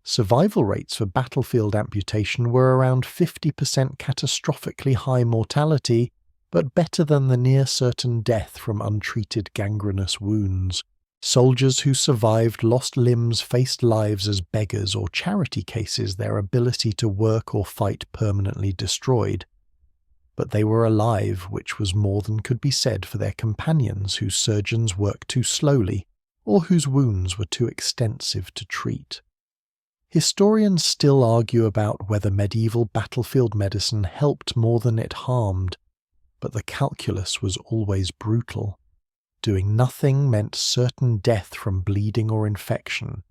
Survival rates for battlefield amputation were around 50% catastrophically high mortality, but better than the near-certain death from untreated gangrenous wounds. Soldiers who survived lost limbs faced lives as beggars or charity cases, their ability to work or fight permanently destroyed. But they were alive, which was more than could be said for their companions whose surgeons worked too slowly or whose wounds were too extensive to treat. Historians still argue about whether medieval battlefield medicine helped more than it harmed, but the calculus was always brutal. Doing nothing meant certain death from bleeding or infection.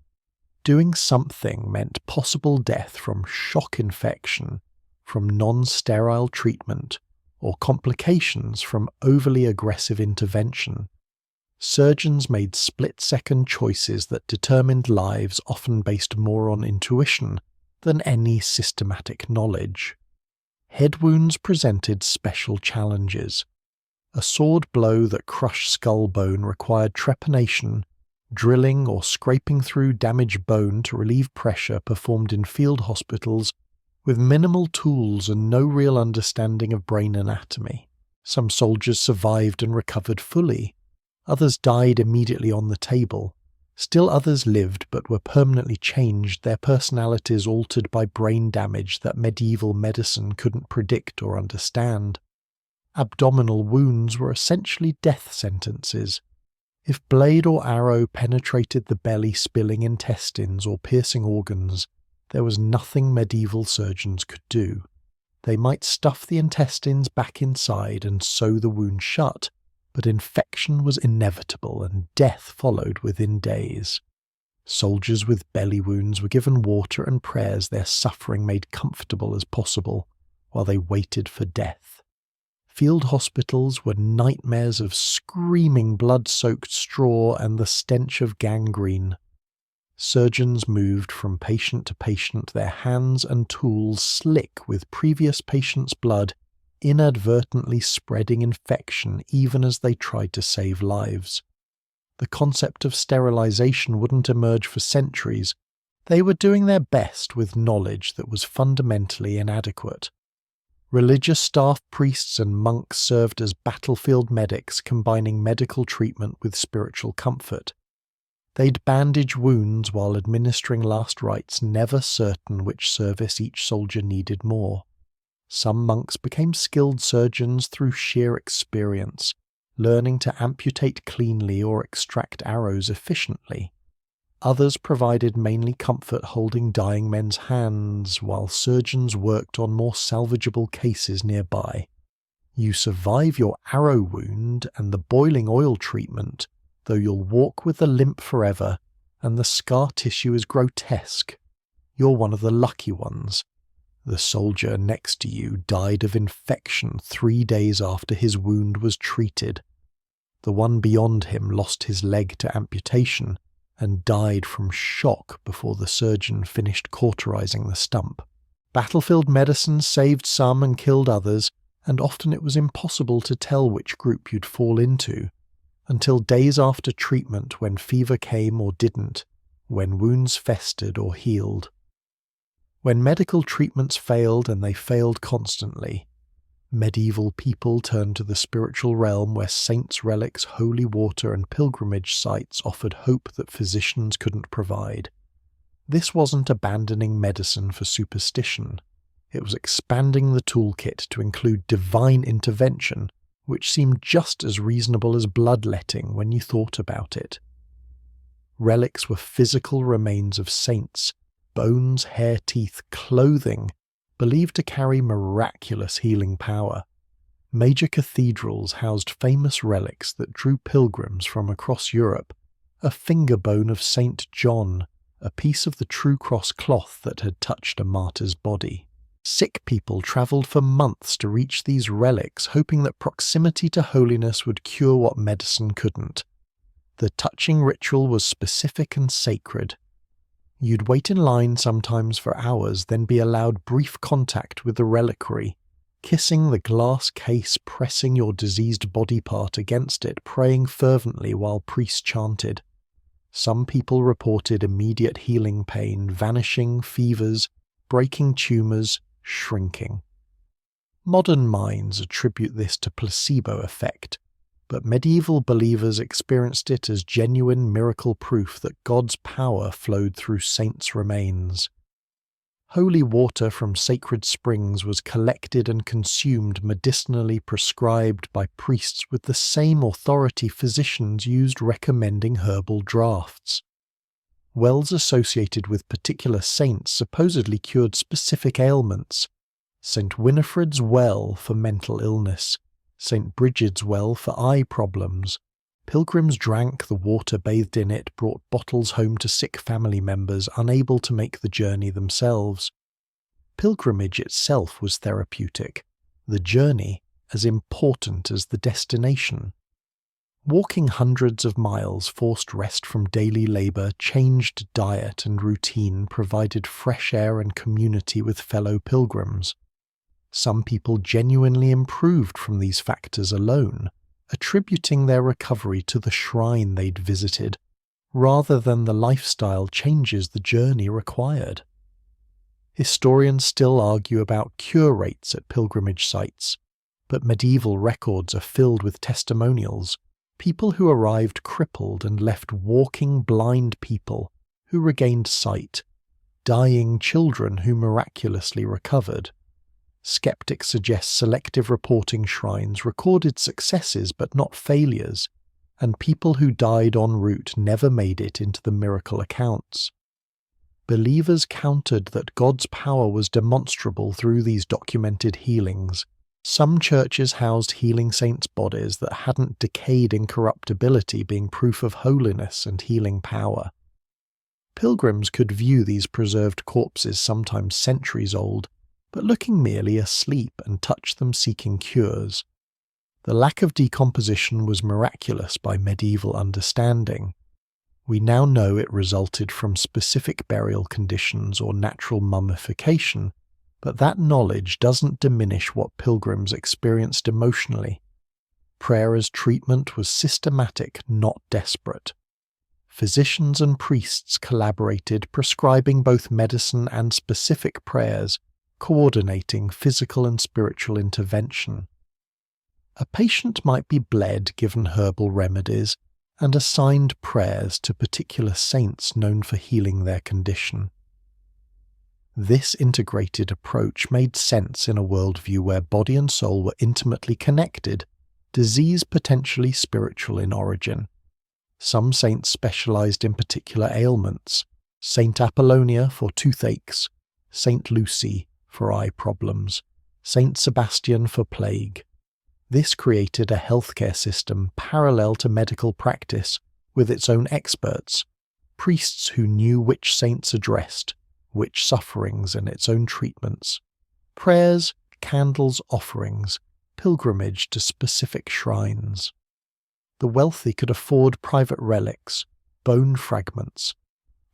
Doing something meant possible death from shock infection, from non-sterile treatment, or complications from overly aggressive intervention. Surgeons made split-second choices that determined lives, often based more on intuition than any systematic knowledge. Head wounds presented special challenges. A sword blow that crushed skull bone required trepanation, drilling or scraping through damaged bone to relieve pressure performed in field hospitals with minimal tools and no real understanding of brain anatomy. Some soldiers survived and recovered fully. Others died immediately on the table. Still others lived but were permanently changed, their personalities altered by brain damage that medieval medicine couldn't predict or understand. Abdominal wounds were essentially death sentences. If blade or arrow penetrated the belly, spilling intestines or piercing organs, there was nothing medieval surgeons could do. They might stuff the intestines back inside and sew the wound shut, but infection was inevitable and death followed within days. Soldiers with belly wounds were given water and prayers their suffering made comfortable as possible, while they waited for death. Field hospitals were nightmares of screaming blood-soaked straw and the stench of gangrene. Surgeons moved from patient to patient, their hands and tools slick with previous patients' blood, inadvertently spreading infection even as they tried to save lives. The concept of sterilization wouldn't emerge for centuries. They were doing their best with knowledge that was fundamentally inadequate. Religious staff, priests and monks served as battlefield medics, combining medical treatment with spiritual comfort. They'd bandage wounds while administering last rites, never certain which service each soldier needed more. Some monks became skilled surgeons through sheer experience, learning to amputate cleanly or extract arrows efficiently. Others provided mainly comfort holding dying men's hands, while surgeons worked on more salvageable cases nearby. You survive your arrow wound and the boiling oil treatment, though you'll walk with a limp forever, and the scar tissue is grotesque. You're one of the lucky ones. The soldier next to you died of infection 3 days after his wound was treated. The one beyond him lost his leg to amputation and died from shock before the surgeon finished cauterizing the stump. Battlefield medicine saved some and killed others, and often it was impossible to tell which group you'd fall into, until days after treatment when fever came or didn't, when wounds festered or healed. When medical treatments failed, and they failed constantly, medieval people turned to the spiritual realm where saints' relics, holy water, and pilgrimage sites offered hope that physicians couldn't provide. This wasn't abandoning medicine for superstition. It was expanding the toolkit to include divine intervention, which seemed just as reasonable as bloodletting when you thought about it. Relics were physical remains of saints, bones, hair, teeth, clothing, believed to carry miraculous healing power. Major cathedrals housed famous relics that drew pilgrims from across Europe: a finger bone of Saint John, a piece of the true cross cloth that had touched a martyr's body. Sick people travelled for months to reach these relics, hoping that proximity to holiness would cure what medicine couldn't. The touching ritual was specific and sacred. You'd wait in line sometimes for hours, then be allowed brief contact with the reliquary, kissing the glass case, pressing your diseased body part against it, praying fervently while priests chanted. Some people reported immediate healing pain, vanishing fevers, breaking tumours, shrinking. Modern minds attribute this to placebo effect, but medieval believers experienced it as genuine miracle proof that God's power flowed through saints' remains. Holy water from sacred springs was collected and consumed, medicinally prescribed by priests with the same authority physicians used recommending herbal draughts. Wells associated with particular saints supposedly cured specific ailments: St. Winifred's well for mental illness, St. Bridget's well for eye problems. Pilgrims drank the water bathed in it, brought bottles home to sick family members unable to make the journey themselves. Pilgrimage itself was therapeutic, the journey as important as the destination. Walking hundreds of miles, forced rest from daily labour, changed diet and routine, provided fresh air and community with fellow pilgrims. Some people genuinely improved from these factors alone, attributing their recovery to the shrine they'd visited, rather than the lifestyle changes the journey required. Historians still argue about cure rates at pilgrimage sites, but medieval records are filled with testimonials: people who arrived crippled and left walking blind people who regained sight, dying children who miraculously recovered. Skeptics suggest selective reporting shrines recorded successes but not failures, and people who died en route never made it into the miracle accounts. Believers countered that God's power was demonstrable through these documented healings. Some churches housed healing saints' bodies that hadn't decayed incorruptibility, being proof of holiness and healing power. Pilgrims could view these preserved corpses, sometimes centuries old, but looking merely asleep, and touch them seeking cures. The lack of decomposition was miraculous by medieval understanding. We now know it resulted from specific burial conditions or natural mummification, but that knowledge doesn't diminish what pilgrims experienced emotionally. Prayer as treatment was systematic, not desperate. Physicians and priests collaborated, prescribing both medicine and specific prayers, coordinating physical and spiritual intervention. A patient might be bled, given herbal remedies, and assigned prayers to particular saints known for healing their condition. This integrated approach made sense in a worldview where body and soul were intimately connected, disease potentially spiritual in origin. Some saints specialized in particular ailments: Saint Apollonia for toothaches, Saint Lucy for eye problems, Saint Sebastian for plague. This created a healthcare system parallel to medical practice, with its own experts, priests who knew which saints addressed, which sufferings, and its own treatments. Prayers, candles, offerings, pilgrimage to specific shrines. The wealthy could afford private relics, bone fragments,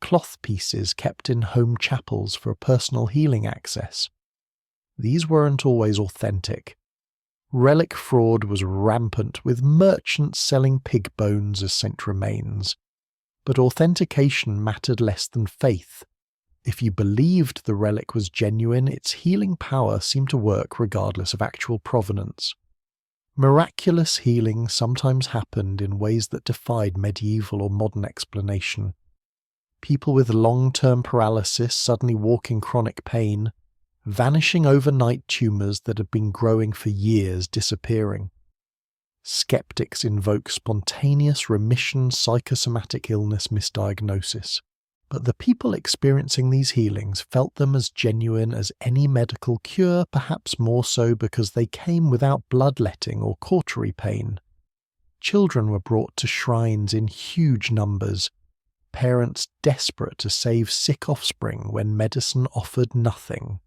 cloth pieces kept in home chapels for personal healing access. These weren't always authentic. Relic fraud was rampant, with merchants selling pig bones as saint remains. But authentication mattered less than faith. If you believed the relic was genuine, its healing power seemed to work regardless of actual provenance. Miraculous healing sometimes happened in ways that defied medieval or modern explanation. People with long-term paralysis suddenly walking chronic pain, vanishing overnight tumours that had been growing for years disappearing. Skeptics invoke spontaneous remission psychosomatic illness misdiagnosis, but the people experiencing these healings felt them as genuine as any medical cure, perhaps more so because they came without bloodletting or cautery pain. Children were brought to shrines in huge numbers, parents desperate to save sick offspring when medicine offered nothing.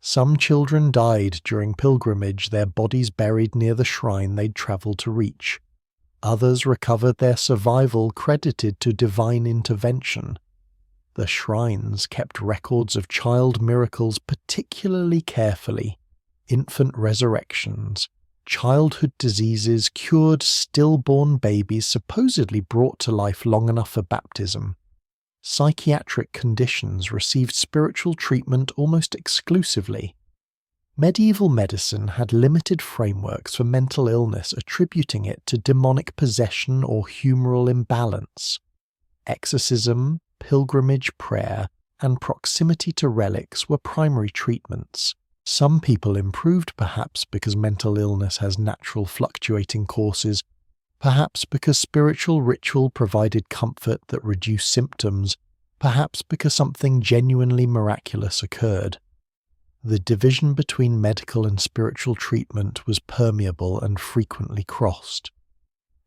Some children died during pilgrimage, their bodies buried near the shrine they'd travelled to reach. Others recovered their survival credited to divine intervention. The shrines kept records of child miracles particularly carefully, infant resurrections, childhood diseases cured, stillborn babies supposedly brought to life long enough for baptism. Psychiatric conditions received spiritual treatment almost exclusively. Medieval medicine had limited frameworks for mental illness, attributing it to demonic possession or humoral imbalance. Exorcism, pilgrimage prayer, and proximity to relics were primary treatments. Some people improved perhaps because mental illness has natural fluctuating courses, perhaps because spiritual ritual provided comfort that reduced symptoms, perhaps because something genuinely miraculous occurred. The division between medical and spiritual treatment was permeable and frequently crossed.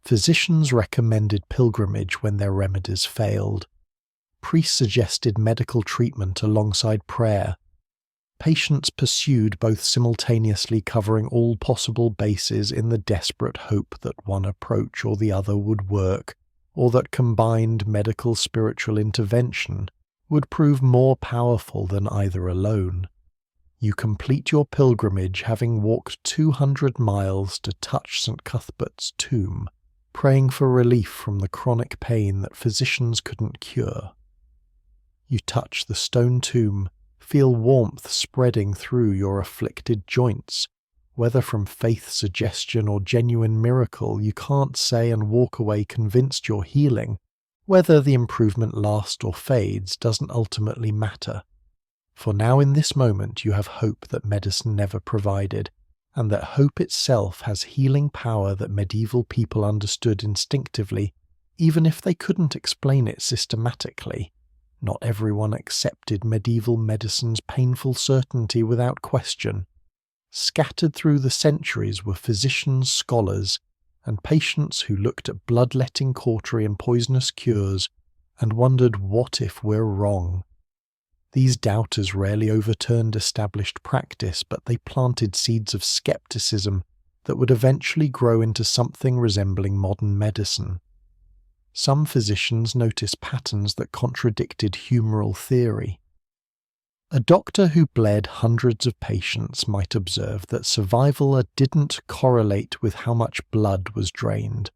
Physicians recommended pilgrimage when their remedies failed. Priests suggested medical treatment alongside prayer. Patients pursued both simultaneously, covering all possible bases in the desperate hope that one approach or the other would work, or that combined medical-spiritual intervention would prove more powerful than either alone. You complete your pilgrimage having walked 200 miles to touch St. Cuthbert's tomb, praying for relief from the chronic pain that physicians couldn't cure. You touch the stone tomb, feel warmth spreading through your afflicted joints. Whether from faith suggestion or genuine miracle, you can't say and walk away convinced you're healing. Whether the improvement lasts or fades doesn't ultimately matter. For now in this moment you have hope that medicine never provided, and that hope itself has healing power that medieval people understood instinctively, even if they couldn't explain it systematically. Not everyone accepted medieval medicine's painful certainty without question. Scattered through the centuries were physicians, scholars, and patients who looked at bloodletting cautery and poisonous cures and wondered, what if we're wrong? These doubters rarely overturned established practice, but they planted seeds of skepticism that would eventually grow into something resembling modern medicine. Some physicians noticed patterns that contradicted humoral theory. A doctor who bled hundreds of patients might observe that survival didn't correlate with how much blood was drained,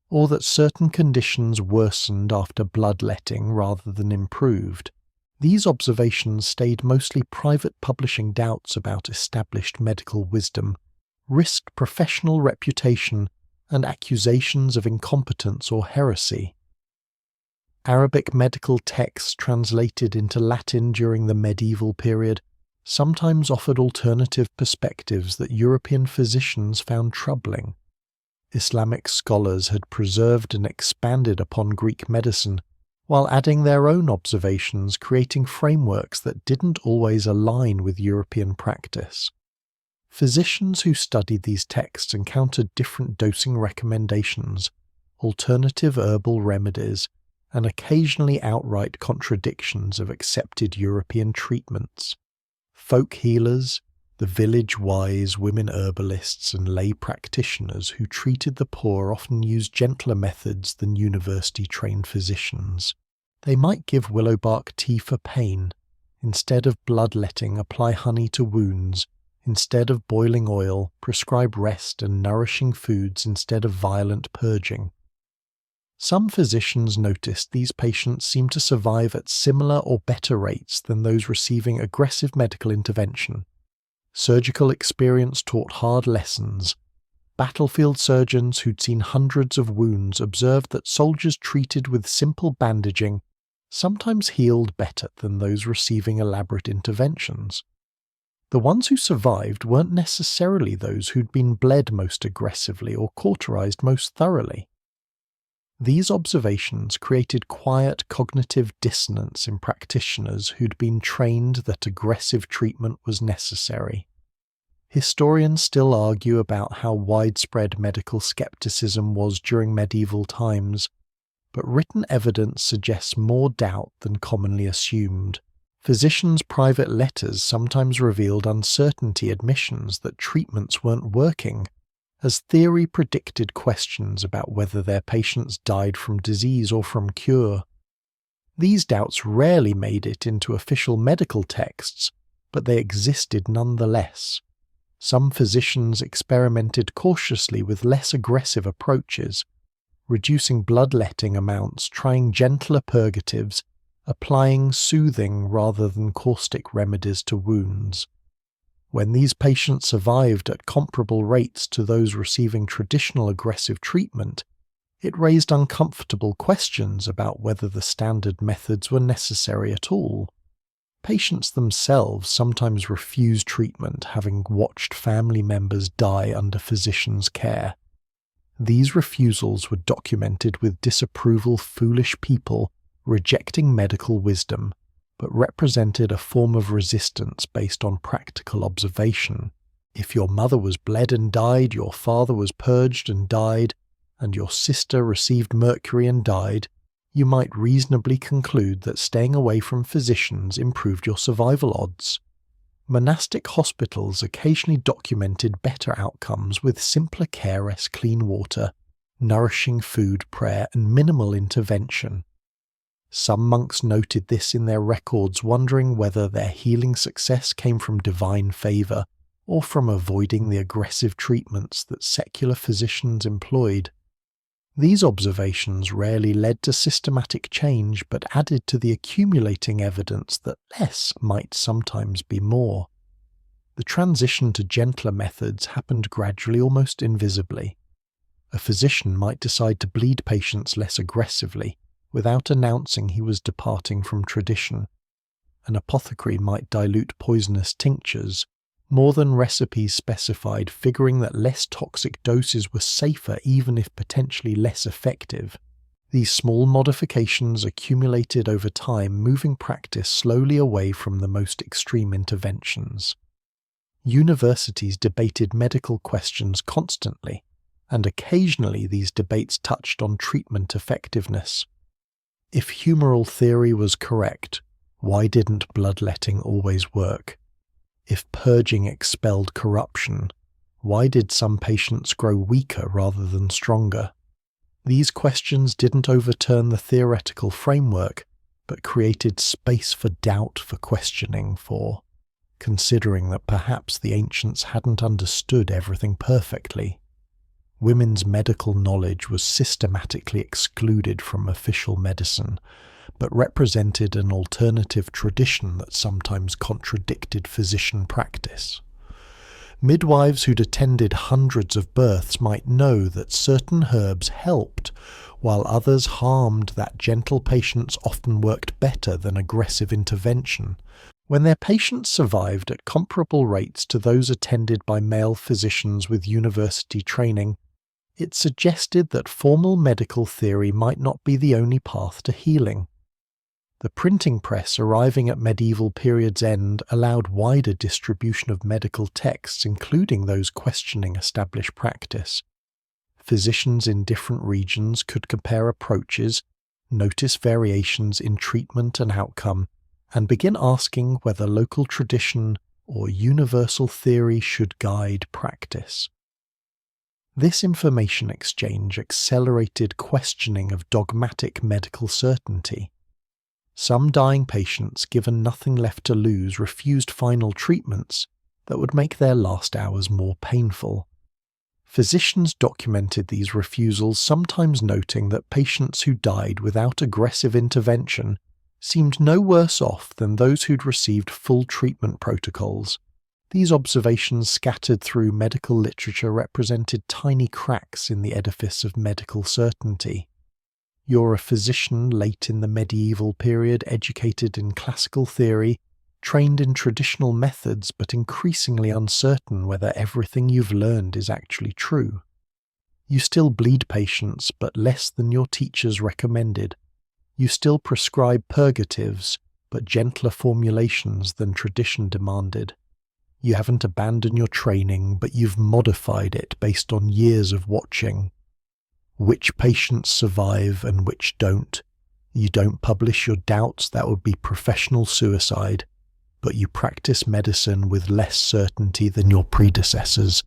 or that certain conditions worsened after bloodletting rather than improved. These observations stayed mostly private, publishing doubts about established medical wisdom, risked professional reputation, and accusations of incompetence or heresy. Arabic medical texts translated into Latin during the medieval period sometimes offered alternative perspectives that European physicians found troubling. Islamic scholars had preserved and expanded upon Greek medicine, while adding their own observations, creating frameworks that didn't always align with European practice. Physicians who studied these texts encountered different dosing recommendations, alternative herbal remedies, and occasionally outright contradictions of accepted European treatments. Folk healers, The village-wise women herbalists and lay practitioners who treated the poor often used gentler methods than university-trained physicians. They might give willow bark tea for pain. Instead of bloodletting, apply honey to wounds. Instead of boiling oil, prescribe rest and nourishing foods instead of violent purging. Some physicians noticed these patients seemed to survive at similar or better rates than those receiving aggressive medical intervention. Surgical experience taught hard lessons. Battlefield surgeons who'd seen hundreds of wounds observed that soldiers treated with simple bandaging sometimes healed better than those receiving elaborate interventions. The ones who survived weren't necessarily those who'd been bled most aggressively or cauterized most thoroughly. These observations created quiet cognitive dissonance in practitioners who'd been trained that aggressive treatment was necessary. Historians still argue about how widespread medical skepticism was during medieval times, but written evidence suggests more doubt than commonly assumed. Physicians' private letters sometimes revealed uncertainty admissions that treatments weren't working, as theory predicted questions about whether their patients died from disease or from cure. These doubts rarely made it into official medical texts, but they existed nonetheless. Some physicians experimented cautiously with less aggressive approaches, reducing bloodletting amounts, trying gentler purgatives, applying soothing rather than caustic remedies to wounds. When these patients survived at comparable rates to those receiving traditional aggressive treatment, it raised uncomfortable questions about whether the standard methods were necessary at all. Patients themselves sometimes refused treatment, having watched family members die under physicians' care. These refusals were documented with disapproval foolish people rejecting medical wisdom, but represented a form of resistance based on practical observation. If your mother was bled and died, your father was purged and died, and your sister received mercury and died, you might reasonably conclude that staying away from physicians improved your survival odds. Monastic hospitals occasionally documented better outcomes with simpler care as clean water, nourishing food, prayer, and minimal intervention. Some monks noted this in their records, wondering whether their healing success came from divine favour or from avoiding the aggressive treatments that secular physicians employed. These observations rarely led to systematic change, but added to the accumulating evidence that less might sometimes be more. The transition to gentler methods happened gradually, almost invisibly. A physician might decide to bleed patients less aggressively, without announcing he was departing from tradition. An apothecary might dilute poisonous tinctures, more than recipes specified, figuring that less toxic doses were safer even if potentially less effective. These small modifications accumulated over time, moving practice slowly away from the most extreme interventions. Universities debated medical questions constantly, and occasionally these debates touched on treatment effectiveness. If humoral theory was correct, why didn't bloodletting always work? If purging expelled corruption, why did some patients grow weaker rather than stronger? These questions didn't overturn the theoretical framework, but created space for doubt, for questioning, for considering that perhaps the ancients hadn't understood everything perfectly. Women's medical knowledge was systematically excluded from official medicine, but represented an alternative tradition that sometimes contradicted physician practice. Midwives who'd attended hundreds of births might know that certain herbs helped, while others harmed, that gentle patients often worked better than aggressive intervention. When their patients survived at comparable rates to those attended by male physicians with university training, it suggested that formal medical theory might not be the only path to healing. The printing press arriving at medieval period's end allowed wider distribution of medical texts, including those questioning established practice. Physicians in different regions could compare approaches, notice variations in treatment and outcome, and begin asking whether local tradition or universal theory should guide practice. This information exchange accelerated questioning of dogmatic medical certainty. Some dying patients, given nothing left to lose, refused final treatments that would make their last hours more painful. Physicians documented these refusals, sometimes noting that patients who died without aggressive intervention seemed no worse off than those who'd received full treatment protocols. These observations scattered through medical literature represented tiny cracks in the edifice of medical certainty. You're a physician late in the medieval period, educated in classical theory, trained in traditional methods, but increasingly uncertain whether everything you've learned is actually true. You still bleed patients, but less than your teachers recommended. You still prescribe purgatives, but gentler formulations than tradition demanded. You haven't abandoned your training, but you've modified it based on years of watching. Which patients survive and which don't. You don't publish your doubts, that would be professional suicide, but you practice medicine with less certainty than your predecessors,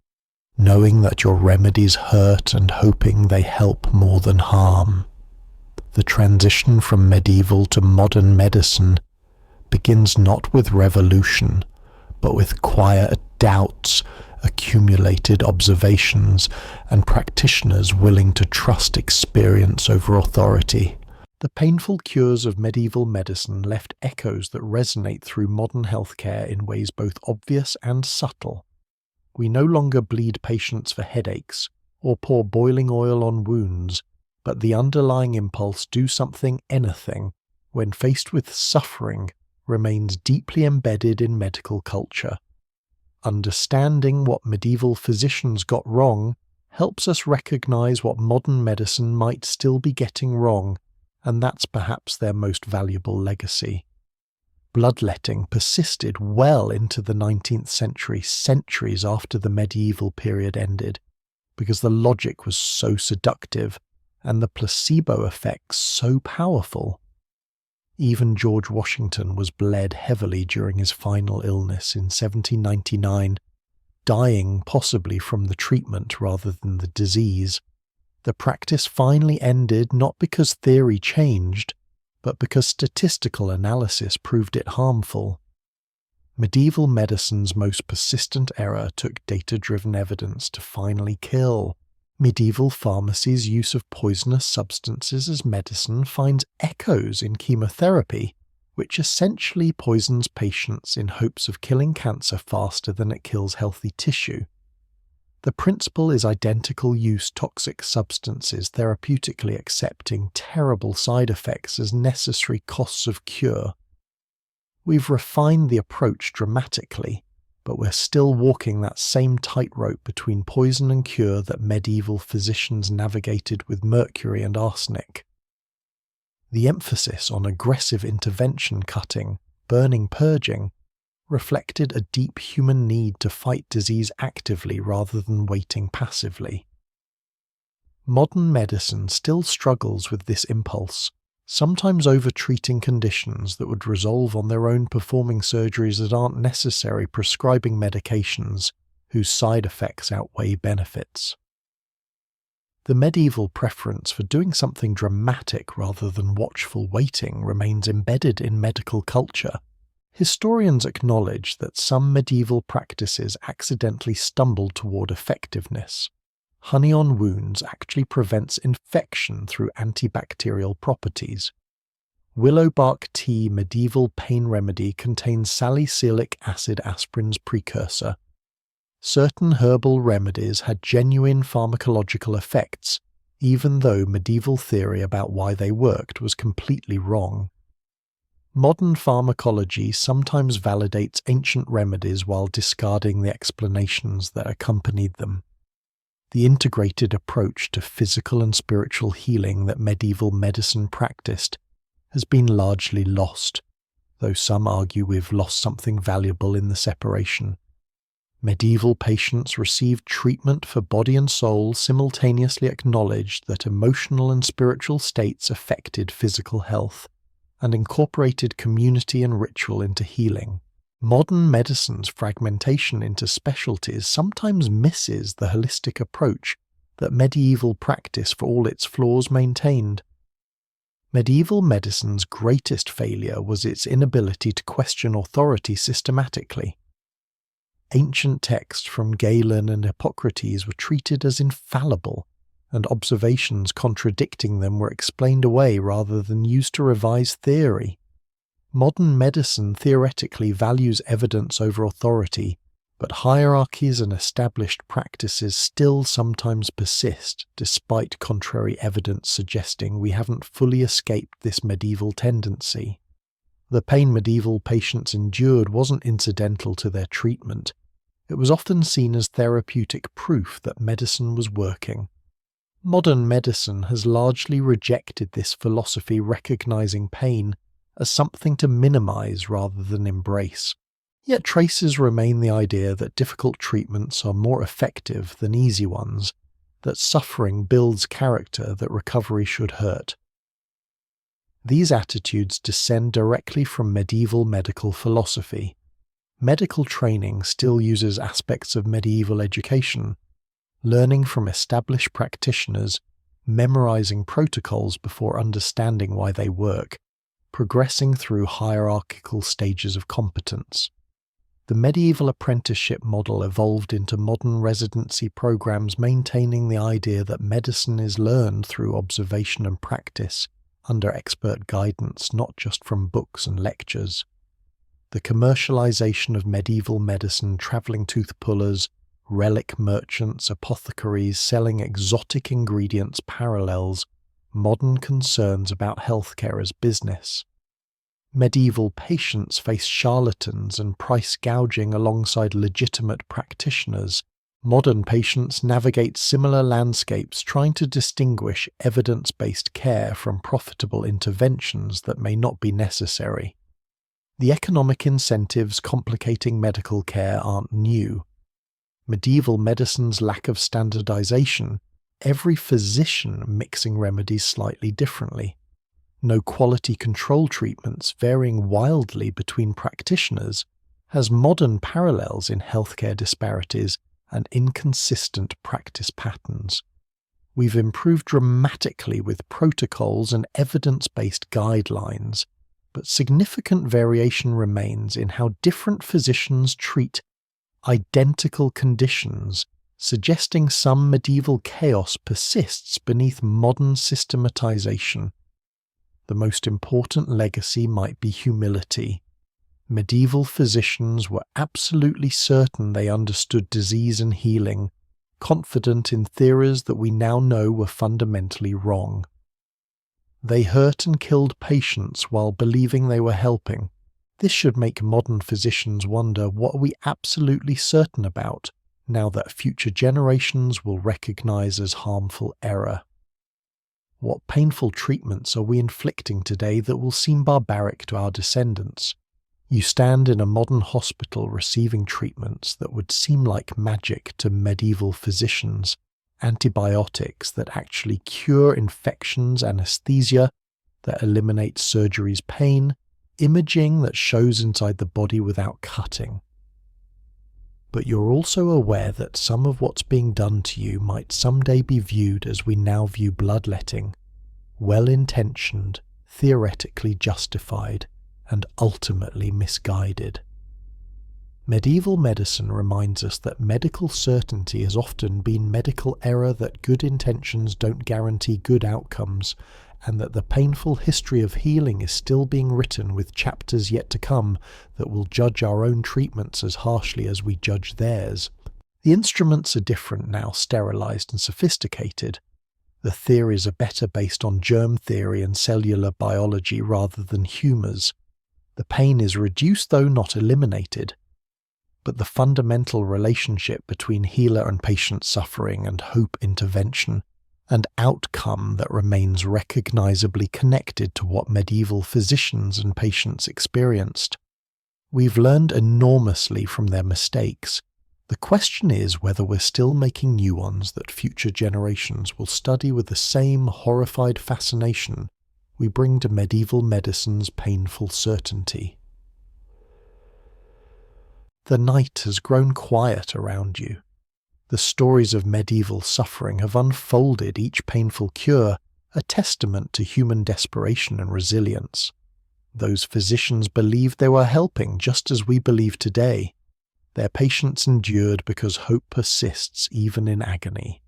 knowing that your remedies hurt and hoping they help more than harm. The transition from medieval to modern medicine begins not with revolution, but with quiet doubts, accumulated observations, and practitioners willing to trust experience over authority. The painful cures of medieval medicine left echoes that resonate through modern healthcare in ways both obvious and subtle. We no longer bleed patients for headaches or pour boiling oil on wounds, but the underlying impulse do something, anything, when faced with suffering, remains deeply embedded in medical culture. Understanding what medieval physicians got wrong helps us recognize what modern medicine might still be getting wrong, and that's perhaps their most valuable legacy. Bloodletting persisted well into the 19th century, centuries after the medieval period ended, because the logic was so seductive and the placebo effects so powerful. Even George Washington was bled heavily during his final illness in 1799, dying possibly from the treatment rather than the disease. The practice finally ended not because theory changed, but because statistical analysis proved it harmful. Medieval medicine's most persistent error took data-driven evidence to finally kill. Medieval pharmacy's use of poisonous substances as medicine finds echoes in chemotherapy, which essentially poisons patients in hopes of killing cancer faster than it kills healthy tissue. The principle is identical: use toxic substances, therapeutically accepting terrible side effects as necessary costs of cure. We've refined the approach dramatically, but we're still walking that same tightrope between poison and cure that medieval physicians navigated with mercury and arsenic. The emphasis on aggressive intervention, cutting, burning, purging, reflected a deep human need to fight disease actively rather than waiting passively. Modern medicine still struggles with this impulse, sometimes over-treating conditions that would resolve on their own, performing surgeries that aren't necessary, prescribing medications whose side effects outweigh benefits. The medieval preference for doing something dramatic rather than watchful waiting remains embedded in medical culture. Historians acknowledge that some medieval practices accidentally stumbled toward effectiveness. Honey on wounds actually prevents infection through antibacterial properties. Willow bark tea medieval pain remedy contains salicylic acid, aspirin's precursor. Certain herbal remedies had genuine pharmacological effects, even though medieval theory about why they worked was completely wrong. Modern pharmacology sometimes validates ancient remedies while discarding the explanations that accompanied them. The integrated approach to physical and spiritual healing that medieval medicine practiced has been largely lost, though some argue we've lost something valuable in the separation. Medieval patients received treatment for body and soul, simultaneously acknowledged that emotional and spiritual states affected physical health, and incorporated community and ritual into healing. Modern medicine's fragmentation into specialties sometimes misses the holistic approach that medieval practice, for all its flaws, maintained. Medieval medicine's greatest failure was its inability to question authority systematically. Ancient texts from Galen and Hippocrates were treated as infallible, and observations contradicting them were explained away rather than used to revise theory. Modern medicine theoretically values evidence over authority, but hierarchies and established practices still sometimes persist, despite contrary evidence suggesting we haven't fully escaped this medieval tendency. The pain medieval patients endured wasn't incidental to their treatment. It was often seen as therapeutic proof that medicine was working. Modern medicine has largely rejected this philosophy, recognizing pain as something to minimize rather than embrace. Yet traces remain the idea that difficult treatments are more effective than easy ones, that suffering builds character, that recovery should hurt. These attitudes descend directly from medieval medical philosophy. Medical training still uses aspects of medieval education, learning from established practitioners, memorizing protocols before understanding why they work, progressing through hierarchical stages of competence. The medieval apprenticeship model evolved into modern residency programs, maintaining the idea that medicine is learned through observation and practice, under expert guidance, not just from books and lectures. The commercialization of medieval medicine, traveling tooth pullers, relic merchants, apothecaries selling exotic ingredients parallels modern concerns about healthcare as business. Medieval patients face charlatans and price gouging alongside legitimate practitioners. Modern patients navigate similar landscapes, trying to distinguish evidence-based care from profitable interventions that may not be necessary. The economic incentives complicating medical care aren't new. Medieval medicine's lack of standardization, every physician mixing remedies slightly differently. No quality control treatments varying wildly between practitioners has modern parallels in healthcare disparities and inconsistent practice patterns. We've improved dramatically with protocols and evidence-based guidelines, but significant variation remains in how different physicians treat identical conditions, suggesting some medieval chaos persists beneath modern systematization. The most important legacy might be humility. Medieval physicians were absolutely certain they understood disease and healing, confident in theories that we now know were fundamentally wrong. They hurt and killed patients while believing they were helping. This should make modern physicians wonder, what are we absolutely certain about now that future generations will recognize as harmful error? What painful treatments are we inflicting today that will seem barbaric to our descendants? You stand in a modern hospital receiving treatments that would seem like magic to medieval physicians, antibiotics that actually cure infections, anesthesia that eliminates surgery's pain, imaging that shows inside the body without cutting. But you're also aware that some of what's being done to you might someday be viewed as we now view bloodletting, well-intentioned, theoretically justified, and ultimately misguided. Medieval medicine reminds us that medical certainty has often been medical error, that good intentions don't guarantee good outcomes, and that the painful history of healing is still being written, with chapters yet to come that will judge our own treatments as harshly as we judge theirs. The instruments are different now, sterilized and sophisticated. The theories are better based on germ theory and cellular biology rather than humours. The pain is reduced, though not eliminated. But the fundamental relationship between healer and patient suffering and hope intervention, and outcome that remains recognizably connected to what medieval physicians and patients experienced. We've learned enormously from their mistakes. The question is whether we're still making new ones that future generations will study with the same horrified fascination we bring to medieval medicine's painful certainty. The night has grown quiet around you. The stories of medieval suffering have unfolded, each painful cure a testament to human desperation and resilience. Those physicians believed they were helping just as we believe today. Their patients endured because hope persists even in agony.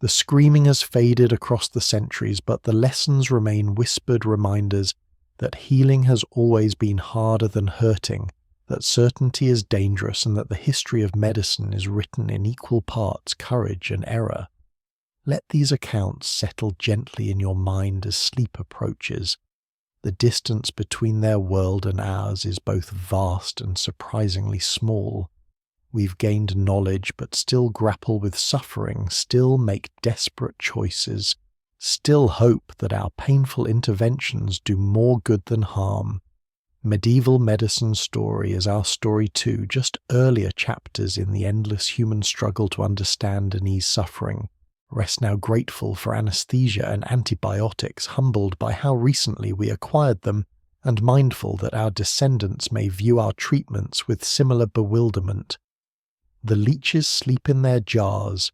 The screaming has faded across the centuries, but the lessons remain whispered reminders that healing has always been harder than hurting, that certainty is dangerous, and that the history of medicine is written in equal parts courage and error. Let these accounts settle gently in your mind as sleep approaches. The distance between their world and ours is both vast and surprisingly small. We've gained knowledge but still grapple with suffering, still make desperate choices, still hope that our painful interventions do more good than harm. Medieval medicine's story is our story too, just earlier chapters in the endless human struggle to understand and ease suffering. Rest now grateful for anesthesia and antibiotics, humbled by how recently we acquired them, and mindful that our descendants may view our treatments with similar bewilderment. The leeches sleep in their jars,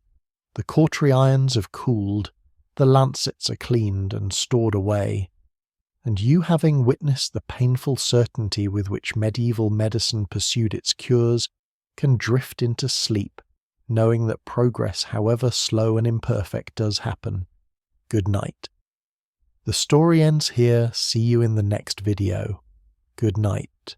the cautery irons have cooled, the lancets are cleaned and stored away, and you, having witnessed the painful certainty with which medieval medicine pursued its cures, can drift into sleep, knowing that progress, however slow and imperfect, does happen. Good night. The story ends here. See you in the next video. Good night.